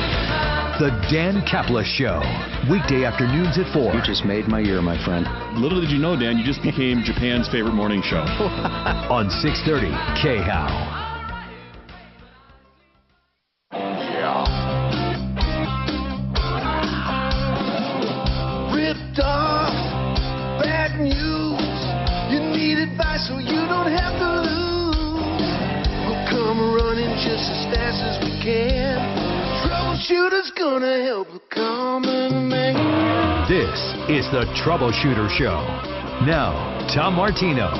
The Dan Kaplis Show. Weekday afternoons at 4. You just made my year, my friend. Little did you know, Dan, you just became Japan's favorite morning show. On 630 KHOW. Ripped off, bad news. You need advice so you don't have to lose. We'll come running just as fast as we can. Troubleshooter's gonna help a common man. This is the Troubleshooter Show. Now, Tom Martino.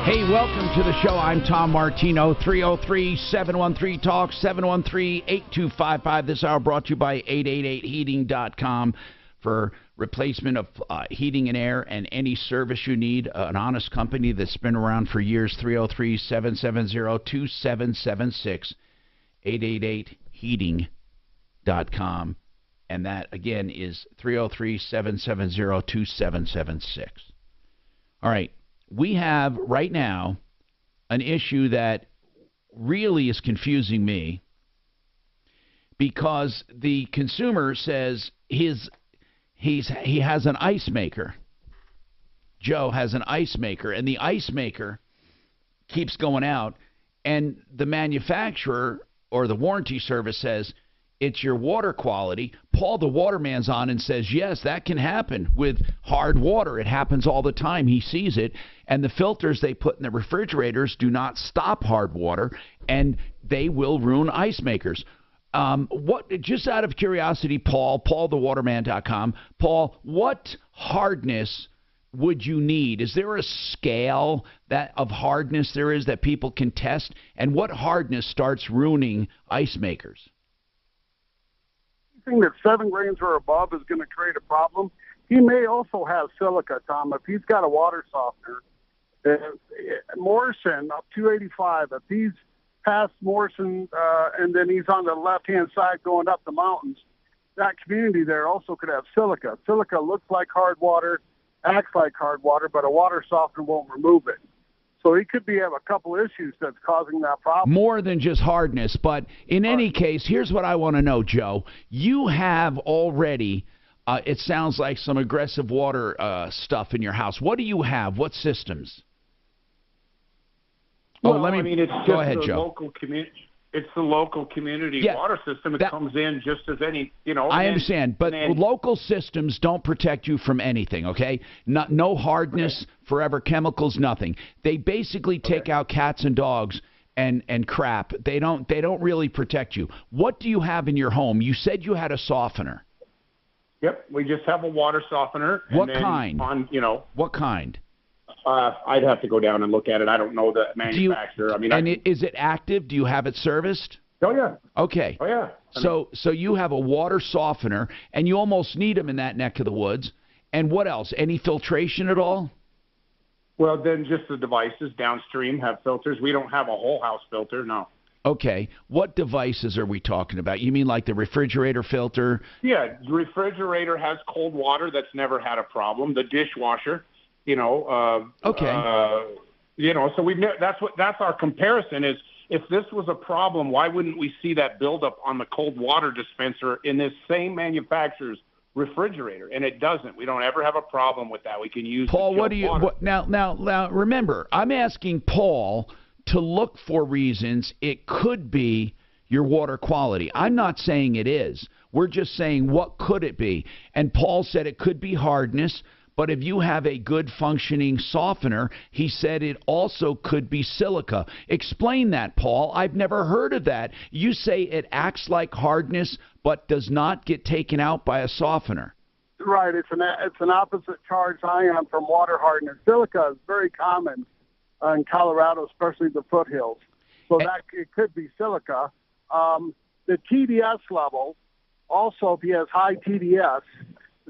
Hey, welcome to the show. I'm Tom Martino. 303-713-TALK, 713-8255. This hour brought to you by 888heating.com for replacement of heating and air and any service you need. An honest company that's been around for years. 303-770-2776, 888heating.com. And that, again, is 303-770-2776. All right. We have right now an issue that really is confusing me because the consumer says he has an ice maker. Joe has an ice maker, and the ice maker keeps going out, and the manufacturer or the warranty service says, it's your water quality. Paul, the waterman's on and says, yes, that can happen with hard water. It happens all the time. He sees it. And the filters they put in the refrigerators do not stop hard water, and they will ruin ice makers. Just out of curiosity, Paul, paulthewaterman.com, Paul, what hardness would you need? Is there a scale of hardness there is that people can test? And what hardness starts ruining ice makers? Anything that's 7 grains or above is going to create a problem. He may also have silica, Tom. If he's got a water softener, Morrison up 285, if he's past Morrison and then he's on the left-hand side going up the mountains, that community there also could have silica. Silica looks like hard water, acts like hard water, but a water softener won't remove it. So he could have a couple issues that's causing that problem. More than just hardness, but in any case, here's what I want to know, Joe. You have already, it sounds like, some aggressive water stuff in your house. What do you have? What systems? Well, I mean, it's go just ahead, the Joe. local community. It's the local community water system. It comes in just as any, I understand, but local systems don't protect you from anything, okay? No hardness, forever chemicals, nothing. They basically take out cats and dogs and crap. They don't really protect you. What do you have in your home? You said you had a softener. Yep, we just have a water softener. What kind? What kind? I'd have to go down and look at it. I don't know the manufacturer. Is it active? Do you have it serviced? Oh, yeah. Okay. Oh, yeah. So you have a water softener, and you almost need them in that neck of the woods. And what else? Any filtration at all? Well, then just the devices downstream have filters. We don't have a whole house filter, no. Okay. What devices are we talking about? You mean like the refrigerator filter? Yeah, the refrigerator has cold water. That's never had a problem. The dishwasher. So that's our comparison is if this was a problem, why wouldn't we see that buildup on the cold water dispenser in this same manufacturer's refrigerator? And it doesn't. We don't ever have a problem with that. We can use Paul, now remember, I'm asking Paul to look for reasons it could be your water quality. I'm not saying it is. We're just saying what could it be? And Paul said it could be hardness. But if you have a good functioning softener, he said it also could be silica. Explain that, Paul. I've never heard of that. You say it acts like hardness but does not get taken out by a softener. Right. It's an opposite charge ion from water hardness. Silica is very common in Colorado, especially the foothills. So that it could be silica. The TDS level, also if he has high TDS,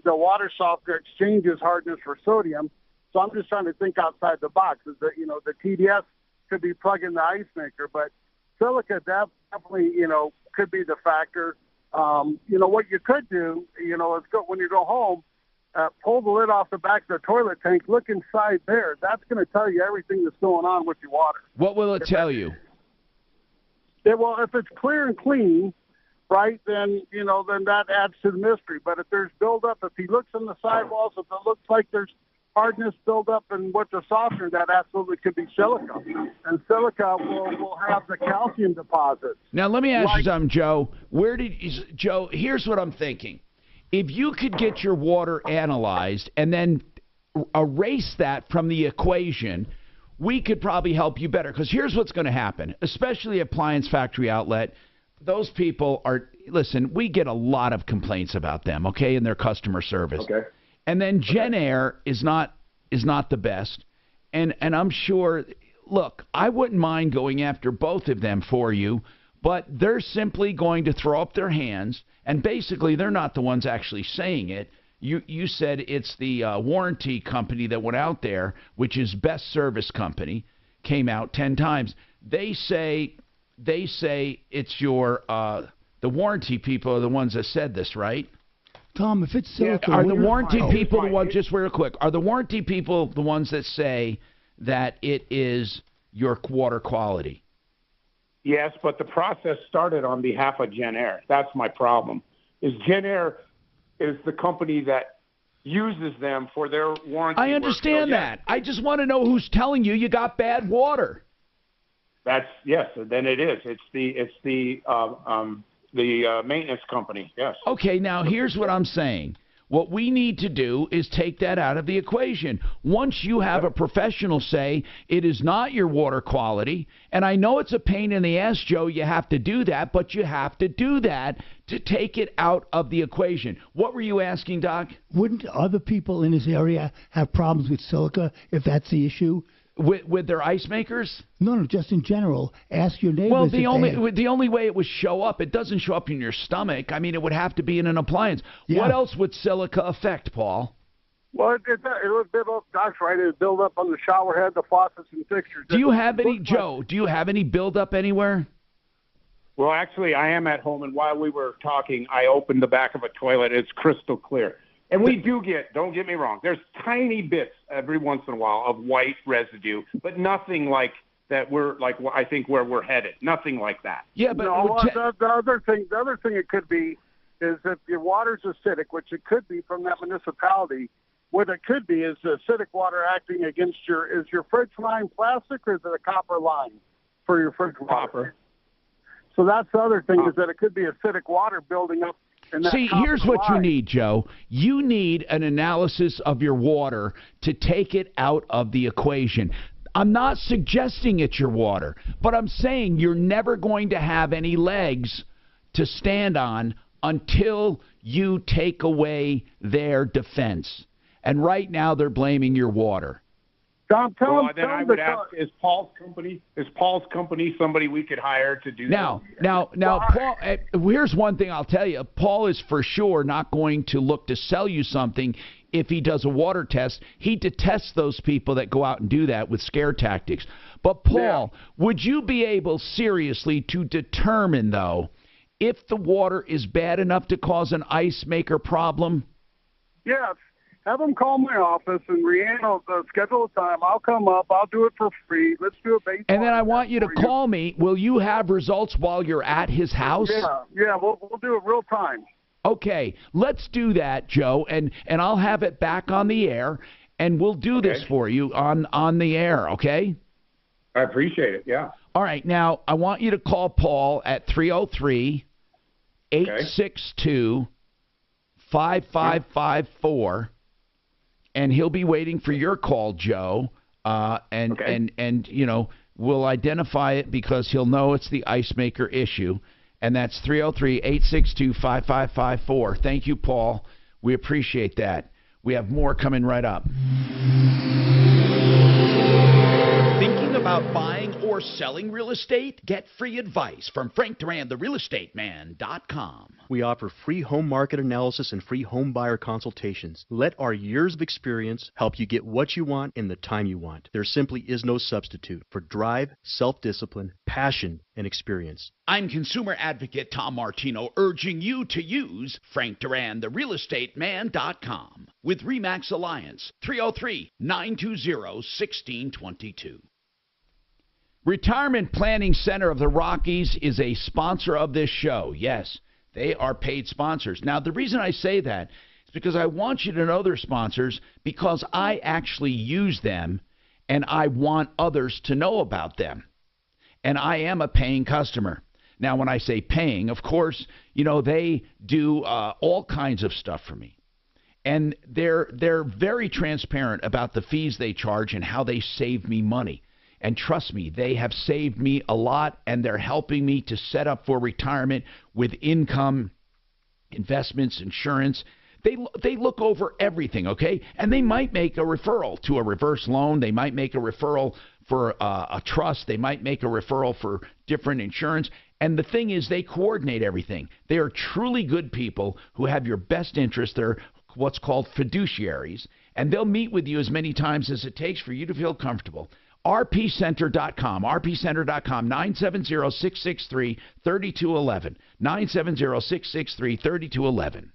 the water softener exchanges hardness for sodium. So I'm just trying to think outside the box. Is that, the TDS could be plugging the ice maker, but silica definitely, could be the factor. What you could do, is when you go home, pull the lid off the back of the toilet tank, look inside there. That's going to tell you everything that's going on with your water. What will it tell you? Well, if it's clear and clean, right, then that adds to the mystery. But if there's buildup, if he looks on the sidewalls, if it looks like there's hardness buildup and with the softener, that absolutely could be silica. And silica will have the calcium deposits. Now, let me ask you something, Joe. Joe, here's what I'm thinking. If you could get your water analyzed and then erase that from the equation, we could probably help you better. Because here's what's going to happen, especially Appliance Factory Outlet. Those people are, listen, we get a lot of complaints about them, okay, in their customer service. Okay. And then Jen Air is not the best. And I'm sure, look, I wouldn't mind going after both of them for you, but they're simply going to throw up their hands, and basically they're not the ones actually saying it. You said it's the warranty company that went out there, which is Best Service Company, came out 10 times. They say it's your the warranty people are the ones that said this, right? Tom, if it's silica, Are the warranty people the ones? Just real quick, are the warranty people the ones that say that it is your water quality? Yes, but the process started on behalf of Jen Air. That's my problem. Is Jen Air is the company that uses them for their warranty. I understand that. I just want to know who's telling you got bad water. That's yes. Then it is. It's the maintenance company. Yes. Okay. Now here's what I'm saying. What we need to do is take that out of the equation. Once you have a professional say it is not your water quality, and I know it's a pain in the ass, Joe, you have to do that, but you have to do that to take it out of the equation. What were you asking, Doc? Wouldn't other people in this area have problems with silica if that's the issue? With their ice makers? No, just in general. Ask your neighbors. Well, the only way it would show up, it doesn't show up in your stomach. I mean, it would have to be in an appliance. Yeah. What else would silica affect, Paul? Well, it would build up. Doc's right. It would build up on the shower head, the faucets, and fixtures. Do you have any, Joe? Do you have any buildup anywhere? Well, actually, I am at home, and while we were talking, I opened the back of a toilet. It's crystal clear. And we do don't get me wrong, there's tiny bits every once in a while of white residue, but nothing like that I think where we're headed. Nothing like that. Yeah, but the other thing it could be is if your water's acidic, which it could be from that municipality, what it could be is acidic water acting against is your fridge line plastic or is it a copper line for your fridge water? Copper. So that's the other thing is that it could be acidic water building up. See, here's what you need, Joe. You need an analysis of your water to take it out of the equation. I'm not suggesting it's your water, but I'm saying you're never going to have any legs to stand on until you take away their defense. And right now they're blaming your water. Tom, then I would ask: Is Paul's company somebody we could hire to do that? Now, Paul. Here's one thing I'll tell you: Paul is for sure not going to look to sell you something if he does a water test. He detests those people that go out and do that with scare tactics. But Paul, would you be able seriously to determine though if the water is bad enough to cause an ice maker problem? Yes. Have them call my office and Rhiannon will schedule a time. I'll come up. I'll do it for free. Let's do a base. And then I want you to call me. Will you have results while you're at his house? Yeah, we'll do it real time. Okay, let's do that, Joe, and I'll have it back on the air, and we'll do this for you on the air, okay? I appreciate it, yeah. All right, now I want you to call Paul at 303-862-5554. And he'll be waiting for your call, Joe. And you know, we'll identify it because he'll know it's the ice maker issue. And that's 303-862-5554. Thank you, Paul. We appreciate that. We have more coming right up. Thinking about buying or selling real estate? Get free advice from Frank Duran, therealestateman.com. We offer free home market analysis and free home buyer consultations. Let our years of experience help you get what you want in the time you want. There simply is no substitute for drive, self-discipline, passion, and experience. I'm consumer advocate Tom Martino, urging you to use Frank Duran, therealestateman.com with RE/MAX Alliance, 303-920-1622. Retirement Planning Center of the Rockies is a sponsor of this show. Yes, they are paid sponsors. Now, the reason I say that is because I want you to know they're sponsors because I actually use them and I want others to know about them. And I am a paying customer. Now, when I say paying, of course, you know, they do all kinds of stuff for me. And they're very transparent about the fees they charge and how they save me money. And trust me, they have saved me a lot, and they're helping me to set up for retirement with income, investments, insurance. They look over everything, okay? And they might make a referral to a reverse loan. They might make a referral for a trust. They might make a referral for different insurance. And the thing is, they coordinate everything. They are truly good people who have your best interest. They're what's called fiduciaries, and they'll meet with you as many times as it takes for you to feel comfortable. rpcenter.com, rpcenter.com, 970-663-3211, 970-663-3211.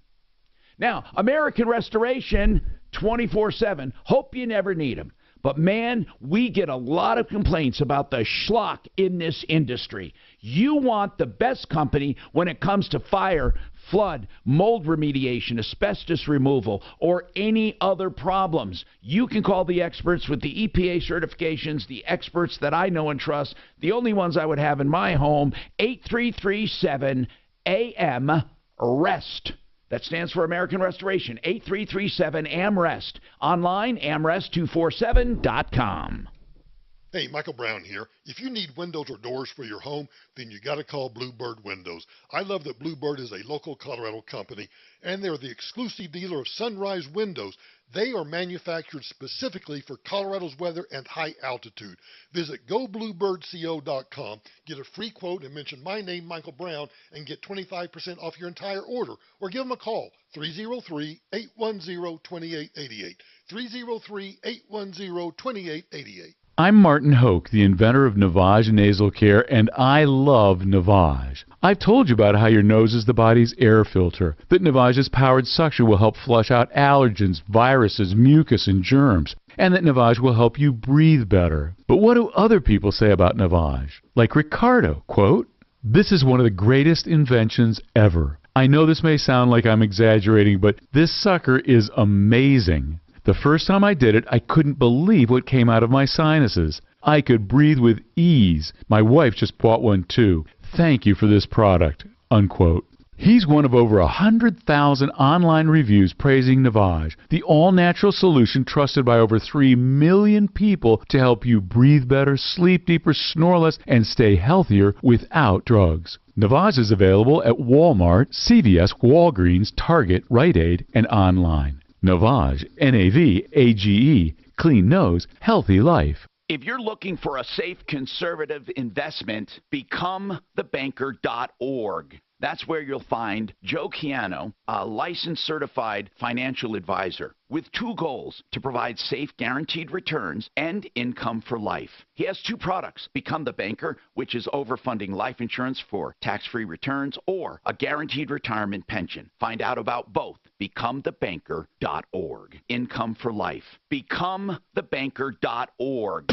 Now, American Restoration, 24/7. Hope you never need them. But, man, we get a lot of complaints about the schlock in this industry. You want the best company when it comes to fire, flood, mold remediation, asbestos removal, or any other problems. You can call the experts with the EPA certifications, the experts that I know and trust, the only ones I would have in my home, 8337-AM-REST. That stands for American Restoration, 8337-AM-REST. Online, amrest247.com. Hey, Michael Brown here. If you need windows or doors for your home, then you got to call Bluebird Windows. I love that Bluebird is a local Colorado company, and they're the exclusive dealer of Sunrise Windows. They are manufactured specifically for Colorado's weather and high altitude. Visit gobluebirdco.com, get a free quote, and mention my name, Michael Brown, and get 25% off your entire order. Or give them a call, 303-810-2888, 303-810-2888. I'm Martin Hoke, the inventor of Navage Nasal Care, and I love Navage. I've told you about how your nose is the body's air filter, that Navage's powered suction will help flush out allergens, viruses, mucus, and germs, and that Navage will help you breathe better. But what do other people say about Navage? Like Ricardo, quote, "This is one of the greatest inventions ever. I know this may sound like I'm exaggerating, but this sucker is amazing. The first time I did it, I couldn't believe what came out of my sinuses. I could breathe with ease. My wife just bought one too. Thank you for this product," unquote. He's one of over 100,000 online reviews praising Navage, the all-natural solution trusted by over 3 million people to help you breathe better, sleep deeper, snore less, and stay healthier without drugs. Navage is available at Walmart, CVS, Walgreens, Target, Rite Aid, and online. Navage, N-A-V-A-G-E, clean nose, healthy life. If you're looking for a safe, conservative investment, becomethebanker.org. That's where you'll find Joe Chiano, a licensed certified financial advisor, with 2 goals: to provide safe, guaranteed returns and income for life. He has 2 products: Become the Banker, which is overfunding life insurance for tax-free returns, or a guaranteed retirement pension. Find out about both. becomethebanker.org. Income for life. becomethebanker.org.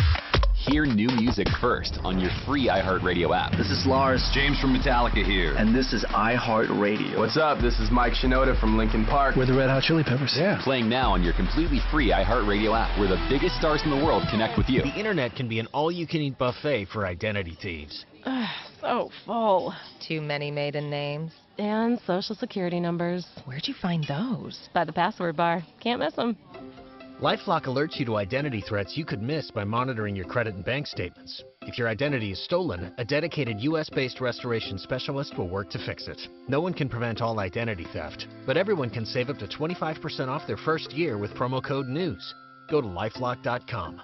Hear new music first on your free iHeartRadio app. This is Lars. James from Metallica here. And this is iHeartRadio. What's up? This is Mike Shinoda from Linkin Park. We're the Red Hot Chili Peppers. Yeah. Playing now on your completely free iHeartRadio app, where the biggest stars in the world connect with you. The internet can be an all-you-can-eat buffet for identity thieves. So full. Too many maiden names. And social security numbers. Where'd you find those? By the password bar. Can't miss them. LifeLock alerts you to identity threats you could miss by monitoring your credit and bank statements. If your identity is stolen, a dedicated U.S.-based restoration specialist will work to fix it. No one can prevent all identity theft, but everyone can save up to 25% off their first year with promo code NEWS. Go to LifeLock.com.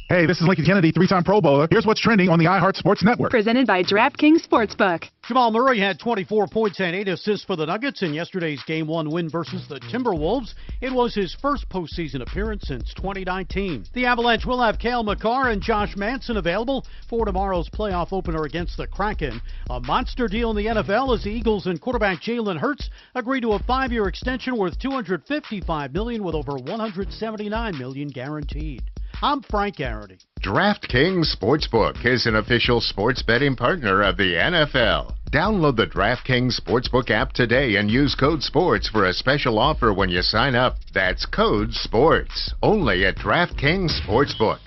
Hey, this is Lincoln Kennedy, 3-time Pro Bowler. Here's what's trending on the iHeart Sports Network. Presented by DraftKings Sportsbook. Jamal Murray had 24 points and 8 assists for the Nuggets in yesterday's Game 1 win versus the Timberwolves. It was his first postseason appearance since 2019. The Avalanche will have Cale Makar and Josh Manson available for tomorrow's playoff opener against the Kraken. A monster deal in the NFL as the Eagles and quarterback Jalen Hurts agreed to a 5-year extension worth $255 million with over $179 million guaranteed. I'm Frank Garrity. DraftKings Sportsbook is an official sports betting partner of the NFL. Download the DraftKings Sportsbook app today and use code SPORTS for a special offer when you sign up. That's code SPORTS, only at DraftKings Sportsbook.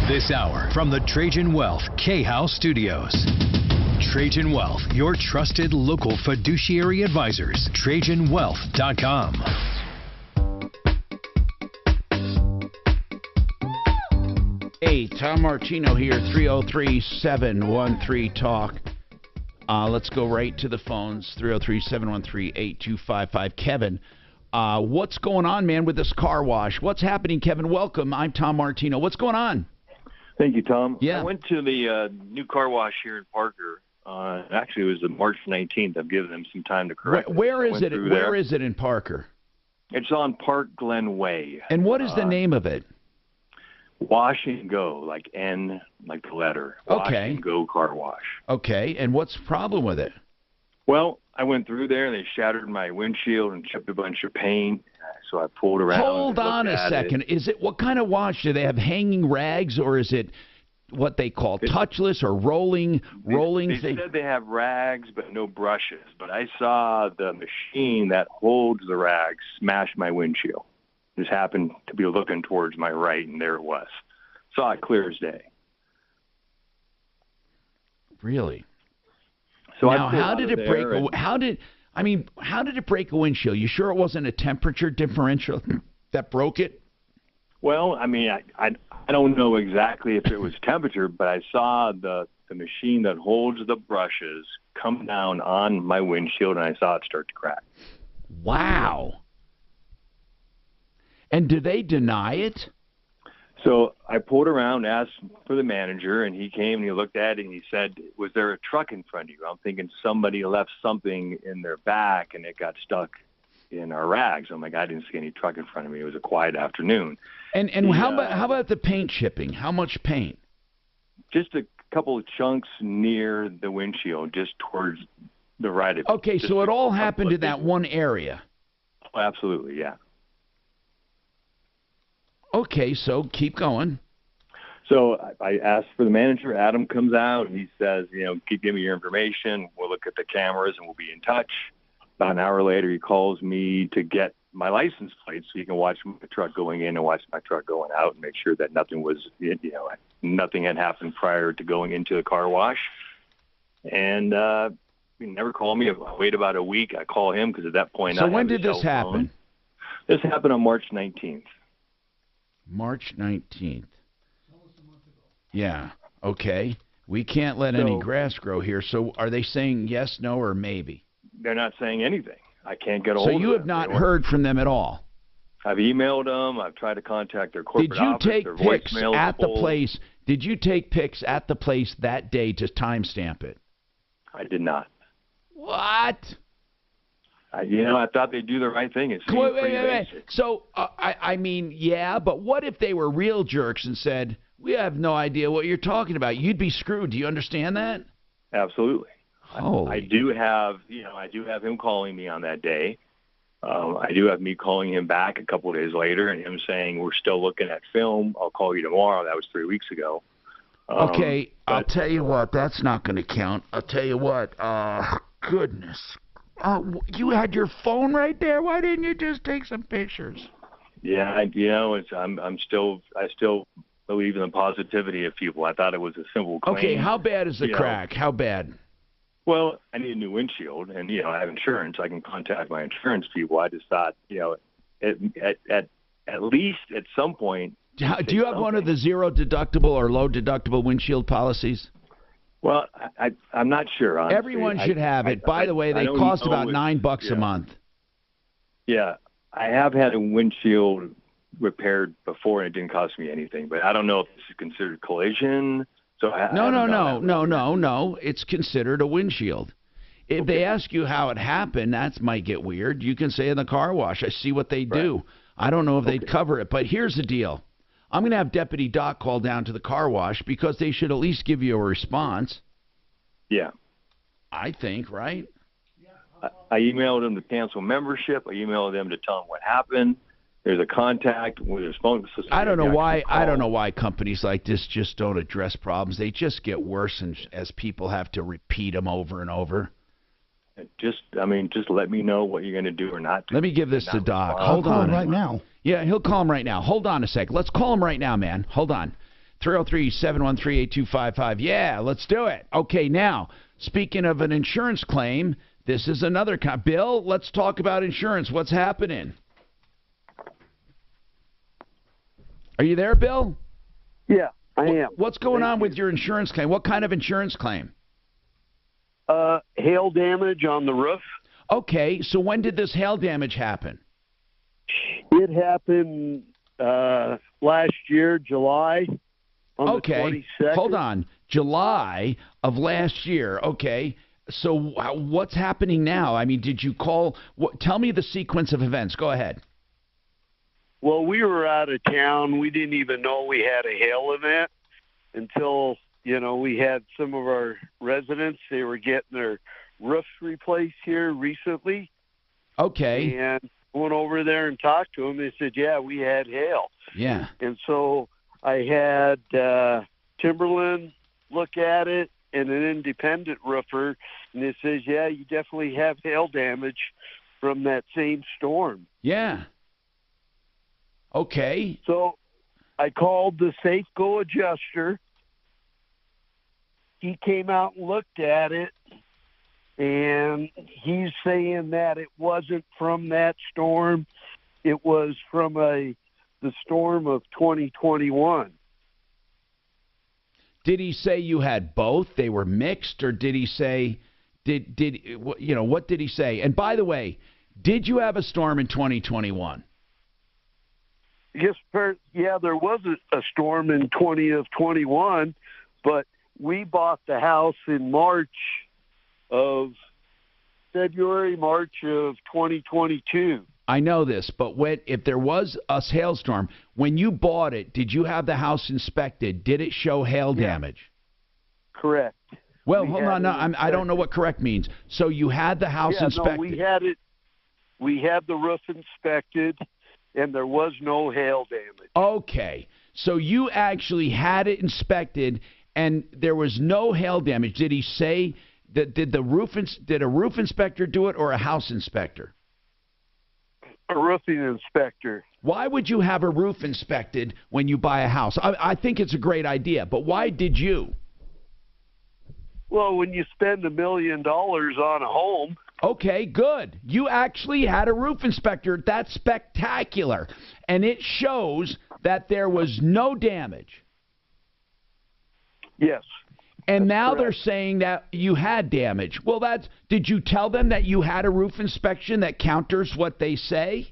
This hour from the Trajan Wealth K-House Studios. Trajan Wealth, your trusted local fiduciary advisors. TrajanWealth.com. Hey, Tom Martino here, 303-713-TALK. Let's go right to the phones, 303-713-8255. Kevin, what's going on, man, with this car wash? What's happening, Kevin? Welcome. I'm Tom Martino. What's going on? Thank you, Tom. Yeah. I went to the new car wash here in Parker. Actually, it was the March 19th. I've given them some time to correct Where is it? Where is it in Parker? It's on Park Glen Way. And what is the name of it? Wash and Go, like N, like the letter. Wash Okay. and Go Car Wash. Okay, and what's the problem with it? Well, I went through there and they shattered my windshield and chipped a bunch of paint. So I pulled around. Hold on a second. Is it, what kind of wash? Do they have hanging rags, or is it what they call touchless or rolling They thing? said they have rags but no brushes. But I saw the machine that holds the rags smash my windshield. Just happened to be looking towards my right, and there it was. Saw it clear as day. Really? So now, I pulled how out did of it break? there and- How did it break a windshield? You sure it wasn't a temperature differential that broke it? Well, I mean, I don't know exactly if it was temperature, but I saw the machine that holds the brushes come down on my windshield, and I saw it start to crack. Wow. And do they deny it? So I pulled around, asked for the manager, and he came and he looked at it and he said, "Was there a truck in front of you?" I'm thinking somebody left something in their back and it got stuck in our rags. I'm like, I didn't see any truck in front of me. It was a quiet afternoon. And how about the paint chipping? How much paint? Just a couple of chunks near the windshield, just towards the right of it. Okay, so it all happened in that one area. Oh, absolutely, yeah. Okay, so keep going. So I asked for the manager. Adam comes out and he says, give me your information. We'll look at the cameras and we'll be in touch. About an hour later, he calls me to get my license plate so he can watch my truck going in and watch my truck going out and make sure that nothing nothing had happened prior to going into the car wash. And he never called me. I wait about a week. I call him because at that point, So when did this happen? This happened on March 19th. March 19th. Yeah. Okay. We can't let any grass grow here. So are they saying yes, no, or maybe? They're not saying anything. I can't get a hold of them. So you have not heard from them at all? I've emailed them. I've tried to contact their corporate office. Did you take their pics voicemails at the full. place? Did you take pics at the place that day to timestamp it? I did not. What? I thought they'd do the right thing. It seemed pretty basic. So, I mean, yeah, but what if they were real jerks and said, we have no idea what you're talking about? You'd be screwed. Do you understand that? Absolutely. Holy. I do have him calling me on that day. I do have me calling him back a couple of days later and him saying, we're still looking at film. I'll call you tomorrow. That was 3 weeks ago. Okay, I'll tell you what. That's not going to count. I'll tell you what. Goodness. You had your phone right there. Why didn't you just take some pictures? Yeah, I still believe in the positivity of people. I thought it was a simple claim. Okay, how bad is the crack? How bad? Well, I need a new windshield, and I have insurance. I can contact my insurance people. I just thought, at least at some point. Do you have one of the zero deductible or low deductible windshield policies? Well, I'm not sure. Honestly. Everyone should have it. By the way, they cost about $9 a month. Yeah, I have had a windshield repaired before, and it didn't cost me anything. But I don't know if this is considered collision. So No. It's considered a windshield. If they ask you how it happened, that might get weird. You can say in the car wash. I see what they do. I don't know if they'd cover it. But here's the deal. I'm going to have Deputy Doc call down to the car wash because they should at least give you a response. Yeah. I think, right? I emailed them to cancel membership. I emailed them to tell them what happened. There's a contact with his phone system. I don't know why companies like this just don't address problems. They just get worse as people have to repeat them over and over. Just let me know what you're going to do or not do. Let me give this to Doc. Hold on. Right now. Yeah, he'll call him right now. Hold on a sec. Let's call him right now, man. Hold on. 303-713-8255. Yeah, let's do it. Okay, now, speaking of an insurance claim, this is another Bill, let's talk about insurance. What's happening? Are you there, Bill? Yeah. I am. What's going on with your insurance claim? What kind of insurance claim? Hail damage on the roof. Okay, so when did this hail damage happen? It happened last year, July, on the 22nd. Hold on. July of last year. Okay. So what's happening now? I mean, did you call? Tell me the sequence of events. Go ahead. Well, we were out of town. We didn't even know we had a hail event until, we had some of our residents. They were getting their roofs replaced here recently. Okay. And went over there and talked to them. They said, yeah, we had hail. Yeah. And so I had Timberland look at it and an independent roofer, and it says, yeah, you definitely have hail damage from that same storm. Yeah. Okay. So I called the Safeco adjuster. He came out and looked at it, and he's saying that it wasn't from that storm. It was from the storm of 2021. Did he say you had both? They were mixed, or did he say what did he say? And by the way, did you have a storm in 2021? Yes, yeah, there was a storm in 2021, but we bought the house in February, March of 2022. I know this, but if there was a hailstorm, when you bought it, did you have the house inspected? Did it show hail damage? Correct. Well, hold on. No, I don't know what correct means. So you had the house inspected. No, we had it. We had the roof inspected, and there was no hail damage. Okay. So you actually had it inspected, and there was no hail damage. Did he say that? Did a roof inspector do it, or a house inspector? A roofing inspector. Why would you have a roof inspected when you buy a house? I think it's a great idea, but why did you? Well, when you spend $1 million on a home. Okay, good. You actually had a roof inspector. That's spectacular. And it shows that there was no damage. Yes. And now they're saying that you had damage. Well, did you tell them that you had a roof inspection that counters what they say?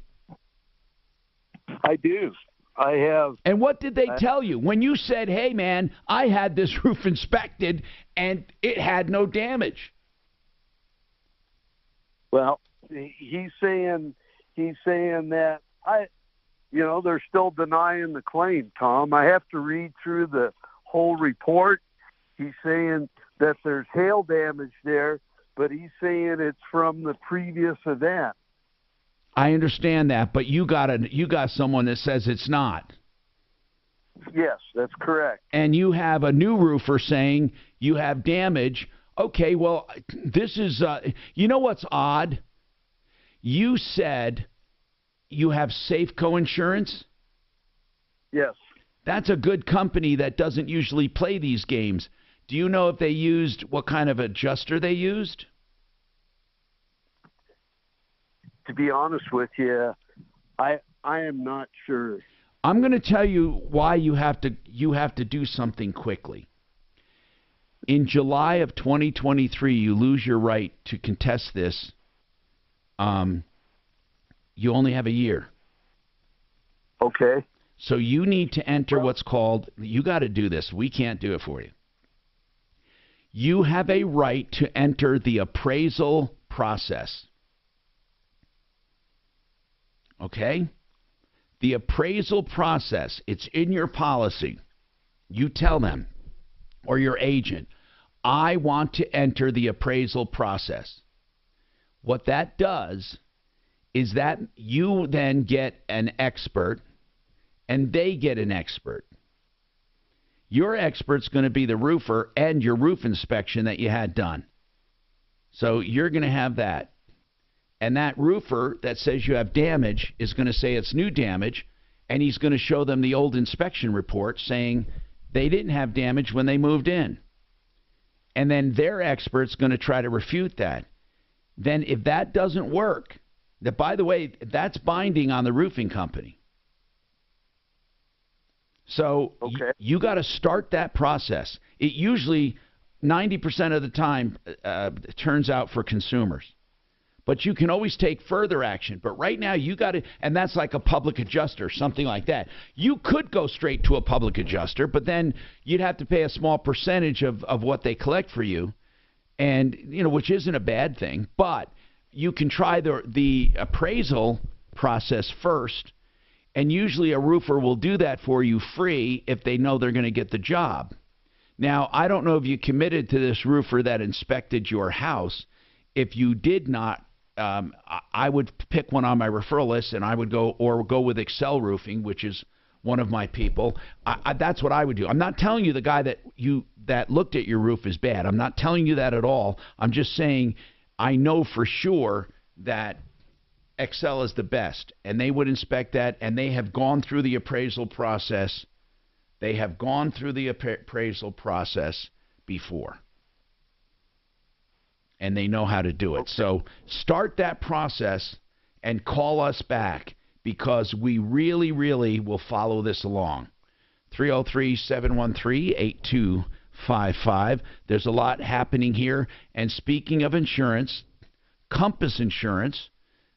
I do. I have. And what did they tell you? When you said, hey, man, I had this roof inspected and it had no damage. Well, he's saying that they're still denying the claim, Tom. I have to read through the whole report. He's saying that there's hail damage there, but he's saying it's from the previous event. I understand that, but you got someone that says it's not. Yes, that's correct. And you have a new roofer saying you have damage. Okay, well, this is you know what's odd? You said you have Safeco insurance? Yes. That's a good company that doesn't usually play these games. Do you know if they used what kind of adjuster they used? To be honest with you, I am not sure. I'm going to tell you why you have to do something quickly. In July of 2023, you lose your right to contest this. You only have a year. Okay. So you need to enter what's called, you got to do this. We can't do it for you. You have a right to enter the appraisal process. Okay? The appraisal process, it's in your policy. You tell them, or your agent, I want to enter the appraisal process. What that does is that you then get an expert, and they get an expert. Your expert's going to be the roofer and your roof inspection that you had done. So you're going to have that. And that roofer that says you have damage is going to say it's new damage, and he's going to show them the old inspection report saying they didn't have damage when they moved in. And then their expert's going to try to refute that. Then if that doesn't work, by the way, that's binding on the roofing company. So you got to start that process. It usually 90% of the time turns out for consumers. But you can always take further action. But right now you got to, and that's like a public adjuster, something like that. You could go straight to a public adjuster, but then you'd have to pay a small percentage of what they collect for you, and which isn't a bad thing. But you can try the appraisal process first, and usually a roofer will do that for you free if they know they're going to get the job. Now, I don't know if you committed to this roofer that inspected your house. If you did not, I would pick one on my referral list, and I would go with Excel Roofing, which is one of my people. That's what I would do. I'm not telling you the guy that looked at your roof is bad. I'm not telling you that at all. I'm just saying I know for sure that Excel is the best, and they would inspect that, and they have gone through the appraisal process. They have gone through the appraisal process before, and they know how to do it. So start that process and call us back, because we really, really will follow this along. 303-713-8255. There's a lot happening here. And speaking of insurance, Compass Insurance,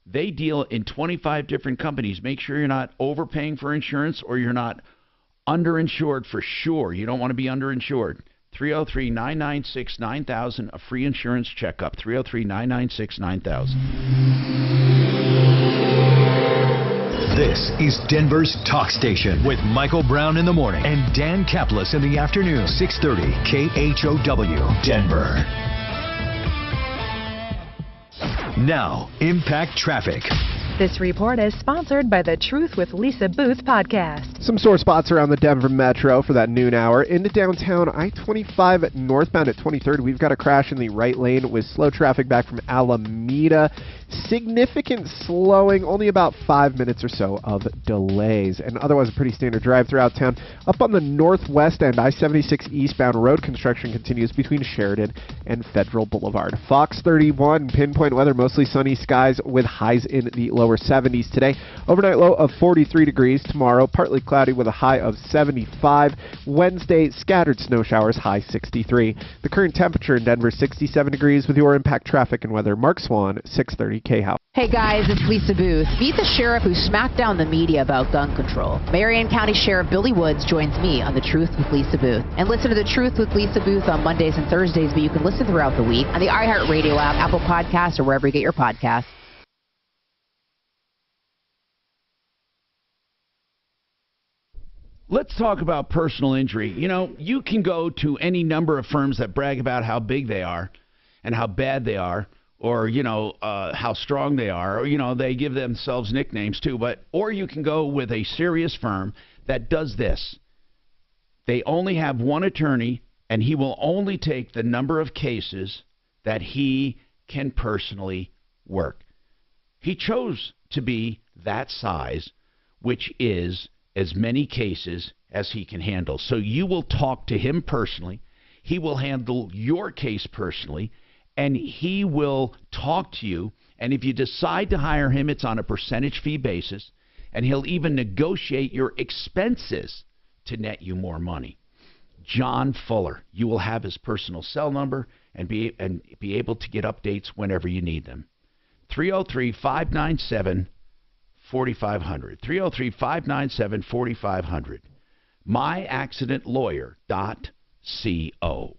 they deal in 25 different companies. Make sure you're not overpaying for insurance or you're not underinsured for sure. You don't want to be underinsured. 303-996-9000, a free insurance checkup. 303-996-9000. This is Denver's Talk Station with Michael Brown in the morning and Dan Kaplis in the afternoon. 630 KHOW, Denver. Now, Impact Traffic. This report is sponsored by the Truth with Lisa Booth podcast. Some sore spots around the Denver Metro for that noon hour. Into downtown, I-25 northbound at 23rd. We've got a crash in the right lane with slow traffic back from Alameda. Significant slowing, only about 5 minutes or so of delays. And otherwise a pretty standard drive throughout town. Up on the northwest end, I-76 eastbound road construction continues between Sheridan and Federal Boulevard. Fox 31, pinpoint weather, mostly sunny skies with highs in the lower 70s today. Overnight low of 43 degrees. Tomorrow, partly cloudy with a high of 75. Wednesday, scattered snow showers, high 63. The current temperature in Denver, 67 degrees with your Impact Traffic and weather. Mark Swan, 630 K-House. Hey guys, it's Lisa Booth. Meet the sheriff who smacked down the media about gun control. Marion County Sheriff Billy Woods joins me on The Truth with Lisa Booth. And listen to The Truth with Lisa Booth on Mondays and Thursdays, but you can listen throughout the week on the iHeartRadio app, Apple Podcasts, or wherever you get your podcasts. Let's talk about personal injury. You can go to any number of firms that brag about how big they are and how bad they are, or, how strong they are, or, they give themselves nicknames too. Or you can go with a serious firm that does this. They only have one attorney, and he will only take the number of cases that he can personally work. He chose to be that size, which is as many cases as he can handle. So you will talk to him personally. He will handle your case personally, and he will talk to you. And if you decide to hire him, it's on a percentage fee basis, and he'll even negotiate your expenses to net you more money. John Fuller. You will have his personal cell number and be able to get updates whenever you need them. 303-597-4500. 303-597-4500. myaccidentlawyer.co.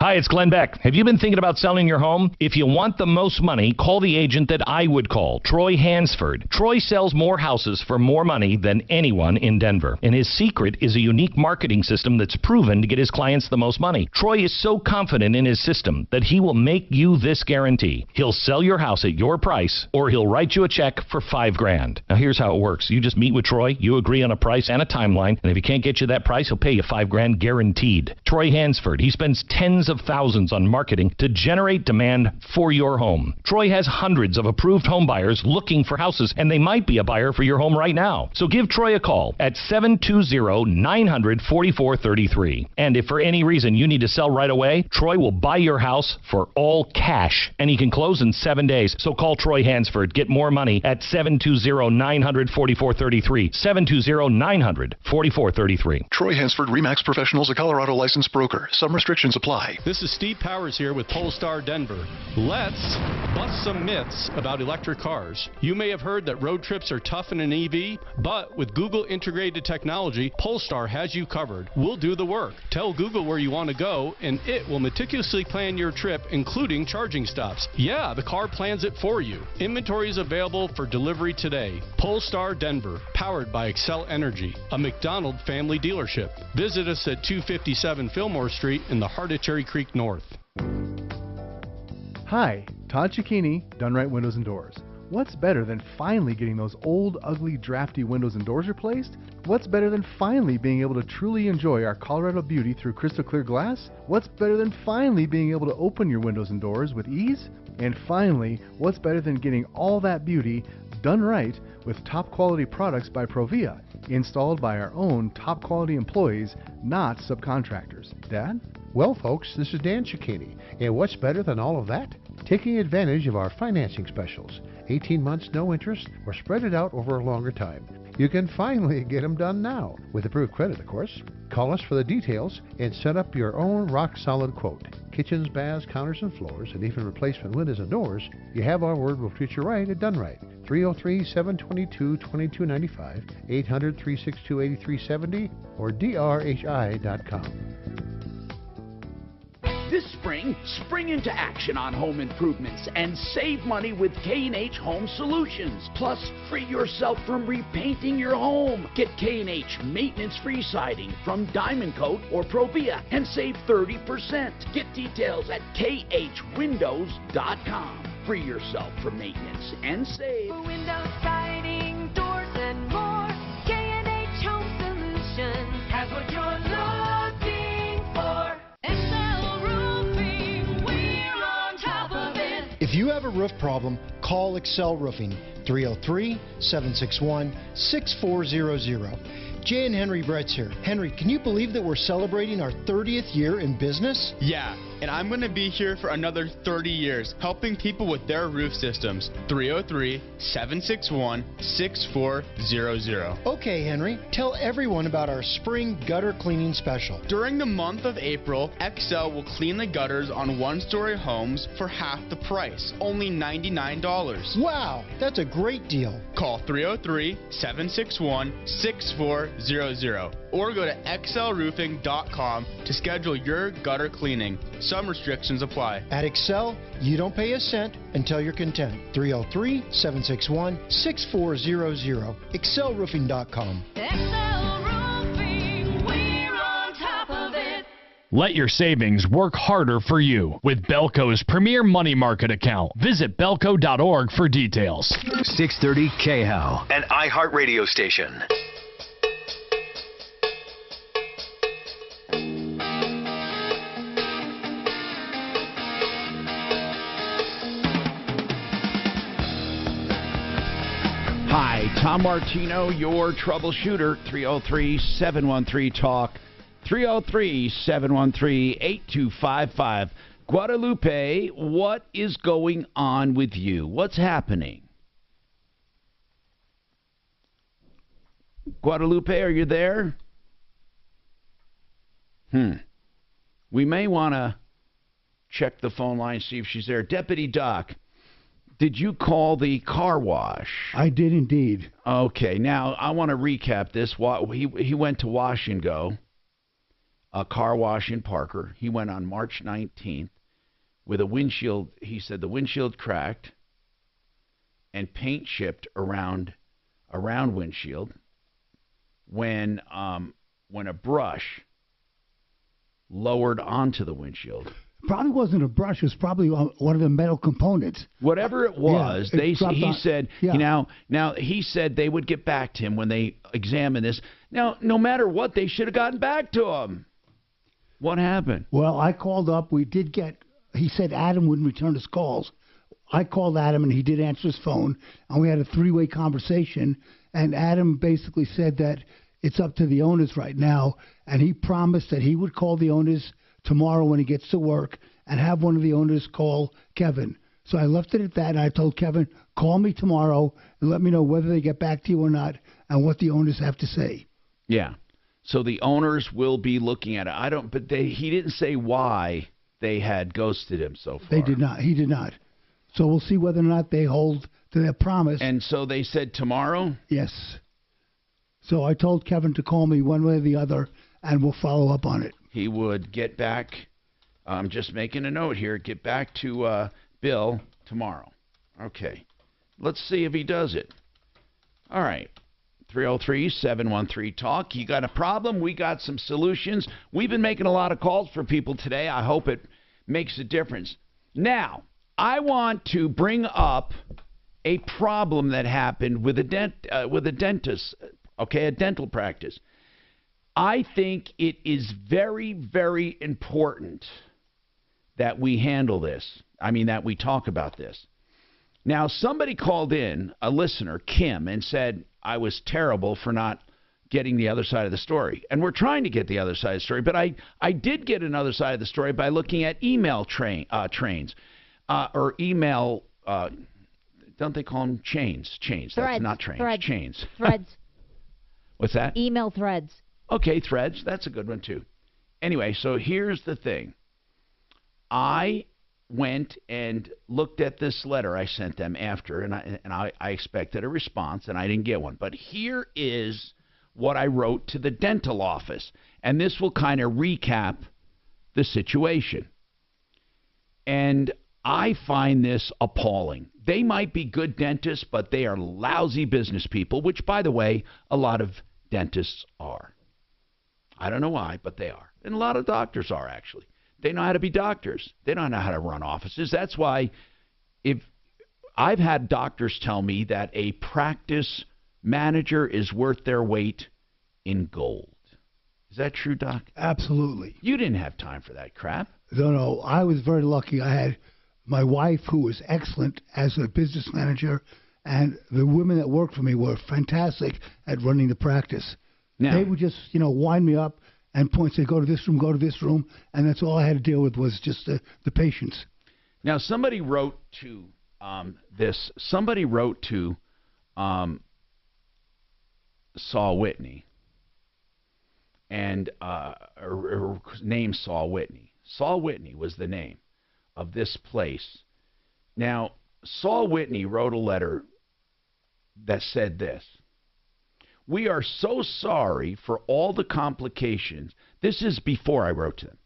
Hi, it's Glenn Beck. Have you been thinking about selling your home? If you want the most money, call the agent that I would call, Troy Hansford. Troy sells more houses for more money than anyone in Denver. And his secret is a unique marketing system that's proven to get his clients the most money. Troy is so confident in his system that he will make you this guarantee. He'll sell your house at your price, or he'll write you a check for $5,000. Now, here's how it works. You just meet with Troy, you agree on a price and a timeline, and if he can't get you that price, he'll pay you $5,000 guaranteed. Troy Hansford, he spends tens of thousands on marketing to generate demand for your home. Troy has hundreds of approved home buyers looking for houses, and they might be a buyer for your home right now. So give Troy a call at 720-900-4433. And if for any reason you need to sell right away, Troy will buy your house for all cash, and he can close in 7 days. So call Troy Hansford. Get more money at 720-900-4433. 720-900-4433. Troy Hansford, RE/MAX Professionals, a Colorado licensed broker. Some restrictions apply. This is Steve Powers here with Polestar Denver. Let's bust some myths about electric cars. You may have heard that road trips are tough in an EV, but with Google integrated technology, Polestar has you covered. We'll do the work. Tell Google where you want to go, and it will meticulously plan your trip, including charging stops. Yeah, the car plans it for you. Inventory is available for delivery today. Polestar Denver, powered by Excel Energy, a McDonald family dealership. Visit us at 257 Fillmore Street in the heart of Cherry Creek North. Hi, Todd Cicchini, Done Right Windows and Doors. What's better than finally getting those old, ugly, drafty windows and doors replaced? What's better than finally being able to truly enjoy our Colorado beauty through crystal clear glass? What's better than finally being able to open your windows and doors with ease? And finally, what's better than getting all that beauty done right with top quality products by Provia, installed by our own top quality employees, not subcontractors? Dad? Well, folks, this is Dan Cicchini, and what's better than all of that? Taking advantage of our financing specials. 18 months, no interest, or spread it out over a longer time. You can finally get them done now, with approved credit, of course. Call us for the details and set up your own rock-solid quote. Kitchens, baths, counters, and floors, and even replacement windows and doors, you have our word will treat you right at Done Right. 303-722-2295, 800-362-8370, or drhi.com. This spring, spring into action on home improvements and save money with K&H Home Solutions. Plus, free yourself from repainting your home. Get K&H maintenance-free siding from Diamond Coat or Provia and save 30%. Get details at khwindows.com. Free yourself from maintenance and save. For windows, siding, doors, and more, K&H Home Solutions has what you're looking for. If you have a roof problem, call Excel Roofing, 303-761-6400. Jay and Henry Brett's here. Henry, can you believe that we're celebrating our 30th year in business? Yeah, and I'm going to be here for another 30 years, helping people with their roof systems. 303-761-6400. Okay, Henry, tell everyone about our spring gutter cleaning special. During the month of April, Excel will clean the gutters on one-story homes for half the price, only $99. Wow, that's a great deal. Call 303-761-6400 or go to xlroofing.com to schedule your gutter cleaning. Some restrictions apply. At Excel, you don't pay a cent until you're content. 303-761-6400. xlroofing.com. Excel Roofing, we're on top of it. Let your savings work harder for you with Belco's premier money market account. Visit belco.org for details. 630 KHOW, an iHeartRadio station. Hi, Tom Martino, your troubleshooter, 303-713-TALK, 303-713-8255. Guadalupe, what is going on with you? What's happening? Guadalupe, are you there? We may want to check the phone line, see if she's there. Deputy Doc, did you call the car wash? I did indeed. Okay, now I want to recap this. He went to Wash and Go, a car wash in Parker. He went on March 19th with a windshield. He said the windshield cracked and paint chipped around windshield when a brush lowered onto the windshield. Probably wasn't a brush. It was probably one of the metal components. Whatever it was, he said, yeah. Now he said they would get back to him when they examine this. Now, no matter what, they should have gotten back to him. What happened? Well, I called up. He said Adam wouldn't return his calls. I called Adam, and he did answer his phone, and we had a three-way conversation, and Adam basically said that it's up to the owners right now, and he promised that he would call the owners tomorrow when he gets to work and have one of the owners call Kevin. So I left it at that, and I told Kevin, call me tomorrow and let me know whether they get back to you or not and what the owners have to say. Yeah. So the owners will be looking at it. But he didn't say why they had ghosted him so far. They did not. He did not. So we'll see whether or not they hold to their promise. And so they said tomorrow? Yes. So I told Kevin to call me one way or the other, and we'll follow up on it. He would get back. I'm just making a note here. Get back to Bill tomorrow. Okay. Let's see if he does it. All right. 303-713-TALK. You got a problem? We got some solutions. We've been making a lot of calls for people today. I hope it makes a difference. Now, I want to bring up a problem that happened with a dentist, okay, a dental practice. I think it is very, very important that we handle this. I mean, that we talk about this. Now, somebody called in, a listener, Kim, and said, I was terrible for not getting the other side of the story. And we're trying to get the other side of the story, but I did get another side of the story by looking at email trains. Or email, don't they call them chains? Chains. Threads. That's not trains. Threads. Chains. Threads. What's that? Email threads. Okay, threads. That's a good one, too. Anyway, so here's the thing. I went and looked at this letter I sent them after, and I expected a response, and I didn't get one. But here is what I wrote to the dental office, and this will kind of recap the situation. And I find this appalling. They might be good dentists, but they are lousy business people, which, by the way, a lot of dentists are. I don't know why, but they are. And a lot of doctors are, actually. They know how to be doctors. They don't know how to run offices. That's why if I've had doctors tell me that a practice manager is worth their weight in gold. Is that true, Doc? Absolutely. You didn't have time for that crap. No, I was very lucky. I had my wife, who was excellent as a business manager, and the women that worked for me were fantastic at running the practice. Now, they would just, wind me up and point, say, go to this room, and that's all I had to deal with was just the patients. Now, somebody wrote to this. Somebody wrote to Saul Whitney, and name Saul Whitney. Saul Whitney was the name of this place. Now, Saul Whitney wrote a letter that said this. We are so sorry for all the complications. This is before I wrote to them.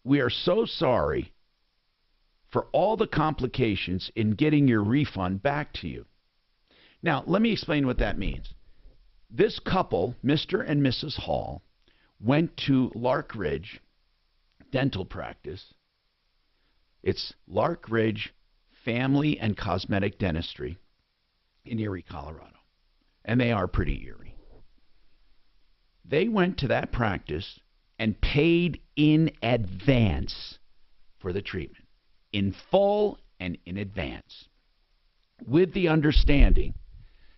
We are so sorry for all the complications in getting your refund back to you. Now, let me explain what that means. This couple, Mr. and Mrs. Hall, went to Lark Ridge Dental Practice. It's Lark Ridge Family and Cosmetic Dentistry in Erie, Colorado. And they are pretty eerie. They went to that practice and paid in advance for the treatment, in full and in advance, with the understanding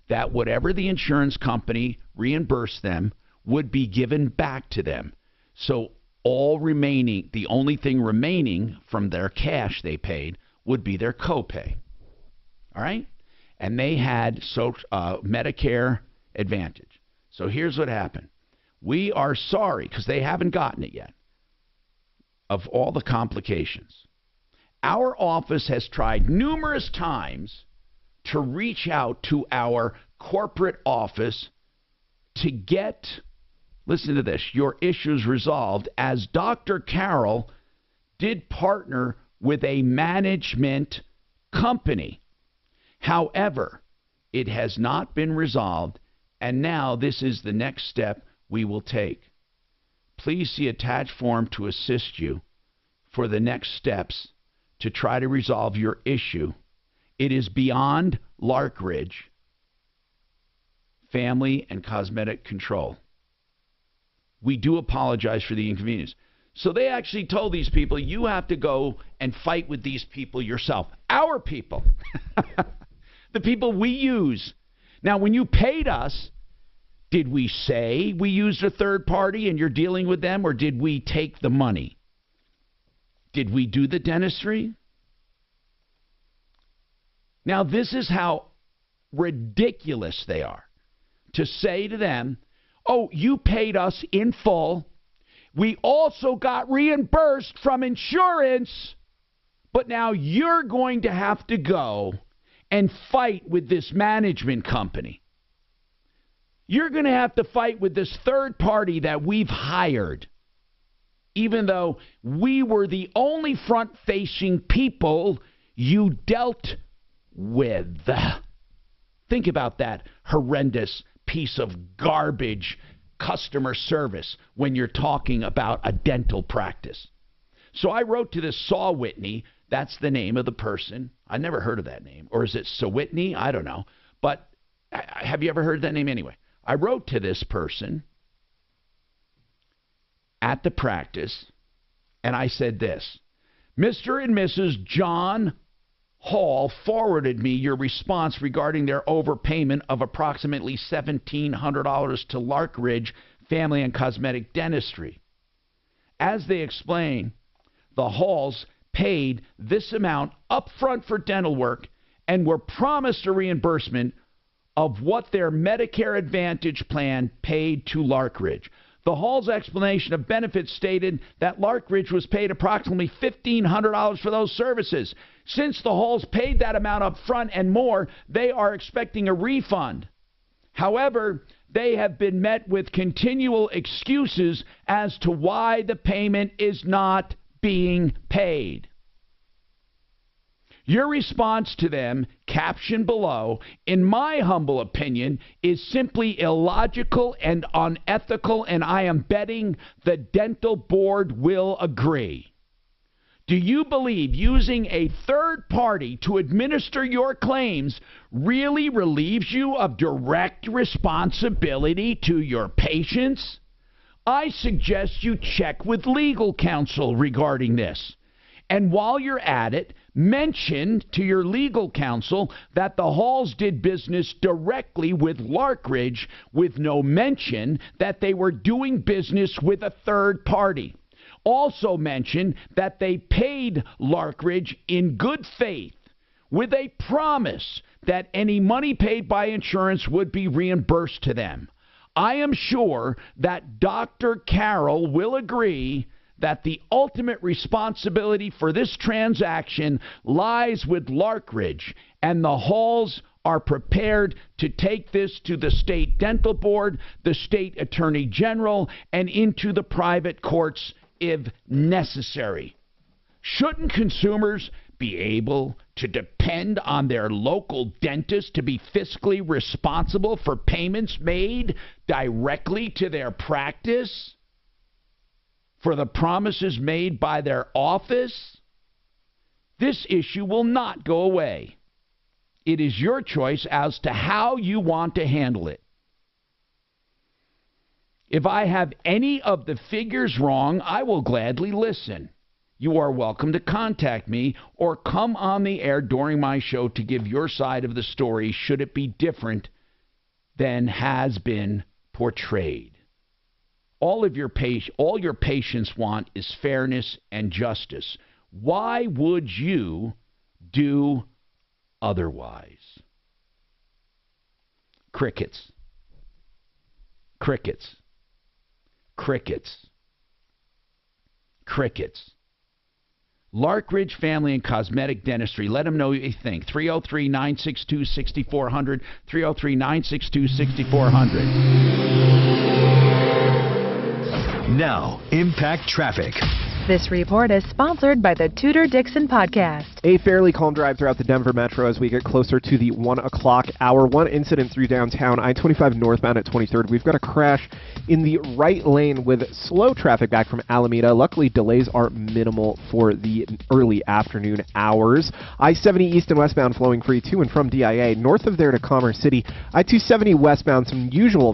that whatever the insurance company reimbursed them would be given back to them. So the only thing remaining from their cash they paid would be their copay. All right? And they had Medicare Advantage. So here's what happened. We are sorry, because they haven't gotten it yet, of all the complications. Our office has tried numerous times to reach out to our corporate office to get, listen to this, your issues resolved, as Dr. Carroll did partner with a management company. However, it has not been resolved, and now this is the next step we will take. Please see attached form to assist you for the next steps to try to resolve your issue. It is beyond Lark Ridge Family and Cosmetic Control. We do apologize for the inconvenience. So they actually told these people, you have to go and fight with these people yourself. Our people. The people we use. Now, when you paid us, did we say we used a third party and you're dealing with them, or did we take the money? Did we do the dentistry? Now, this is how ridiculous they are. To say to them, oh, you paid us in full. We also got reimbursed from insurance, but now you're going to have to go and fight with this management company. You're going to have to fight with this third party that we've hired, even though we were the only front-facing people you dealt with. Think about that horrendous piece of garbage customer service when you're talking about a dental practice. So I wrote to this Saw Whitney. That's the name of the person. I never heard of that name. Or is it Sawitney? I don't know. But have you ever heard that name anyway? I wrote to this person at the practice, and I said this: Mr. and Mrs. John Hall forwarded me your response regarding their overpayment of approximately $1,700 to Larkridge Family and Cosmetic Dentistry. As they explain, the Halls paid this amount up front for dental work and were promised a reimbursement of what their Medicare Advantage plan paid to Larkridge. The Hall's explanation of benefits stated that Larkridge was paid approximately $1,500 for those services. Since the Halls paid that amount up front and more, they are expecting a refund. However, they have been met with continual excuses as to why the payment is not being paid. Your response to them, captioned below, in my humble opinion, is simply illogical and unethical, and I am betting the dental board will agree. Do you believe using a third party to administer your claims really relieves you of direct responsibility to your patients? I suggest you check with legal counsel regarding this. And while you're at it, mention to your legal counsel that the Halls did business directly with Larkridge with no mention that they were doing business with a third party. Also mention that they paid Larkridge in good faith with a promise that any money paid by insurance would be reimbursed to them. I am sure that Dr. Carroll will agree that the ultimate responsibility for this transaction lies with Larkridge, and the Halls are prepared to take this to the state dental board, the state attorney general, and into the private courts if necessary. Shouldn't consumers be able to depend on their local dentist to be fiscally responsible for payments made directly to their practice? For the promises made by their office? This issue will not go away. It is your choice as to how you want to handle it. If I have any of the figures wrong, I will gladly listen. You are welcome to contact me or come on the air during my show to give your side of the story should it be different than has been portrayed. All your patients want is fairness and justice. Why would you do otherwise? Crickets. Crickets. Crickets. Crickets. Larkridge Family and Cosmetic Dentistry. Let them know what you think. 303-962-6400. 303-962-6400. Now, Impact Traffic. This report is sponsored by the Tudor Dixon Podcast. A fairly calm drive throughout the Denver metro as we get closer to the 1 o'clock hour. One incident through downtown, I-25 northbound at 23rd. We've got a crash in the right lane with slow traffic back from Alameda. Luckily, delays are minimal for the early afternoon hours. I-70 east and westbound flowing free to and from DIA. North of there to Commerce City. I-270 westbound, some usual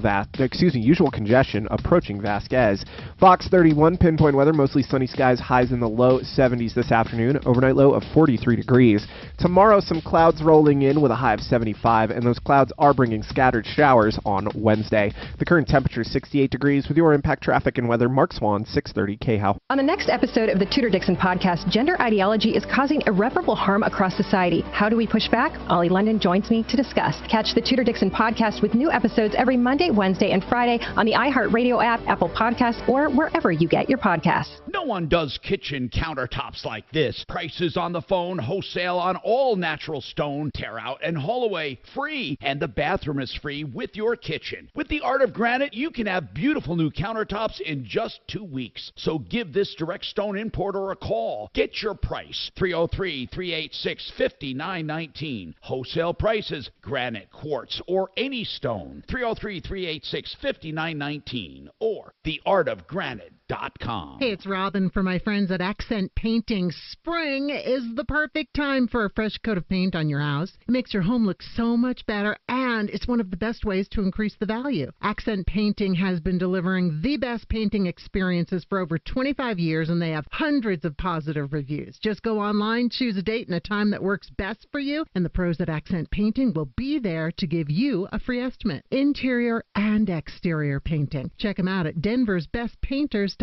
congestion approaching Vasquez. Fox 31, pinpoint weather, mostly sunny skies, highs in the low 70s this afternoon. Overnight low of 43 degrees. Tomorrow, some clouds rolling in with a high of 75, and those clouds are bringing scattered showers on Wednesday. The current temperature is 68 degrees. With your impact traffic and weather, Mark Swan, 630 KHOW. On the next episode of the Tudor Dixon Podcast, gender ideology is causing irreparable harm across society. How do we push back? Ollie London joins me to discuss. Catch the Tudor Dixon Podcast with new episodes every Monday, Wednesday, and Friday on the iHeartRadio app, Apple Podcasts, or wherever you get your podcasts. No one does kitchen countertops like this. Prices on the phone, wholesale on all natural stone, tear out and haul away, free. And the bathroom is free with your kitchen. With the Art of Granite, you can have beautiful new countertops in just 2 weeks. So give this direct stone importer a call. Get your price, 303-386-5919. Wholesale prices, granite, quartz, or any stone, 303-386-5919, or theartofgranite.com. Hey, it's Robin from my friends at Accent Painting. Spring is the perfect time for a fresh coat of paint on your house. It makes your home look so much better, and it's one of the best ways to increase the value. Accent Painting has been delivering the best painting experiences for over 25 years, and they have hundreds of positive reviews. Just go online, choose a date and a time that works best for you, and the pros at Accent Painting will be there to give you a free estimate. Interior and exterior painting. Check them out at denversbestpainters.com.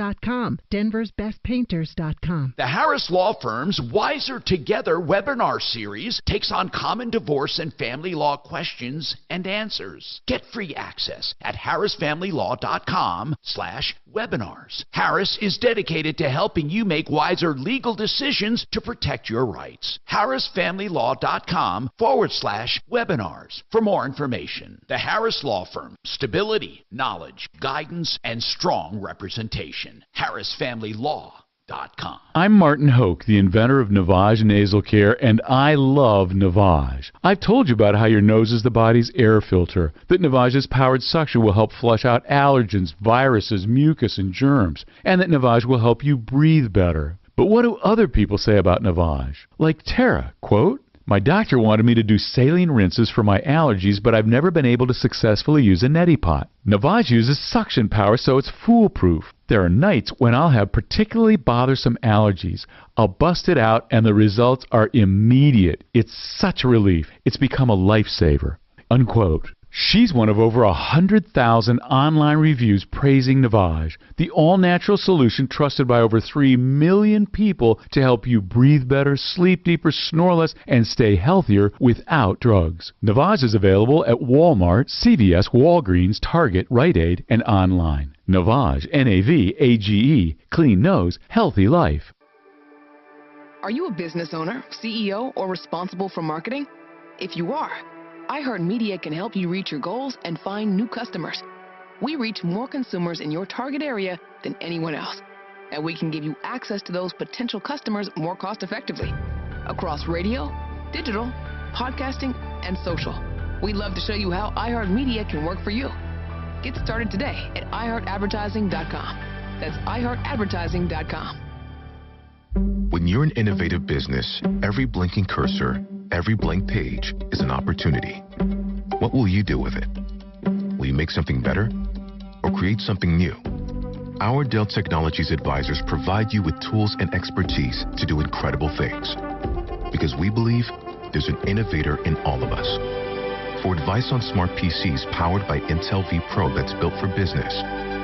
denversbestpainters.com. The Harris Law Firm's Wiser Together webinar series takes on common divorce and family law questions and answers. Get free access at harrisfamilylaw.com/webinars. Harris is dedicated to helping you make wiser legal decisions to protect your rights. harrisfamilylaw.com/webinars for more information. The Harris Law Firm. Stability, knowledge, guidance, and strong representation. harrisfamilylaw.com. I'm Martin Hoke, the inventor of Navage Nasal Care, and I love Navage. I've told you about how your nose is the body's air filter, that Navage's powered suction will help flush out allergens, viruses, mucus, and germs, and that Navage will help you breathe better. But what do other people say about Navage? Like Tara, quote, "My doctor wanted me to do saline rinses for my allergies, but I've never been able to successfully use a neti pot. Navage uses suction power, so it's foolproof. There are nights when I'll have particularly bothersome allergies. I'll bust it out, and the results are immediate. It's such a relief. It's become a lifesaver." Unquote. She's one of over 100,000 online reviews praising Navage, the all-natural solution trusted by over 3 million people to help you breathe better, sleep deeper, snore less, and stay healthier without drugs. Navage is available at Walmart, CVS, Walgreens, Target, Rite Aid, and online. Navage, N-A-V-A-G-E, clean nose, healthy life. Are you a business owner, CEO, or responsible for marketing? If you are, iHeartMedia can help you reach your goals and find new customers. We reach more consumers in your target area than anyone else, and we can give you access to those potential customers more cost-effectively across radio, digital, podcasting, and social. We'd love to show you how iHeartMedia can work for you. Get started today at iHeartAdvertising.com. That's iHeartAdvertising.com. When you're an innovative business, every blinking cursor, every blank page is an opportunity. What will you do with it? Will you make something better or create something new? Our Dell Technologies advisors provide you with tools and expertise to do incredible things. Because we believe there's an innovator in all of us. For advice on smart PCs powered by Intel V Pro that's built for business,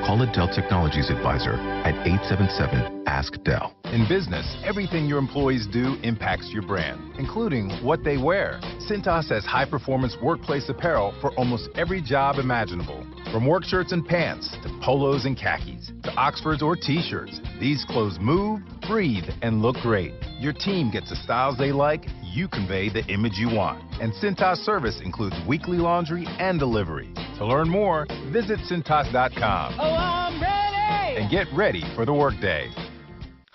call a Dell Technologies advisor at 877-ASK-DELL. In business, everything your employees do impacts your brand, including what they wear. Cintas has high-performance workplace apparel for almost every job imaginable. From work shirts and pants, to polos and khakis, to Oxfords or T-shirts, these clothes move, breathe, and look great. Your team gets the styles they like, you convey the image you want. And Cintas service includes weekly laundry and delivery. To learn more, visit Cintas.com. Oh, I'm ready! And get ready for the workday.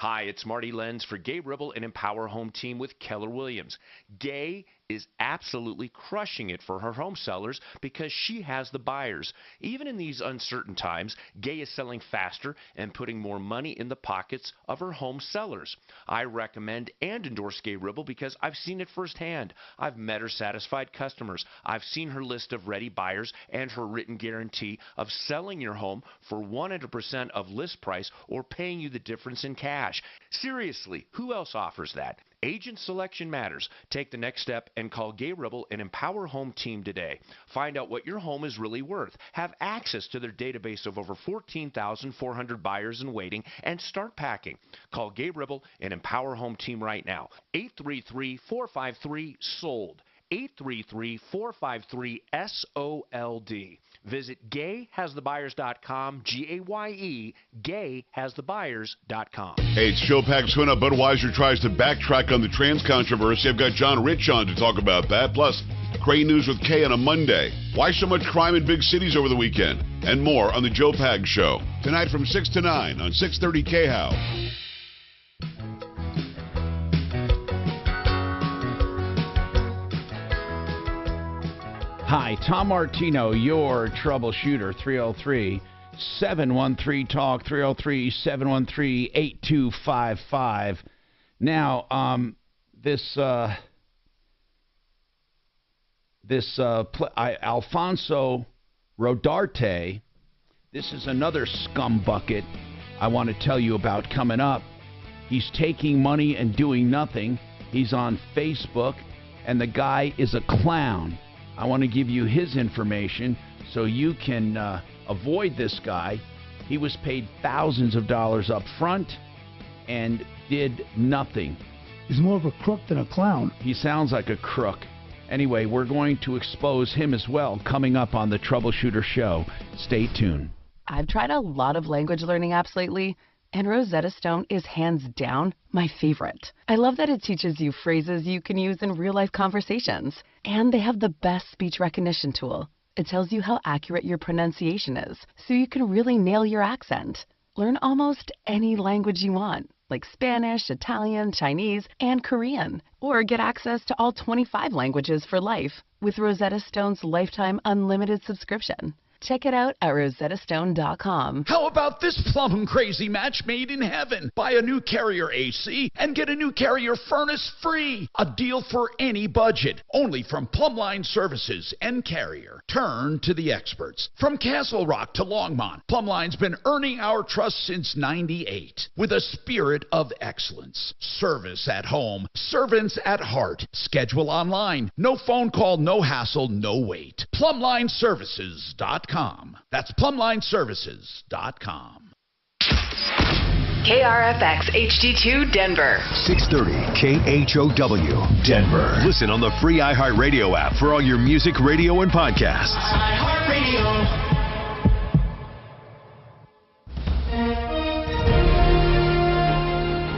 Hi, it's Marty Lenz for Gay Ribble and Empower Home Team with Keller Williams. Gay is absolutely crushing it for her home sellers because she has the buyers. Even in these uncertain times, Gay is selling faster and putting more money in the pockets of her home sellers. I recommend and endorse Gay Ribble because I've seen it firsthand. I've met her satisfied customers. I've seen her list of ready buyers and her written guarantee of selling your home for 100% of list price or paying you the difference in cash. Seriously, who else offers that? Agent selection matters. Take the next step and call Gay Ribble and Empower Home Team today. Find out what your home is really worth. Have access to their database of over 14,400 buyers in waiting and start packing. Call Gay Ribble and Empower Home Team right now. 833-453-SOLD. 833-453-SOLD. Visit gayhasthebuyers.com, G-A-Y-E, gayhasthebuyers.com. Hey, it's Joe Paxuna. Budweiser tries to backtrack on the trans controversy. I've got John Rich on to talk about that. Plus, great news with Kay on a Monday. Why so much crime in big cities over the weekend? And more on the Joe Pag Show. Tonight from 6 to 9 on 630 KHOW. Hi, Tom Martino, your troubleshooter, 303-713-TALK, 303-713-8255. Now, Alfonso Rodarte, this is another scumbucket I want to tell you about coming up. He's taking money and doing nothing. He's on Facebook, and the guy is a clown. I want to give you his information so you can avoid this guy. He was paid thousands of dollars up front and did nothing. He's more of a crook than a clown. He sounds like a crook. Anyway, we're going to expose him as well coming up on the Troubleshooter Show. Stay tuned. I've tried a lot of language learning apps lately, and Rosetta Stone is hands down my favorite. I love that it teaches you phrases you can use in real-life conversations. And they have the best speech recognition tool. It tells you how accurate your pronunciation is, so you can really nail your accent. Learn almost any language you want, like Spanish, Italian, Chinese, and Korean. Or get access to all 25 languages for life with Rosetta Stone's lifetime unlimited subscription. Check it out at rosettastone.com. How about this plum crazy match made in heaven? Buy a new Carrier AC and get a new Carrier furnace free. A deal for any budget. Only from Plumline Services and Carrier. Turn to the experts. From Castle Rock to Longmont, Plumline's been earning our trust since '98 with a spirit of excellence. Service at home, servants at heart. Schedule online. No phone call, no hassle, no wait. PlumlineServices.com. That's PlumlineServices.com. KRFX HD2 Denver. 630 KHOW Denver. Listen on the free iHeartRadio app for all your music, radio, and podcasts. iHeartRadio.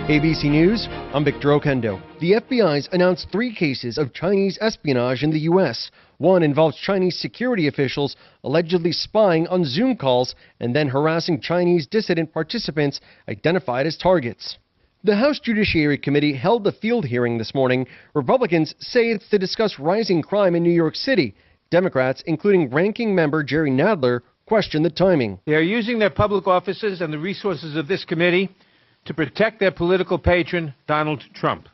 ABC News, I'm Victor Okendo. The FBI's announced 3 cases of Chinese espionage in the U.S. One involves Chinese security officials allegedly spying on Zoom calls and then harassing Chinese dissident participants identified as targets. The House Judiciary Committee held a field hearing this morning. Republicans say it's to discuss rising crime in New York City. Democrats, including Ranking Member Jerry Nadler, question the timing. They are using their public offices and the resources of this committee to protect their political patron, Donald Trump.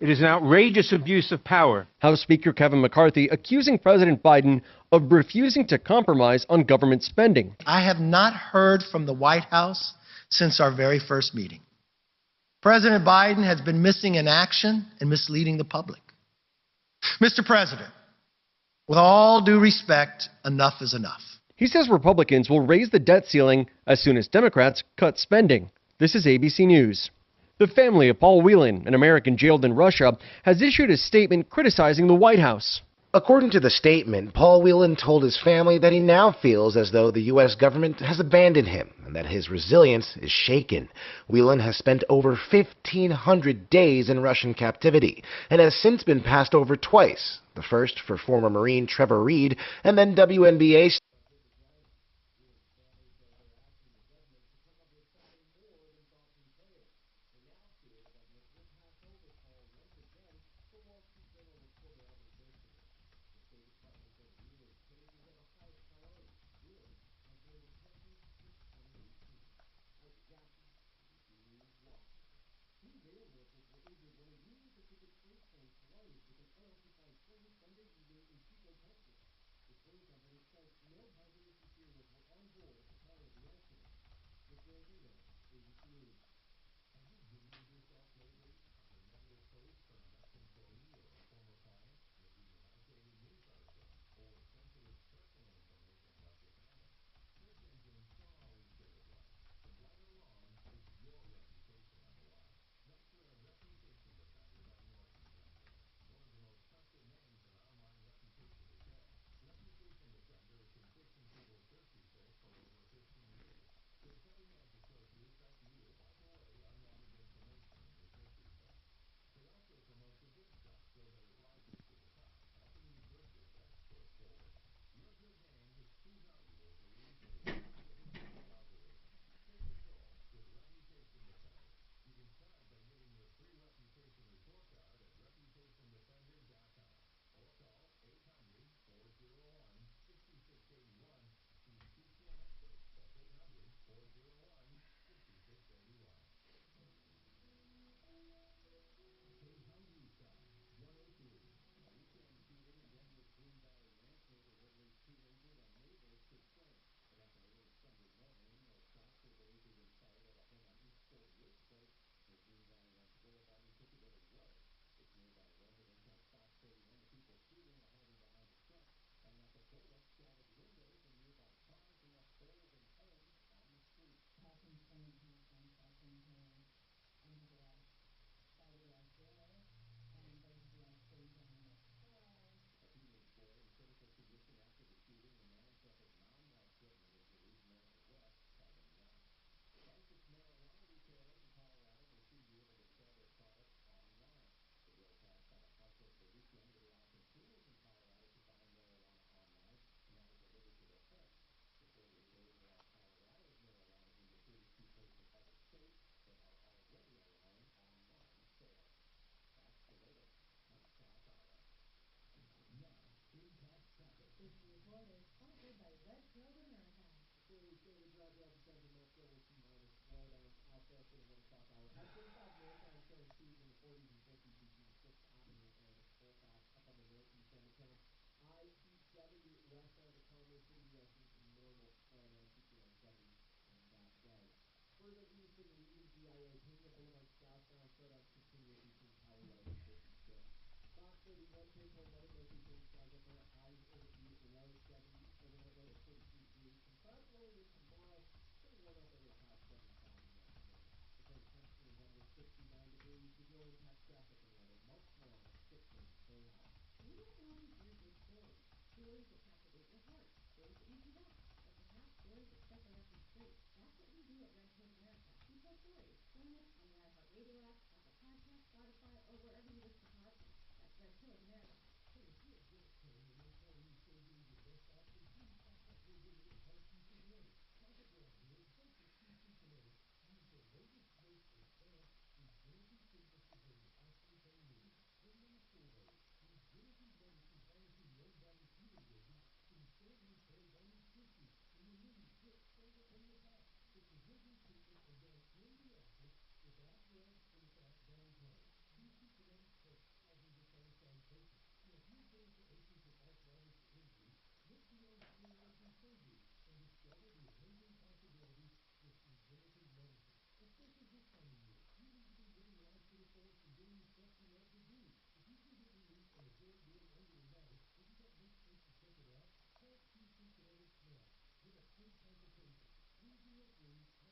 It is an outrageous abuse of power. House Speaker Kevin McCarthy accusing President Biden of refusing to compromise on government spending. I have not heard from the White House since our very first meeting. President Biden has been missing in action and misleading the public. Mr. President, with all due respect, enough is enough. He says Republicans will raise the debt ceiling as soon as Democrats cut spending. This is ABC News. The family of Paul Whelan, an American jailed in Russia, has issued a statement criticizing the White House. According to the statement, Paul Whelan told his family that he now feels as though the U.S. government has abandoned him and that his resilience is shaken. Whelan has spent over 1,500 days in Russian captivity and has since been passed over twice, the first for former Marine Trevor Reed and then WNBA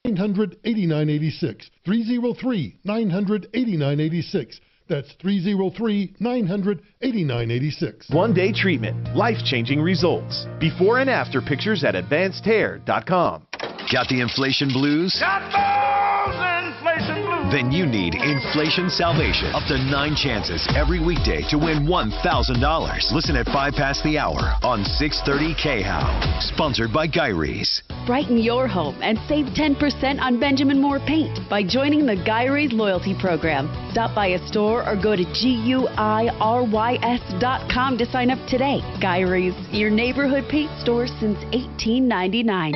$989.86. 303-900-8986. That's 303-900-8986. One-day treatment, life-changing results. Before and after pictures at advancedhair.com. Got the inflation blues? Then you need Inflation Salvation. Up to 9 chances every weekday to win $1,000. Listen at 5 past the hour on 630 KHOW. Sponsored by Guy Rees. Brighten your home and save 10% on Benjamin Moore paint by joining the Guy Rees loyalty program. Stop by a store or go to GUIRYS.com to sign up today. Guy Rees, your neighborhood paint store since 1899.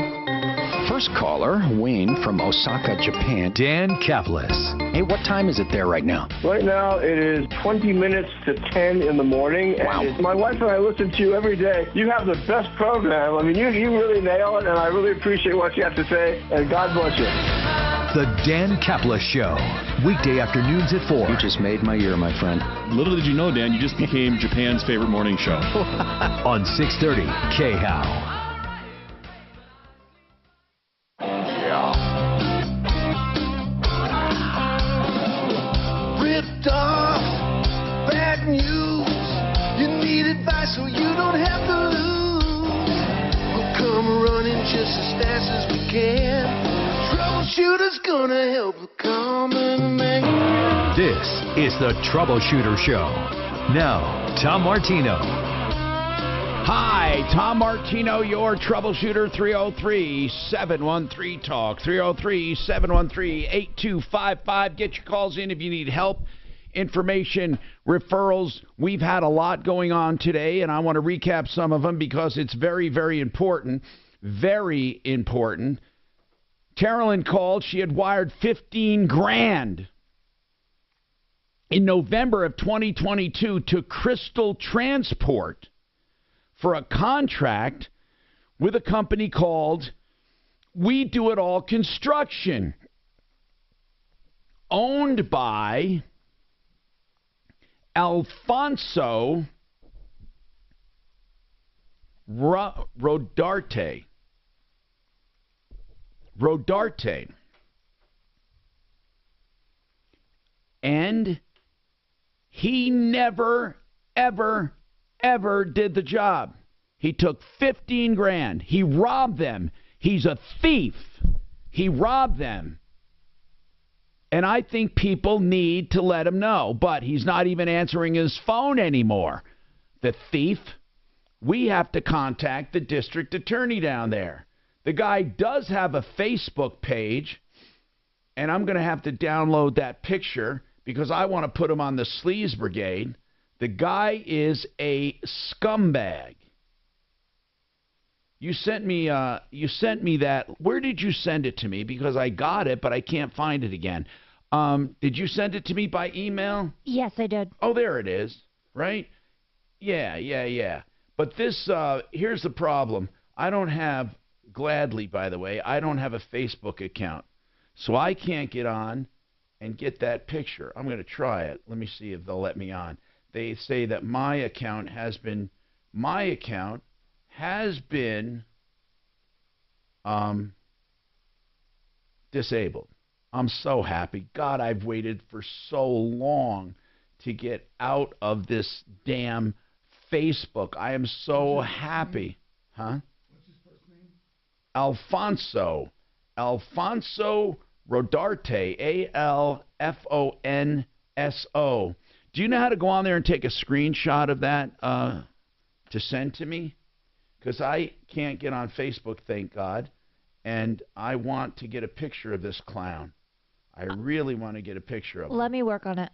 First caller, Wayne from Osaka, Japan. Dan Kaplis. Hey, what time is it there right now? Right now, it is 20 minutes to 10 in the morning. Wow. And my wife and I listen to you every day. You have the best program. I mean, you really nail it, and I really appreciate what you have to say, and God bless you. The Dan Kaplis Show. Weekday afternoons at 4. You just made my year, my friend. Little did you know, Dan, you just became Japan's favorite morning show. On 630 KHOW. Ripped off, bad news. You need advice so you don't have to lose. We'll come running just as fast as we can. Troubleshooter's gonna help the common man. This is the Troubleshooter Show. Now, Tom Martino. Hi, Tom Martino, your troubleshooter, 303-713-TALK, 303-713-8255. Get your calls in if you need help, information, referrals. We've had a lot going on today, and I want to recap some of them because it's very, very important. Very important. Carolyn called. She had wired $15,000 in November of 2022 to Crystal Transport for a contract with a company called We Do It All Construction, owned by Alfonso Rodarte. And he never, ever did the job. He took $15,000. He robbed them. He's a thief. He robbed them. And I think people need to let him know. But he's not even answering his phone anymore. The thief. We have to contact the district attorney down there. The guy does have a Facebook page. And I'm going to have to download that picture because I want to put him on the Sleaze Brigade. The guy is a scumbag. You sent me that. Where did you send it to me? Because I got it, but I can't find it again. Did you send it to me by email? Yes, I did. Oh, there it is. Right? Yeah. But this, here's the problem. I don't have, gladly, by the way, I don't have a Facebook account. So I can't get on and get that picture. I'm going to try it. Let me see if they'll let me on. They say that my account has been disabled. I'm so happy. God, I've waited for so long to get out of this damn Facebook. I am so happy. Huh? What's his first name? Alfonso Rodarte, Alfonso. Do you know how to go on there and take a screenshot of that to send to me? Because I can't get on Facebook, thank God, and I want to get a picture of this clown. I really want to get a picture of him. Let me work on it.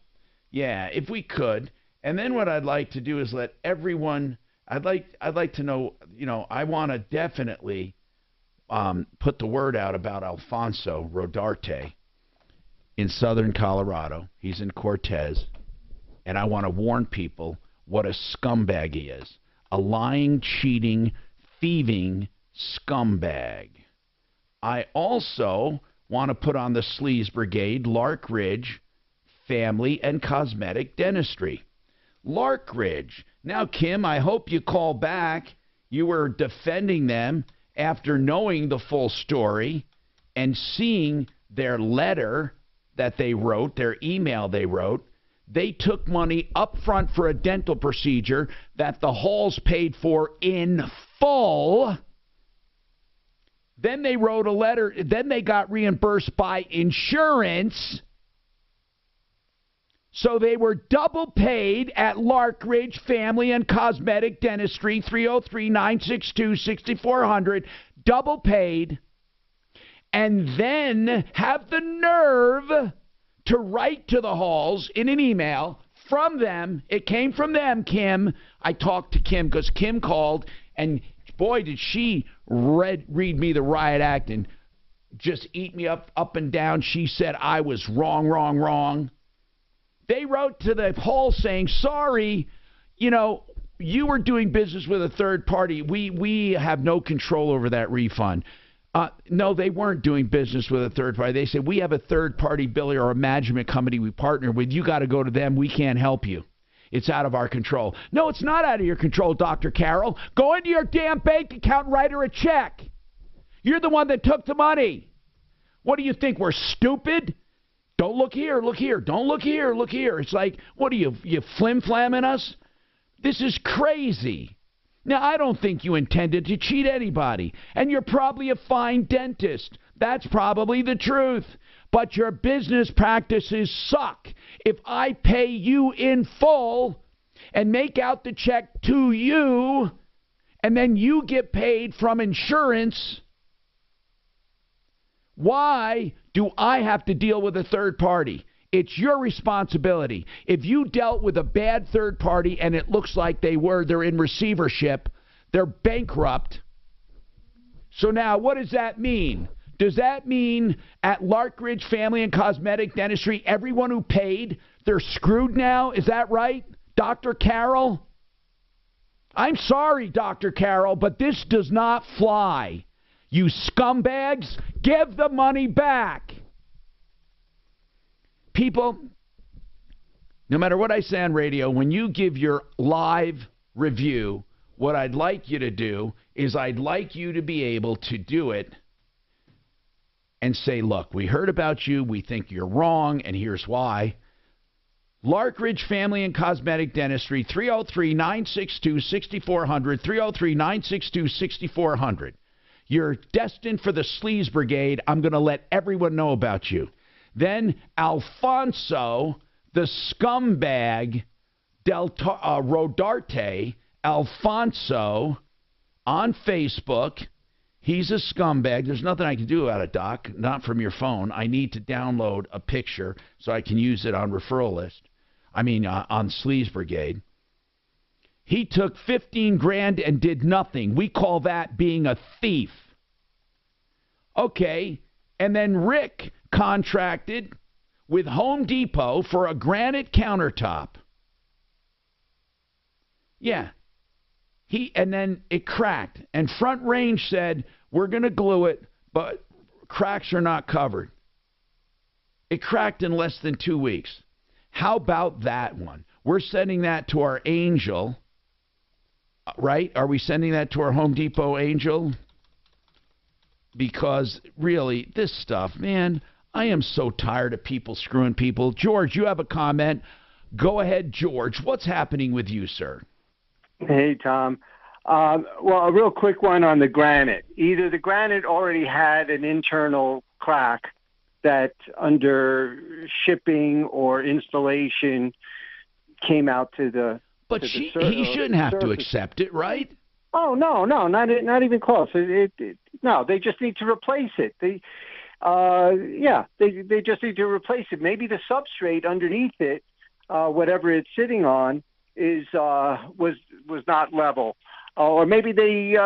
Yeah, if we could. And then what I'd like to do is let everyone. I'd like to know. I want to definitely put the word out about Alfonso Rodarte in southern Colorado. He's in Cortez. And I want to warn people what a scumbag he is. A lying, cheating, thieving scumbag. I also want to put on the Sleaze Brigade, Lark Ridge Family and Cosmetic Dentistry. Lark Ridge. Now, Kim, I hope you call back. You were defending them after knowing the full story and seeing their letter that they wrote, their email they wrote. They took money up front for a dental procedure that the halls paid for in full. Then they wrote a letter. Then they got reimbursed by insurance. So they were double paid at Lark Ridge Family and Cosmetic Dentistry, 303-962-6400, double paid, and then have the nerve to write to the halls in an email from them. It came from them, Kim. I talked to Kim because Kim called, and boy, did she read me the riot act and just eat me up and down. She said I was wrong. They wrote to the hall saying, sorry, you were doing business with a third party. We have no control over that refund. No, they weren't doing business with a third party. They said, we have a third-party biller or a management company we partner with. You got to go to them. We can't help you. It's out of our control. No, it's not out of your control, Dr. Carroll. Go into your damn bank account and write her a check. You're the one that took the money. What do you think? We're stupid? Don't look here, look here. Don't look here, look here. It's like, what are you flim-flamming us? This is crazy. Now, I don't think you intended to cheat anybody, and you're probably a fine dentist. That's probably the truth. But your business practices suck. If I pay you in full and make out the check to you, and then you get paid from insurance, why do I have to deal with a third party? It's your responsibility. If you dealt with a bad third party and it looks like they're in receivership, they're bankrupt. So now what does that mean? Does that mean at Lark Ridge Family and Cosmetic Dentistry, everyone who paid, they're screwed now? Is that right, Dr. Carroll? I'm sorry, Dr. Carroll, but this does not fly. You scumbags, give the money back. People, no matter what I say on radio, when you give your live review, what I'd like you to do is I'd like you to be able to do it and say, look, we heard about you, we think you're wrong, and here's why. Lark Ridge Family and Cosmetic Dentistry, 303-962-6400, 303-962-6400. You're destined for the Sleaze Brigade. I'm going to let everyone know about you. Then Alfonso, the scumbag, Rodarte, Alfonso, on Facebook. He's a scumbag. There's nothing I can do about it, Doc, not from your phone. I need to download a picture so I can use it on referral list. on Sleaze Brigade. He took $15,000 and did nothing. We call that being a thief. Okay, and then Rick contracted with Home Depot for a granite countertop. Yeah. And then it cracked. And Front Range said, we're going to glue it, but cracks are not covered. It cracked in less than 2 weeks. How about that one? We're sending that to our Angel, right? Are we sending that to our Home Depot Angel? Because really, this stuff, man, I am so tired of people screwing people. George, you have a comment. Go ahead, George. What's happening with you, sir? Hey, Tom. Well, a real quick one on the granite. Either the granite already had an internal crack that under shipping or installation came out to the But to he the shouldn't have to surface. accept it, right? Oh, no, not even close. No, they just need to replace it. They just need to replace it. Maybe the substrate underneath it, whatever it's sitting on, was not level, or maybe they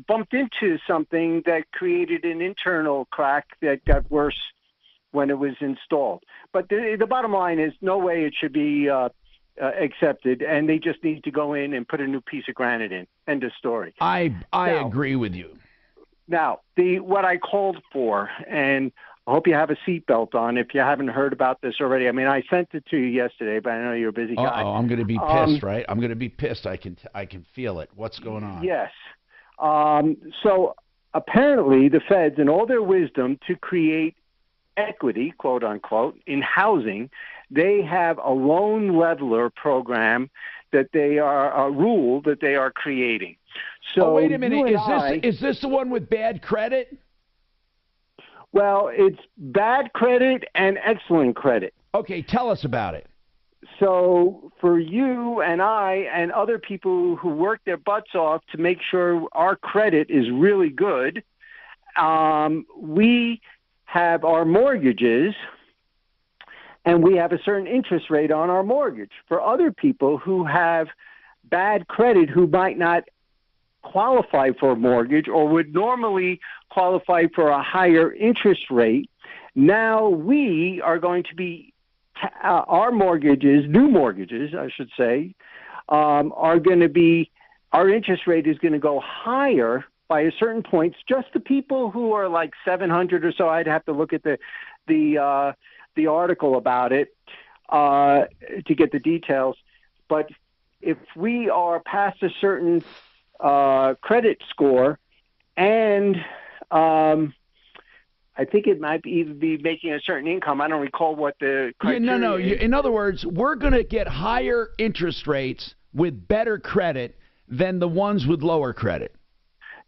bumped into something that created an internal crack that got worse when it was installed. But the bottom line is, no way it should be accepted, and they just need to go in and put a new piece of granite in. End of story. I agree with you. Now, what I called for, and I hope you have a seatbelt on if you haven't heard about this already. I mean, I sent it to you yesterday, but I know you're a busy guy. Oh, I'm going to be pissed, right? I'm going to be pissed. I can feel it. What's going on? Yes. So apparently the feds, in all their wisdom to create equity, quote unquote, in housing, they have a loan leveler program that they are a rule that they are creating. So wait a minute. you Is this the one with bad credit? Well, it's bad credit and excellent credit. Okay, tell us about it. So for you and I and other people who work their butts off to make sure our credit is really good, we have our mortgages, and we have a certain interest rate on our mortgage. For other people who have bad credit, who might not qualify for a mortgage or would normally qualify for a higher interest rate, now we are going to be our mortgages, new mortgages, I should say, are going to be, our interest rate is going to go higher by a certain point. Just the people who are like 700 or so, I'd have to look at the article about it to get the details. But if we are past a certain credit score, and I think it might either be making a certain income. I don't recall what the criteria is. In other words, we're going to get higher interest rates with better credit than the ones with lower credit.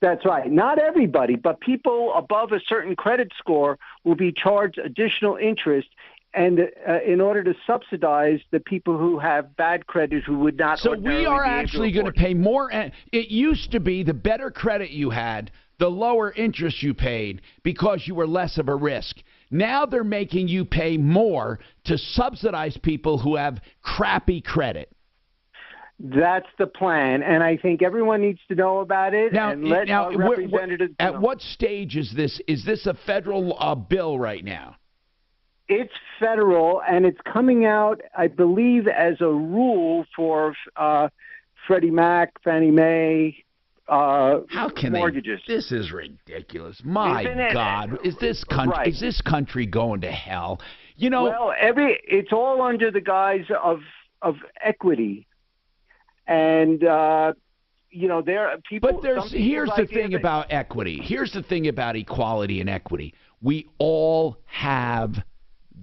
That's right. Not everybody, but people above a certain credit score will be charged additional interest, and in order to subsidize the people who have bad credit who would not. So we are actually going to pay more. It used to be the better credit you had, the lower interest you paid because you were less of a risk. Now they're making you pay more to subsidize people who have crappy credit. That's the plan, and I think everyone needs to know about it. Now, representatives know. At what stage is this? Is this a federal bill right now? It's federal, and it's coming out, I believe, as a rule for Freddie Mac, Fannie Mae, how can mortgages. This is ridiculous. My God, is this country going to hell? You know, well, it's all under the guise of equity, and there are people. But here's the thing about equity. Here's the thing about equality and equity. We all have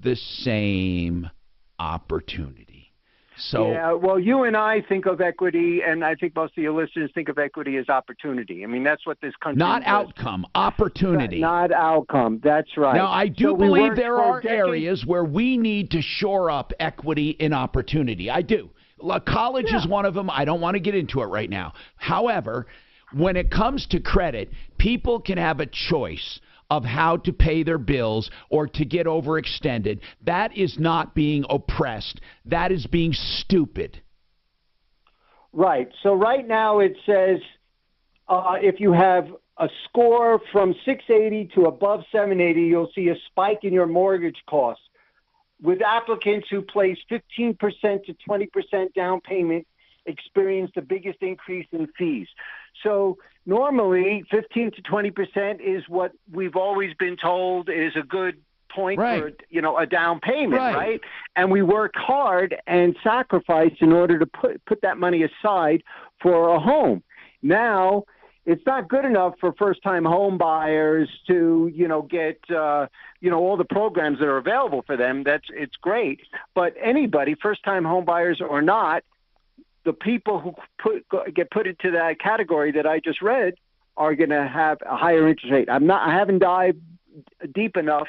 the same opportunity. So yeah, well, you and I think of equity, and I think most of your listeners think of equity as opportunity. I mean, that's what this country not does. Outcome, opportunity. Not outcome. That's right. Now, I do believe there are areas where we need to shore up equity and opportunity. I do. College is one of them. I don't want to get into it right now. However, when it comes to credit, people can have a choice of how to pay their bills or to get overextended. That is not being oppressed. That is being stupid. Right. So right now it says if you have a score from 680 to above 780, you'll see a spike in your mortgage costs. With applicants who place 15% to 20% down payment, experience the biggest increase in fees. So normally 15 to 20% is what we've always been told is a good point Right. for a down payment, Right. right? And we worked hard and sacrificed in order to put that money aside for a home. Now it's not good enough for first-time home buyers to get all the programs that are available for them. It's great, but anybody, first-time home buyers or not, the people who get put into that category that I just read are going to have a higher interest rate. I haven't dived deep enough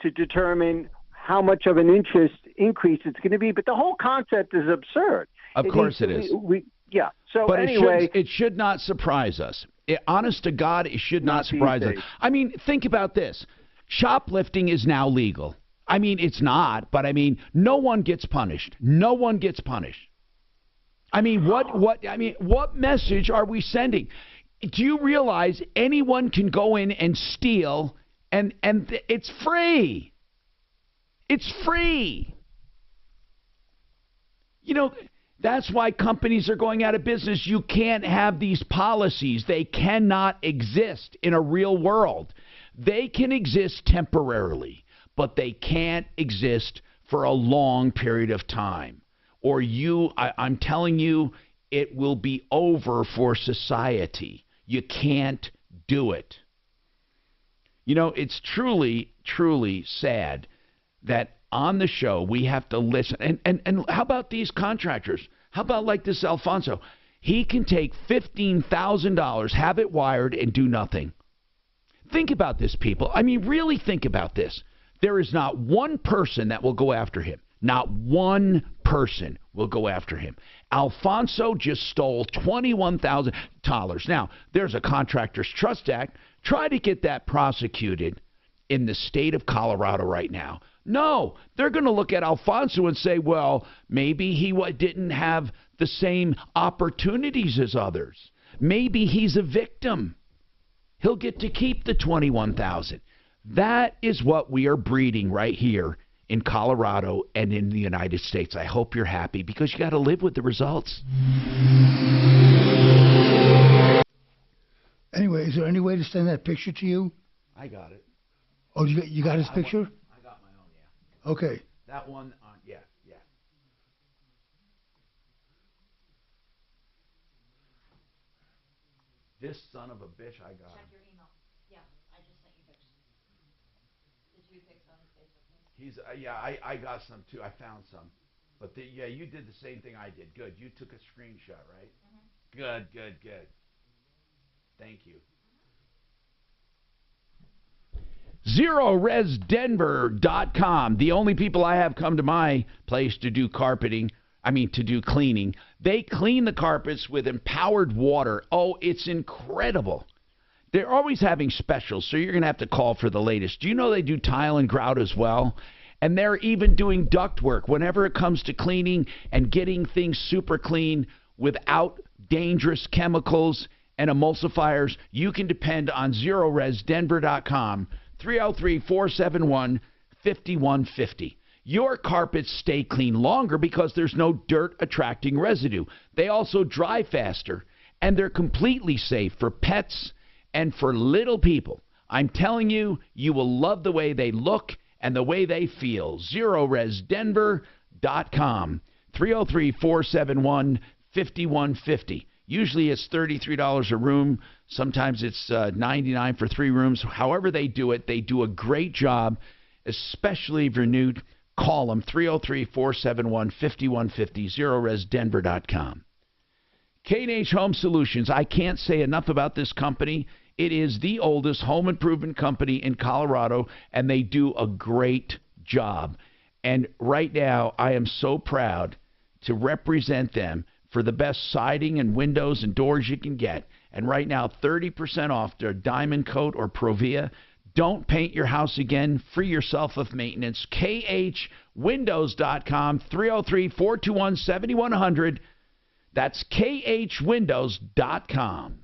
to determine how much of an interest increase it's going to be, but the whole concept is absurd. Of course it is. Yeah. So but anyway, it should not surprise us. Honest to God, it should not surprise us. I mean, think about this. Shoplifting is now legal. I mean, it's not, but I mean, no one gets punished. No one gets punished. I mean, what message are we sending? Do you realize anyone can go in and steal and it's free? It's free. That's why companies are going out of business. You can't have these policies. They cannot exist in a real world. They can exist temporarily, but they can't exist for a long period of time. Or I'm telling you, it will be over for society. You can't do it. It's truly, truly sad that on the show we have to listen. And how about these contractors? How about like this Alfonso? He can take $15,000, have it wired, and do nothing. Think about this, people. I mean, really think about this. There is not one person that will go after him. Not one person will go after him. Alfonso just stole $21,000. Now, there's a Contractors Trust Act. Try to get that prosecuted in the state of Colorado right now. No, they're going to look at Alfonso and say, well, maybe he didn't have the same opportunities as others. Maybe he's a victim. He'll get to keep the $21,000. That is what we are breeding right here in Colorado and in the United States. I hope you're happy because you got to live with the results. Anyway, is there any way to send that picture to you? I got it. Oh, you got his picture? I got my own, yeah. Okay. That one, yeah. This son of a bitch, I got him. Check your email. Yeah, I just sent you pictures. Did you fix on his Facebook page? I got some too. I found some. But you did the same thing I did. Good. You took a screenshot, right? Mm-hmm. Good. Thank you. ZeroResDenver.com. The only people I have come to my place to do to do cleaning. They clean the carpets with empowered water. Oh, it's incredible. They're always having specials, so you're going to have to call for the latest. Do you know they do tile and grout as well? And they're even doing duct work whenever it comes to cleaning and getting things super clean without dangerous chemicals and emulsifiers. You can depend on ZeroResDenver.com. 303-471-5150. Your carpets stay clean longer because there's no dirt-attracting residue. They also dry faster, and they're completely safe for pets and for little people. I'm telling you, you will love the way they look and the way they feel. ZeroResDenver.com. 303-471-5150. Usually it's $33 a room. Sometimes it's $99 for 3 rooms. However they do it, they do a great job, especially if you're new. Call them, 303-471-5150, ZeroResDenver.com. K&H Home Solutions. I can't say enough about this company. It is the oldest home improvement company in Colorado, and they do a great job. And right now, I am so proud to represent them for the best siding and windows and doors you can get. And right now, 30% off their Diamond Coat or Provia. Don't paint your house again. Free yourself of maintenance. KHWindows.com, 303-421-7100. That's KHWindows.com.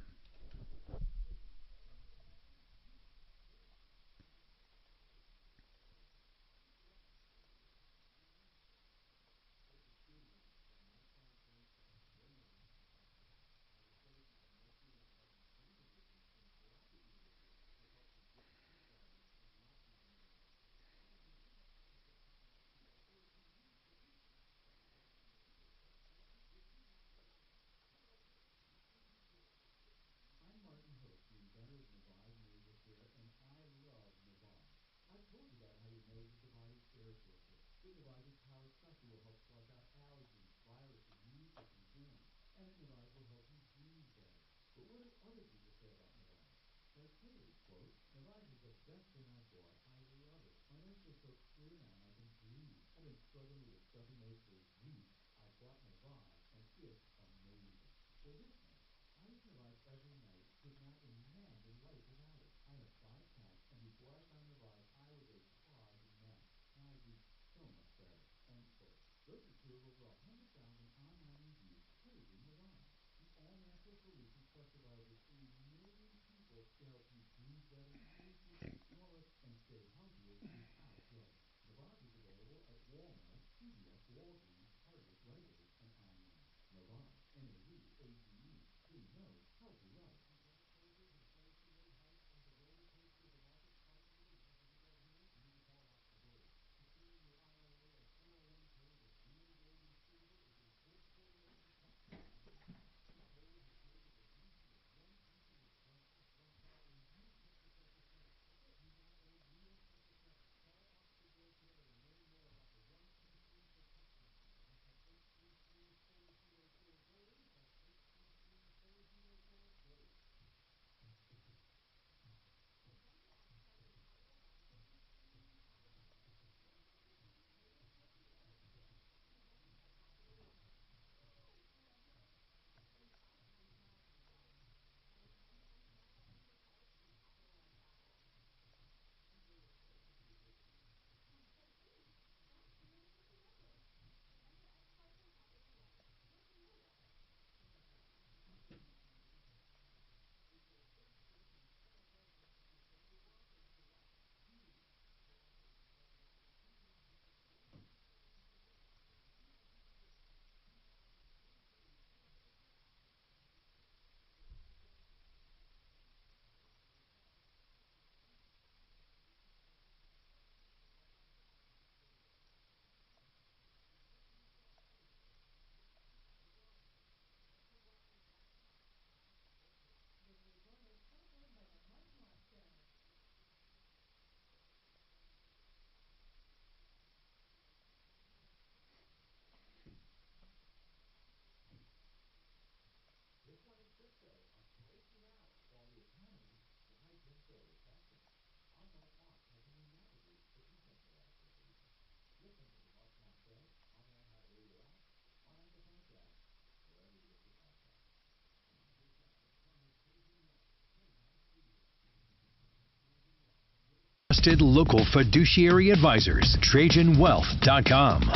Trusted local fiduciary advisors. TrajanWealth.com.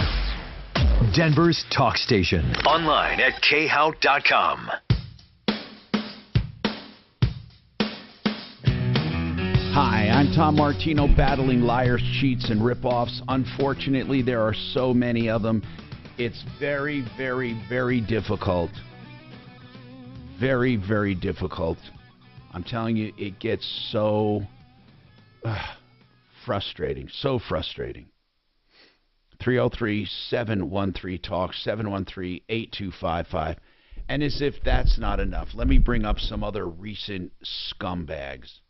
Denver's talk station. Online at khout.com. Hi, I'm Tom Martino, battling liars, cheats, and ripoffs. Unfortunately, there are so many of them. It's very, very, very difficult. Very, very difficult. I'm telling you, it gets so frustrating. So frustrating. 303-713-TALK, 713-8255. And as if that's not enough, let me bring up some other recent scumbags.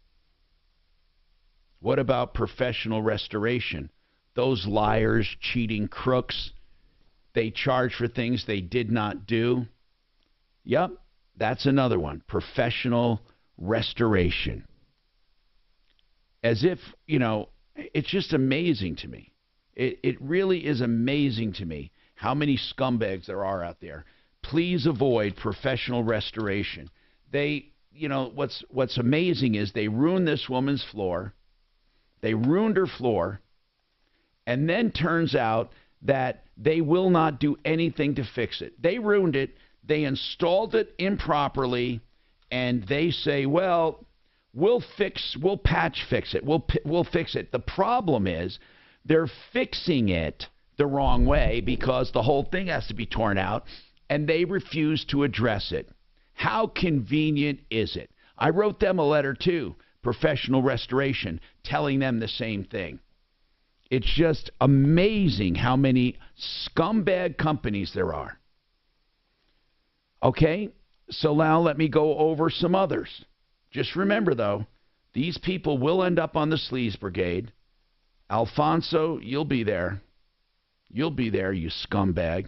What about professional restoration? Those liars, cheating crooks, they charge for things they did not do. Yep, that's another one. Professional restoration. As if, you know, it's just amazing to me. It really is amazing to me how many scumbags there are out there. Please avoid professional restoration. They, you know, what's amazing is they ruined this woman's floor. They ruined her floor, and then turns out that they will not do anything to fix it. They ruined it. They installed it improperly, and they say, well, we'll patch fix it. We'll fix it. The problem is they're fixing it the wrong way because the whole thing has to be torn out, and they refuse to address it. How convenient is it? I wrote them a letter too. Professional restoration, telling them the same thing. It's just amazing how many scumbag companies there are. Okay, so now let me go over some others. Just remember, though, these people will end up on the sleaze brigade. Alfonso, you'll be there. You'll be there, you scumbag.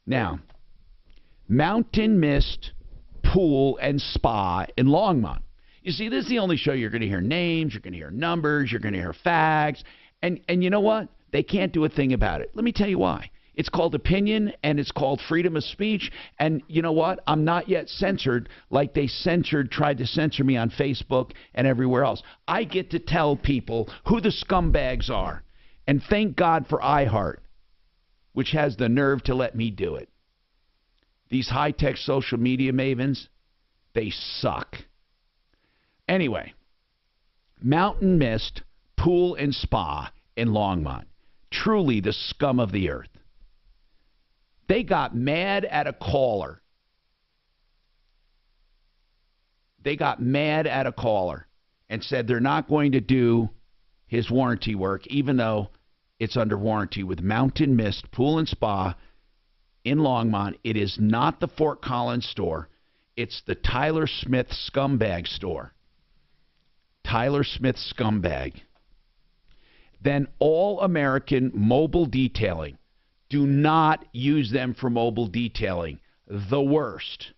Now, Mountain Mist Pool and Spa in Longmont. You see, this is the only show you're going to hear names, you're going to hear numbers, you're going to hear facts. And you know what? They can't do a thing about it. Let me tell you why. It's called opinion, and it's called freedom of speech. And you know what? I'm not yet censored like they tried to censor me on Facebook and everywhere else. I get to tell people who the scumbags are. And thank God for iHeart, which has the nerve to let me do it. These high-tech social media mavens, they suck. Anyway, Mountain Mist Pool and Spa in Longmont. Truly the scum of the earth. They got mad at a caller. They got mad at a caller and said they're not going to do his warranty work, even though it's under warranty with Mountain Mist Pool and Spa in Longmont. It is not the Fort Collins store. It's the Tyler Smith Scumbag store. Tyler Smith Scumbag. Then All American Mobile Detailing. Do not use them for mobile detailing. The worst.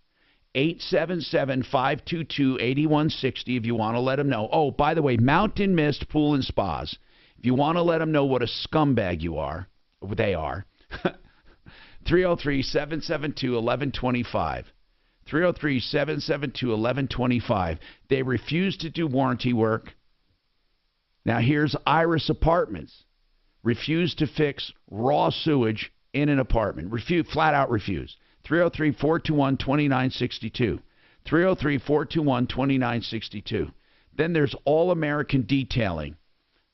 877-522-8160 if you want to let them know. Oh, by the way, Mountain Mist Pool and Spas. If you want to let them know what a scumbag you are, they are. 303-772-1125. 303-772-1125. They refuse to do warranty work. Now here's Iris Apartments. Refuse to fix raw sewage in an apartment. Flat out refuse. 303-421-2962. 303-421-2962. Then there's All American Detailing.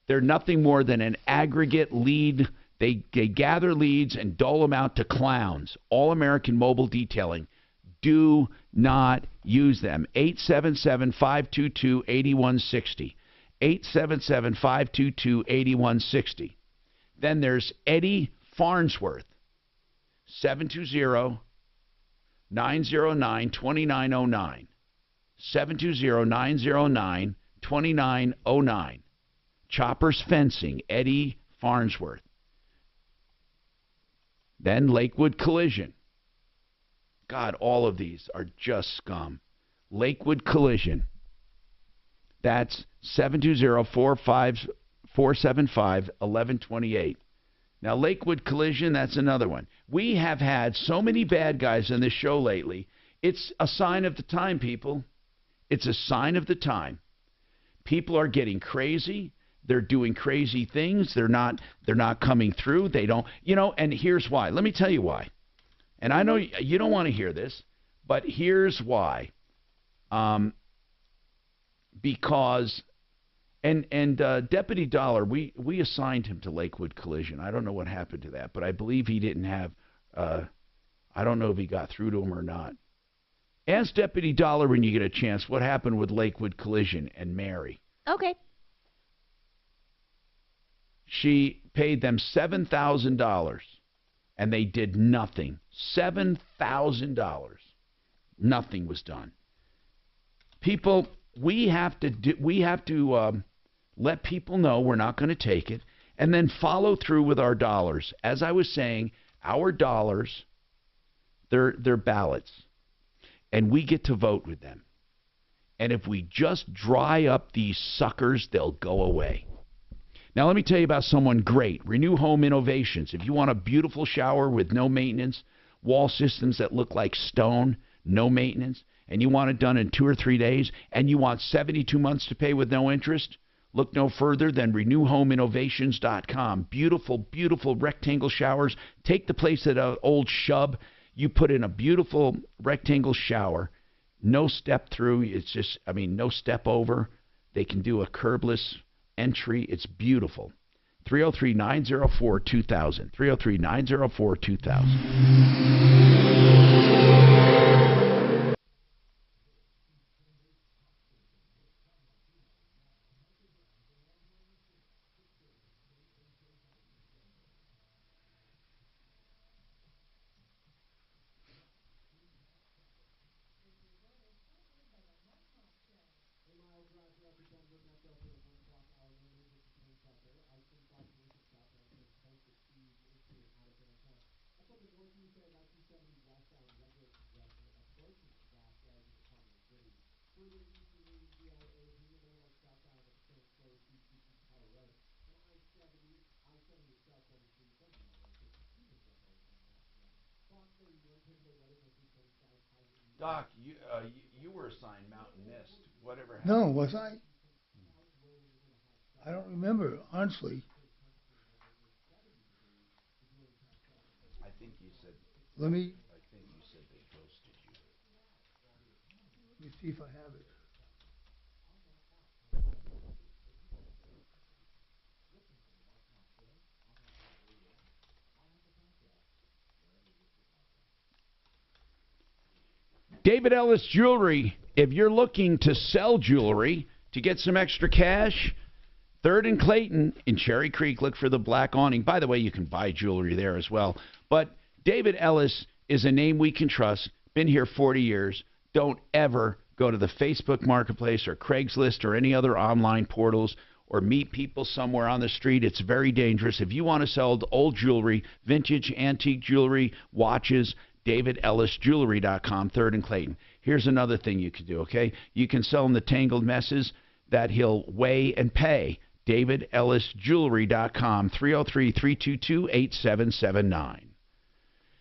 They're nothing more than an aggregate lead. They gather leads and dole them out to clowns. All American Mobile Detailing. Do not use them. 877-522-8160. 877-522-8160. Then there's Eddie Farnsworth. 720-909-2909. 720-909-2909. Choppers Fencing, Eddie Farnsworth. Then Lakewood Collision. God, all of these are just scum. Lakewood Collision. That's 720-475-1128. Now, Lakewood Collision, that's another one. We have had so many bad guys on this show lately. It's a sign of the time, people. It's a sign of the time. People are getting crazy. They're doing crazy things. They're not coming through. They don't, and here's why. Let me tell you why. And I know you don't want to hear this, but here's why. Because, and Deputy Dollar, we assigned him to Lakewood Collision. I don't know what happened to that, but I believe he didn't have, I don't know if he got through to him or not. Ask Deputy Dollar when you get a chance what happened with Lakewood Collision and Mary. Okay. She paid them $7,000, and they did nothing. $7,000. Nothing was done. People, we have to let people know we're not going to take it, and then follow through with our dollars. As I was saying, our dollars, they're ballots, and we get to vote with them. And if we just dry up these suckers, they'll go away. Now, let me tell you about someone great, Renew Home Innovations. If you want a beautiful shower with no maintenance, wall systems that look like stone, no maintenance, and you want it done in 2 or 3 days, and you want 72 months to pay with no interest, look no further than renewhomeinnovations.com. Beautiful, beautiful rectangle showers. Take the place at an old shub. You put in a beautiful rectangle shower, no step through. It's just, no step over. They can do a curbless entry. It's beautiful. 303-904-2000. 303-904-2000. Doc, you were assigned Mountain Mist. Whatever happened? No, was I? I don't remember, honestly. I think you said. Let me I think you said they ghosted you. see if I have it. David Ellis Jewelry. If you're looking to sell jewelry to get some extra cash, 3rd and Clayton in Cherry Creek, look for the black awning. By the way, you can buy jewelry there as well. But David Ellis is a name we can trust. Been here 40 years. Don't ever go to the Facebook Marketplace or Craigslist or any other online portals or meet people somewhere on the street. It's very dangerous. If you want to sell old jewelry, vintage, antique jewelry, watches, DavidEllisJewelry.com, 3rd and Clayton. Here's another thing you can do, okay? You can sell him the tangled messes that he'll weigh and pay. DavidEllisJewelry.com, 303-322-8779.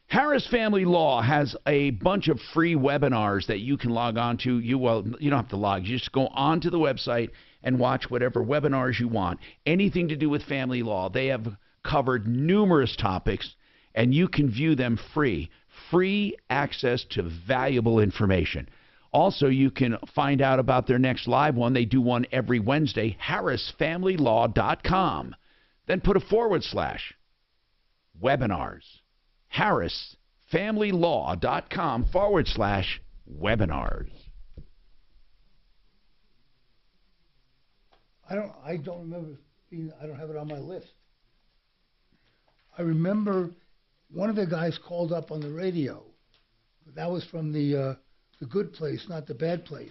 Harris Family Law has a bunch of free webinars that you can log on to. You don't have to log. You just go onto the website and watch whatever webinars you want. Anything to do with family law. They have covered numerous topics, and you can view them free. Free access to valuable information. Also, you can find out about their next live one. They do one every Wednesday, harrisfamilylaw.com. Then put a / webinars. harrisfamilylaw.com / webinars. I don't remember I don't have it on my list. I remember one of the guys called up on the radio. That was from the good place, not the bad place.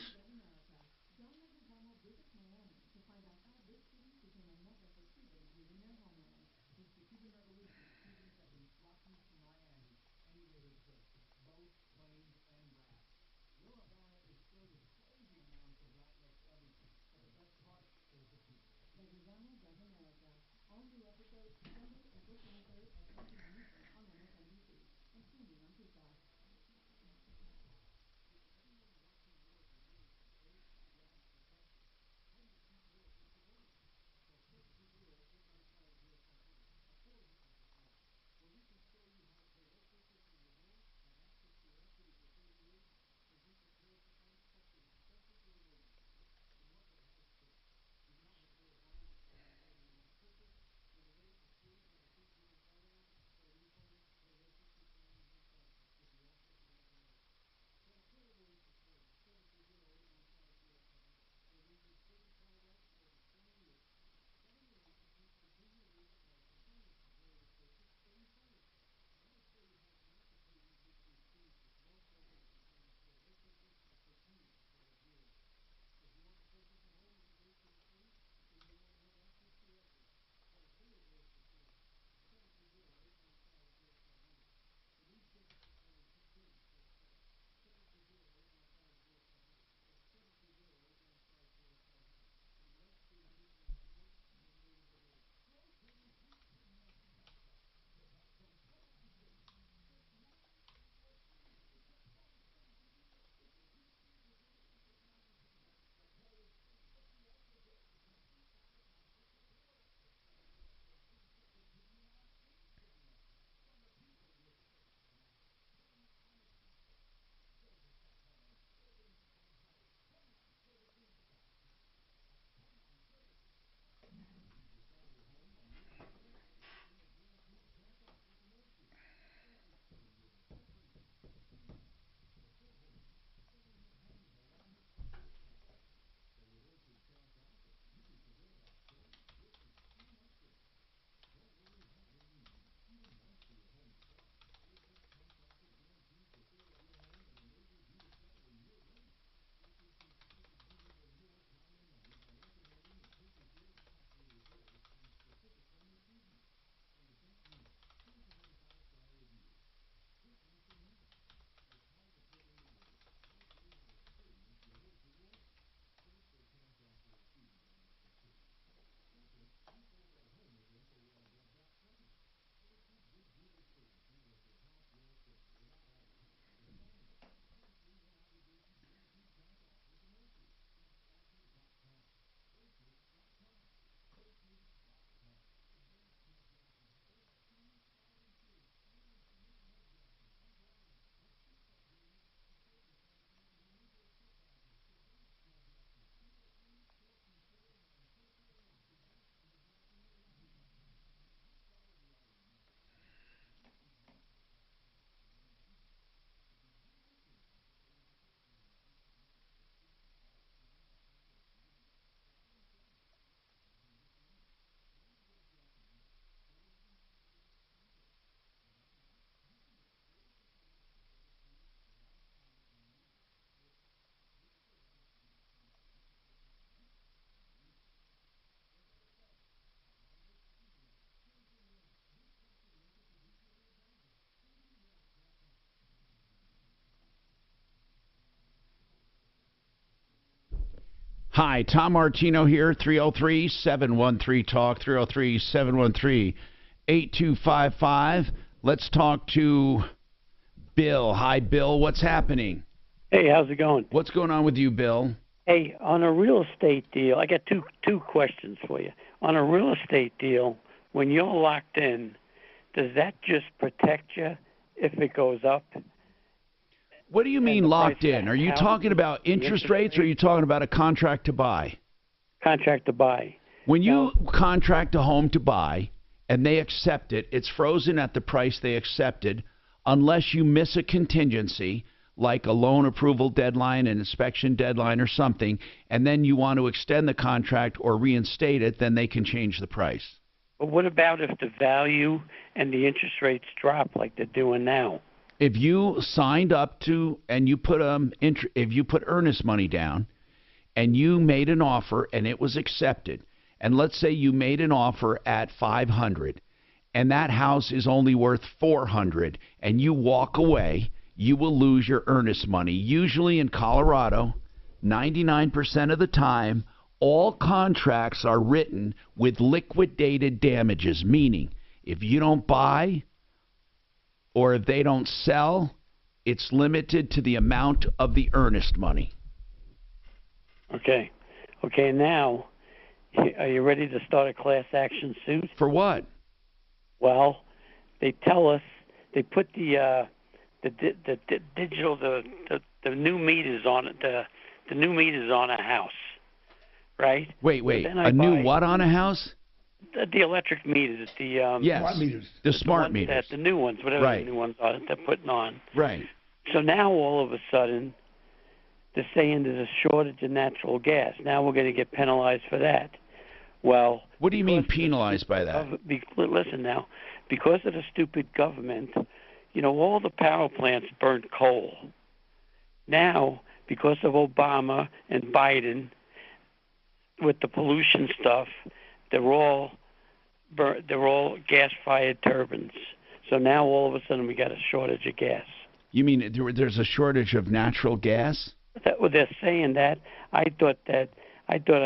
Hi, Tom Martino here, 303-713-TALK, 303-713-8255. Let's talk to Bill. Hi, Bill. What's happening? Hey, how's it going? What's going on with you, Bill? Hey, on a real estate deal, I got two questions for you. On a real estate deal, when you're locked in, does that just protect you if it goes up? What do you mean locked in? Are you talking about interest rates, or are you talking about a contract to buy? Contract to buy. When you contract a home to buy and they accept it, it's frozen at the price they accepted unless you miss a contingency like a loan approval deadline, an inspection deadline or something, and then you want to extend the contract or reinstate it, then they can change the price. But what about if the value and the interest rates drop like they're doing now? If you signed up to and you put if you put earnest money down and you made an offer and it was accepted, and let's say you made an offer at $500 and that house is only worth $400 and you walk away, you will lose your earnest money. Usually in Colorado, 99% of the time, all contracts are written with liquidated damages, meaning if you don't buy or if they don't sell, it's limited to the amount of the earnest money. Okay. Okay, now, are you ready to start a class action suit? For what? Well, they tell us, they put the digital, the new meters on it, the new meters on a house, right? Wait, a new what on a house? The electric meters, the yes, smart meters. The smart meters. The new ones, whatever right. the new ones are that they're putting on. Right. So now all of a sudden, they're saying there's a shortage of natural gas. Now we're going to get penalized for that. Well, what do you mean penalized by that? Listen now, because of the stupid government, you know, all the power plants burnt coal. Now, because of Obama and Biden, with the pollution stuff, they're all gas-fired turbines. So now all of a sudden we got a shortage of gas. You mean there's a shortage of natural gas? Well, they're saying that. I thought I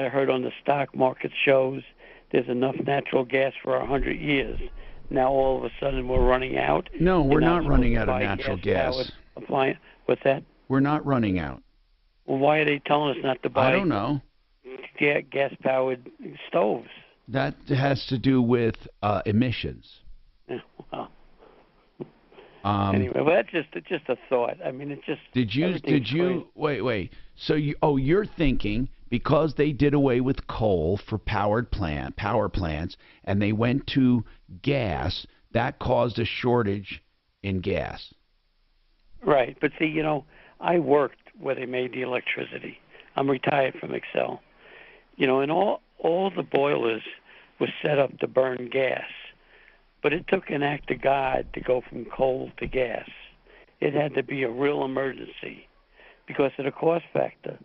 heard on the stock market shows there's enough natural gas for 100 years. Now all of a sudden we're running out. No, we're not running out of natural gas. What's that? We're not running out. Well, why are they telling us not to buy? I don't know. Gas-powered stoves. That has to do with emissions. Yeah, well. Anyway, well, that's just a thought. I mean, it just did you wait? So you're thinking because they did away with coal for power plants and they went to gas, that caused a shortage in gas. Right, but see, you know, I worked where they made the electricity. I'm retired from Excel. You know, and all the boilers were set up to burn gas. But it took an act of God to go from coal to gas. It had to be a real emergency because of the cost factor.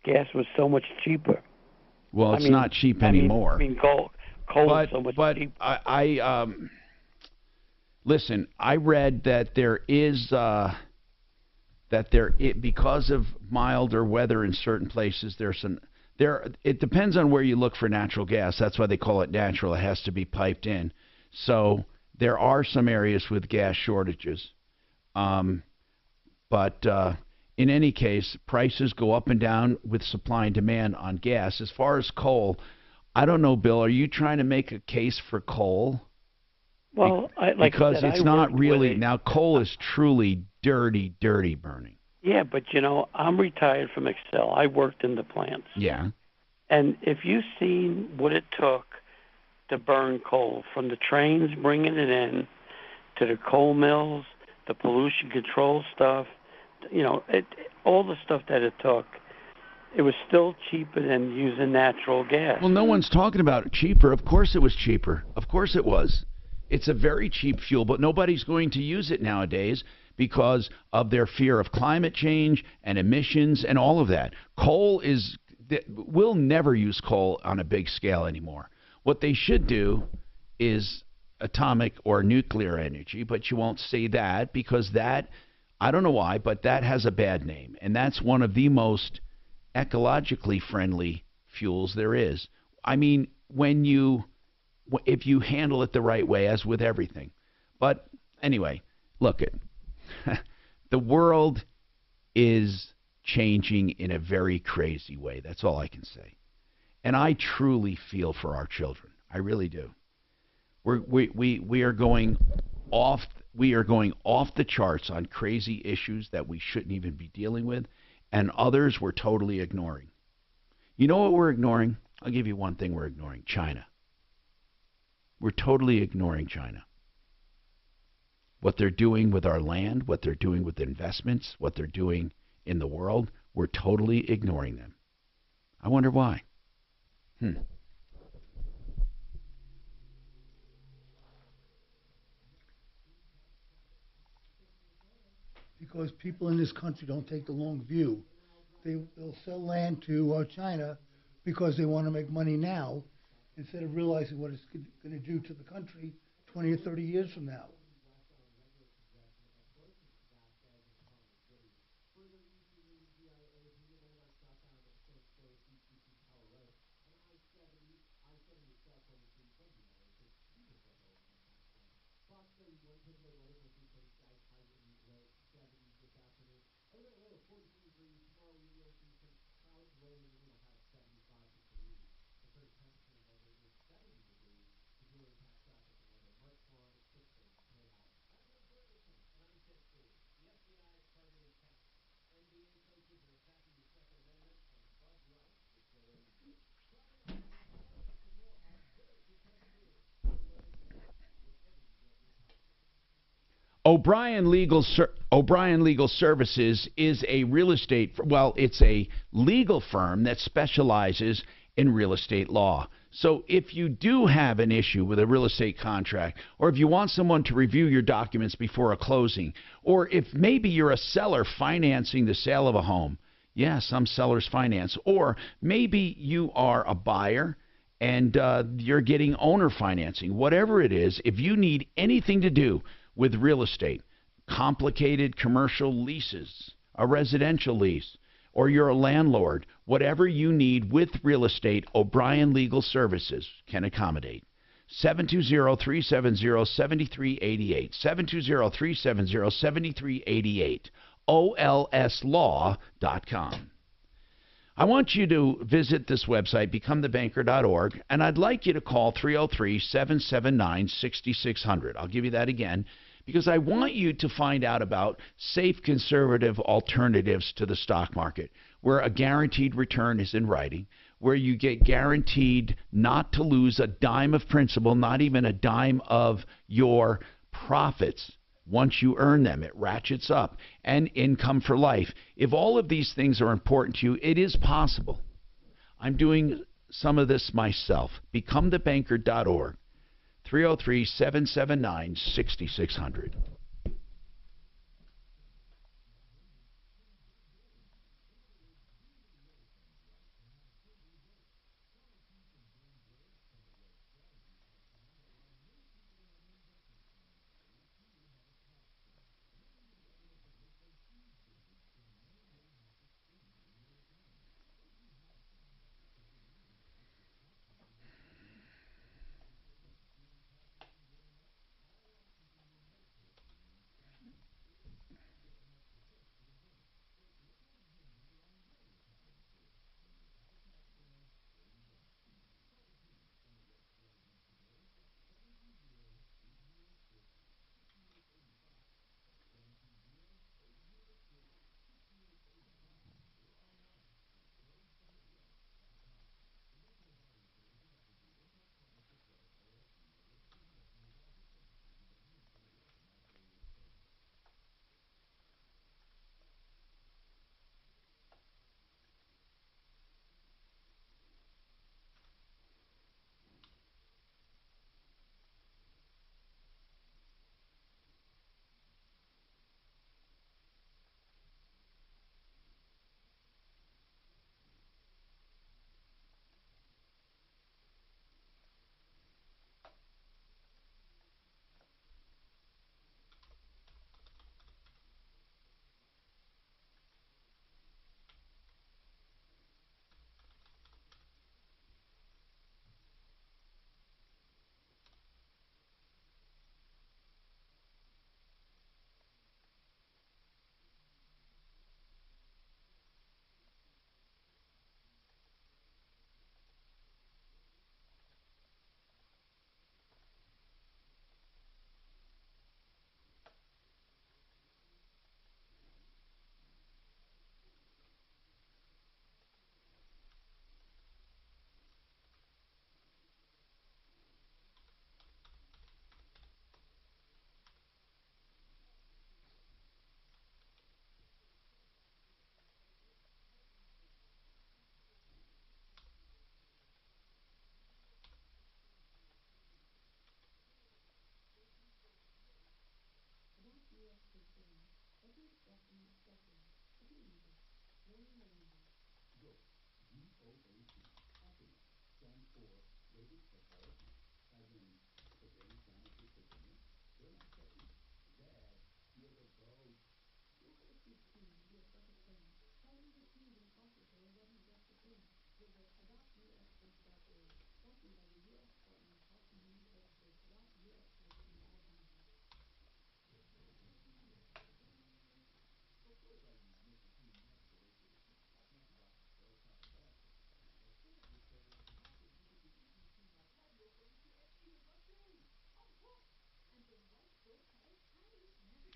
Gas was so much cheaper. Well, it's not cheap anymore. I mean, coal is so much cheaper. I listen. I read that there is because of milder weather in certain places, it depends on where you look for natural gas. That's why they call it natural. It has to be piped in. So there are some areas with gas shortages. But in any case, prices go up and down with supply and demand on gas. As far as coal, I don't know, Bill, are you trying to make a case for coal? Well, because it's not really, now coal is truly dirty burning. Yeah, but you know, I'm retired from Excel. I worked in the plants. Yeah. And if you've seen what it took to burn coal, from the trains bringing it in to the coal mills, the pollution control stuff, you know, all the stuff that it took, it was still cheaper than using natural gas. Well, no one's talking about cheaper. Of course it was cheaper. Of course it was. It's a very cheap fuel, but nobody's going to use it nowadays because of their fear of climate change and emissions and all of that. We'll never use coal on a big scale anymore. What they should do is atomic or nuclear energy, but you won't say that because that, I don't know why, but that has a bad name. And that's one of the most ecologically friendly fuels there is. I mean, if you handle it the right way, as with everything. But anyway, look it. The world is changing in a very crazy way. That's all I can say. And I truly feel for our children. I really do. We are going off. We are going off the charts on crazy issues that we shouldn't even be dealing with, and others we're totally ignoring. You know what we're ignoring? I'll give you one thing we're ignoring: China. We're totally ignoring China. What they're doing with our land, what they're doing with investments, what they're doing in the world, we're totally ignoring them. I wonder why. Because people in this country don't take the long view. They'll sell land to China because they want to make money now instead of realizing what it's going to do to the country 20 or 30 years from now. O'Brien Legal Services is a real estate, well, it's a legal firm that specializes in real estate law. So if you do have an issue with a real estate contract, or if you want someone to review your documents before a closing, or if maybe you're a seller financing the sale of a home, yeah, some sellers finance, or maybe you are a buyer and you're getting owner financing, whatever it is, if you need anything to do with real estate, complicated commercial leases, a residential lease, or you're a landlord, whatever you need with real estate, O'Brien Legal Services can accommodate. 720-370-7388. 720-370-7388. olslaw.com. I want you to visit this website, becomethebanker.org, and I'd like you to call 303-779-6600. I'll give you that again, because I want you to find out about safe, conservative alternatives to the stock market, where a guaranteed return is in writing, where you get guaranteed not to lose a dime of principal, not even a dime of your profits. Once you earn them, it ratchets up, and income for life. If all of these things are important to you, it is possible. I'm doing some of this myself. BecomeTheBanker.org. 303-779-6600.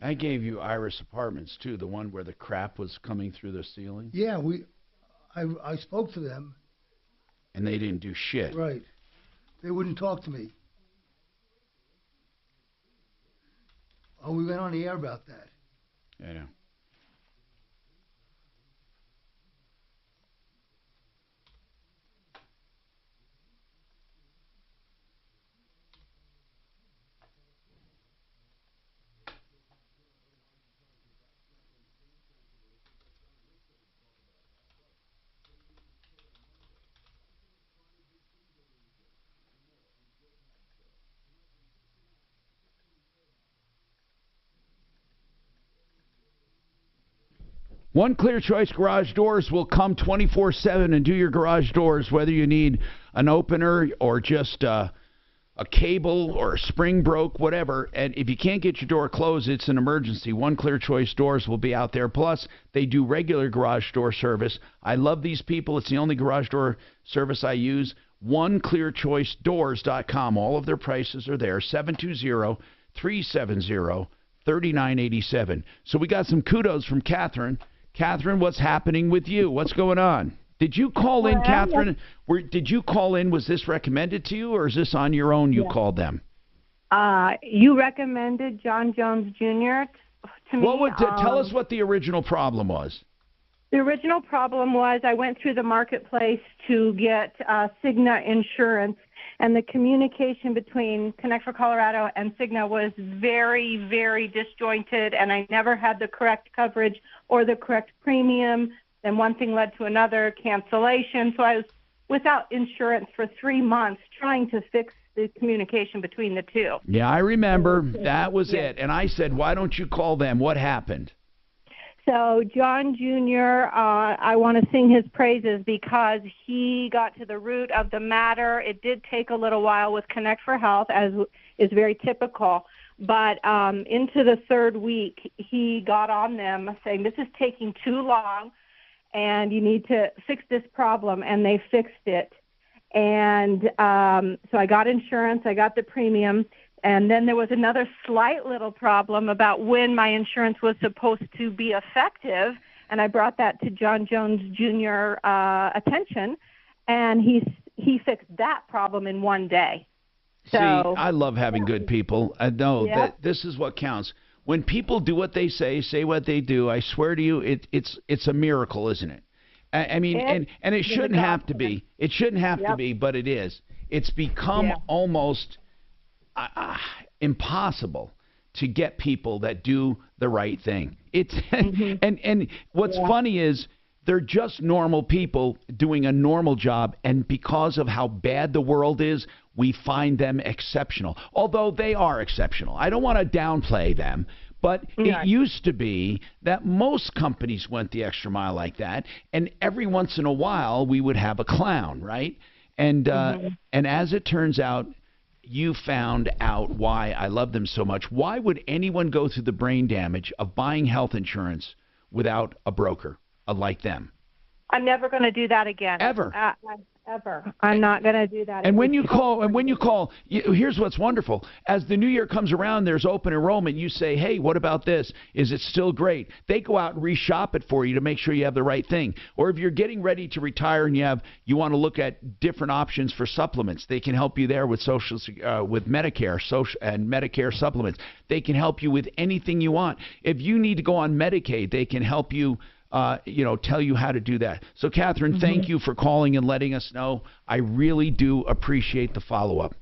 I gave you Iris Apartments, too, the one where the crap was coming through the ceiling. Yeah, I spoke to them. And they didn't do shit. Right. They wouldn't talk to me. Oh, we went on the air about that. I know. One Clear Choice Garage Doors will come 24/7 and do your garage doors, whether you need an opener or just a cable or a spring broke, whatever. And if you can't get your door closed, it's an emergency. One Clear Choice Doors will be out there. Plus, they do regular garage door service. I love these people. It's the only garage door service I use. OneClearChoiceDoors.com. All of their prices are there. 720-370-3987. So we got some kudos from Catherine. Catherine, what's happening with you? What's going on? Did you call in, Catherine? Did you call in? Was this recommended to you, or is this on your own you called them? You recommended John Jones Jr. to me. Tell us what the original problem was. The original problem was I went through the marketplace to get Cigna insurance, and the communication between Connect for Colorado and Cigna was very, very disjointed, and I never had the correct coverage or the correct premium. Then one thing led to another, cancellation. So I was without insurance for 3 months trying to fix the communication between the two. Yeah, I remember. That was it. And I said, why don't you call them? What happened? So John Jr., I want to sing his praises because he got to the root of the matter. It did take a little while with Connect for Health, as is very typical. But into the third week, he got on them saying, this is taking too long, and you need to fix this problem, and they fixed it. And so I got insurance, I got the premium, and then there was another slight little problem about when my insurance was supposed to be effective, and I brought that to John Jones Jr. Attention, and he fixed that problem in one day. So, see, I love having good people. I know that this is what counts. When people do what they say what they do, I swear to you, it's a miracle, isn't it? I mean, and it shouldn't have to be. It shouldn't have to be, but it is. It's become almost impossible to get people that do the right thing. It's and what's funny is they're just normal people doing a normal job, and because of how bad the world is, we find them exceptional. Although they are exceptional. I don't want to downplay them, but it used to be that most companies went the extra mile like that, and every once in a while we would have a clown, right? And and as it turns out, you found out why I love them so much. Why would anyone go through the brain damage of buying health insurance without a broker like them? I'm never going to do that again. Ever. Ever. I'm not going to do that. And when you call, here's what's wonderful. As the new year comes around, there's open enrollment. You say, hey, what about this? Is it still great? They go out and reshop it for you to make sure you have the right thing. Or if you're getting ready to retire and you want to look at different options for supplements, they can help you there with with Medicare and Medicare supplements. They can help you with anything you want. If you need to go on Medicaid, they can help you tell you how to do that. So, Catherine, thank you for calling and letting us know. I really do appreciate the follow-up.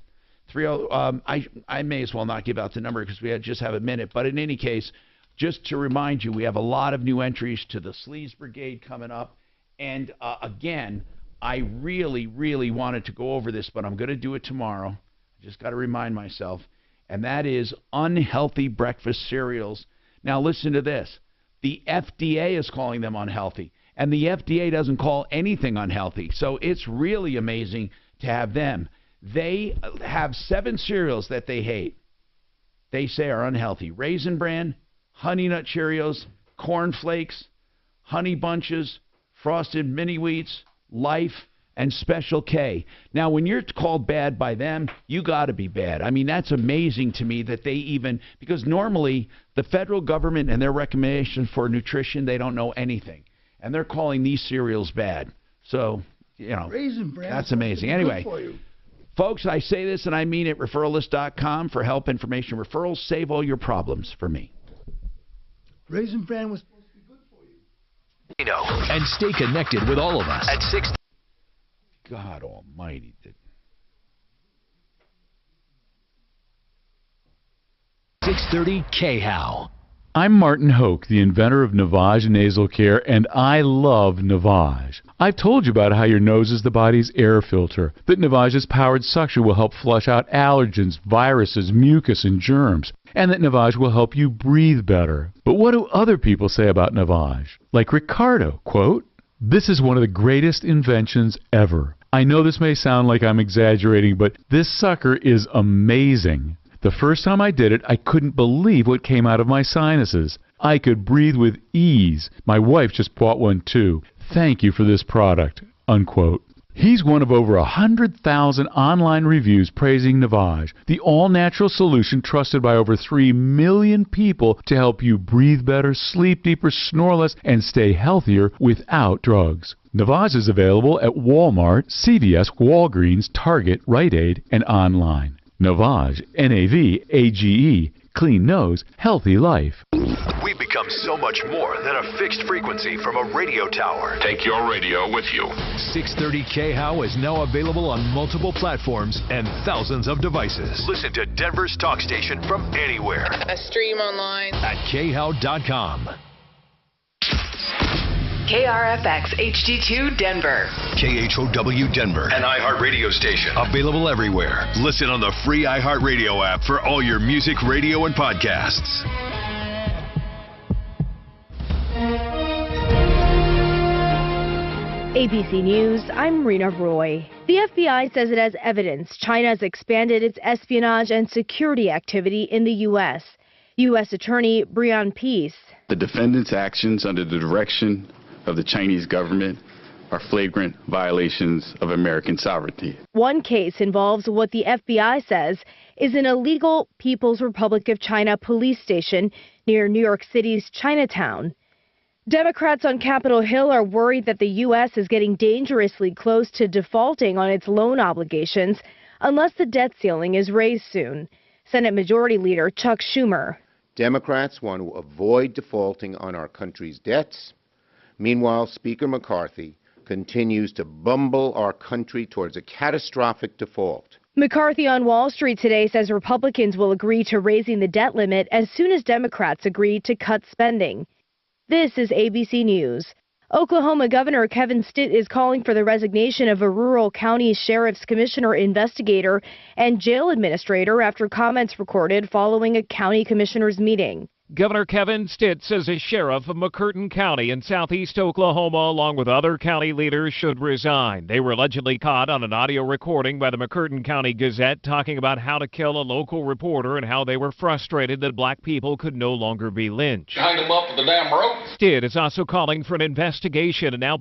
I may as well not give out the number because we just have a minute. But in any case, just to remind you, we have a lot of new entries to the Sleaze Brigade coming up. And, again, I really, really wanted to go over this, but I'm going to do it tomorrow. I just got to remind myself. And that is unhealthy breakfast cereals. Now, listen to this. The FDA is calling them unhealthy, and the FDA doesn't call anything unhealthy. So it's really amazing to have them. They have 7 cereals that they hate. They say are unhealthy. Raisin Bran, Honey Nut Cheerios, Corn Flakes, Honey Bunches, Frosted Mini Wheats, Life, and Special K. Now, when you're called bad by them, you got to be bad. I mean, that's amazing to me that they even, because normally the federal government and their recommendations for nutrition, they don't know anything. And they're calling these cereals bad. So, Raisin Bran, that's amazing. good Anyway, for you. folks, I say this and I mean it, referralist.com for help, information, referrals. Save all your problems for me. Raisin Bran was supposed to be good for you. And stay connected with all of us at 6. God almighty. 630 KHOW. I'm Martin Hoke, the inventor of Navage Nasal Care, and I love Navage. I've told you about how your nose is the body's air filter, that Navage's powered suction will help flush out allergens, viruses, mucus, and germs, and that Navage will help you breathe better. But what do other people say about Navage? Like Ricardo, quote, "This is one of the greatest inventions ever. I know this may sound like I'm exaggerating, but this sucker is amazing. The first time I did it, I couldn't believe what came out of my sinuses. I could breathe with ease. My wife just bought one too. Thank you for this product," unquote. He's one of over 100,000 online reviews praising Navage, the all-natural solution trusted by over 3 million people to help you breathe better, sleep deeper, snore less, and stay healthier without drugs. Navage is available at Walmart, CVS, Walgreens, Target, Rite Aid, and online. Navage, N-A-V-A-G-E, clean nose, healthy life. We've become so much more than a fixed frequency from a radio tower. Take your radio with you. 630 KHOW is now available on multiple platforms and thousands of devices. Listen to Denver's talk station from anywhere A stream online at KHOW.com. KRFX HD2 Denver. KHOW Denver, an iHeartRadio station. Available everywhere. Listen on the free iHeartRadio app for all your music, radio, and podcasts. ABC News, I'm Rena Roy. The FBI says it has evidence China has expanded its espionage and security activity in the U.S. U.S. Attorney Breon Peace. The defendant's actions under the direction of the Chinese government are flagrant violations of American sovereignty. One case involves what the FBI says is an illegal People's Republic of China police station near New York City's Chinatown. Democrats on Capitol Hill are worried that the U.S. is getting dangerously close to defaulting on its loan obligations unless the debt ceiling is raised soon. Senate Majority Leader Chuck Schumer. Democrats want to avoid defaulting on our country's debts. Meanwhile, Speaker McCarthy continues to bumble our country towards a catastrophic default. McCarthy on Wall Street today says Republicans will agree to raising the debt limit as soon as Democrats agree to cut spending. This is ABC News. Oklahoma Governor Kevin Stitt is calling for the resignation of a rural county sheriff's commissioner investigator and jail administrator after comments recorded following a county commissioner's meeting. Governor Kevin Stitt says a sheriff of McCurtain County in southeast Oklahoma, along with other county leaders, should resign. They were allegedly caught on an audio recording by the McCurtain County Gazette talking about how to kill a local reporter and how they were frustrated that black people could no longer be lynched. Hang them up with the damn rope. Stitt is also calling for an investigation and now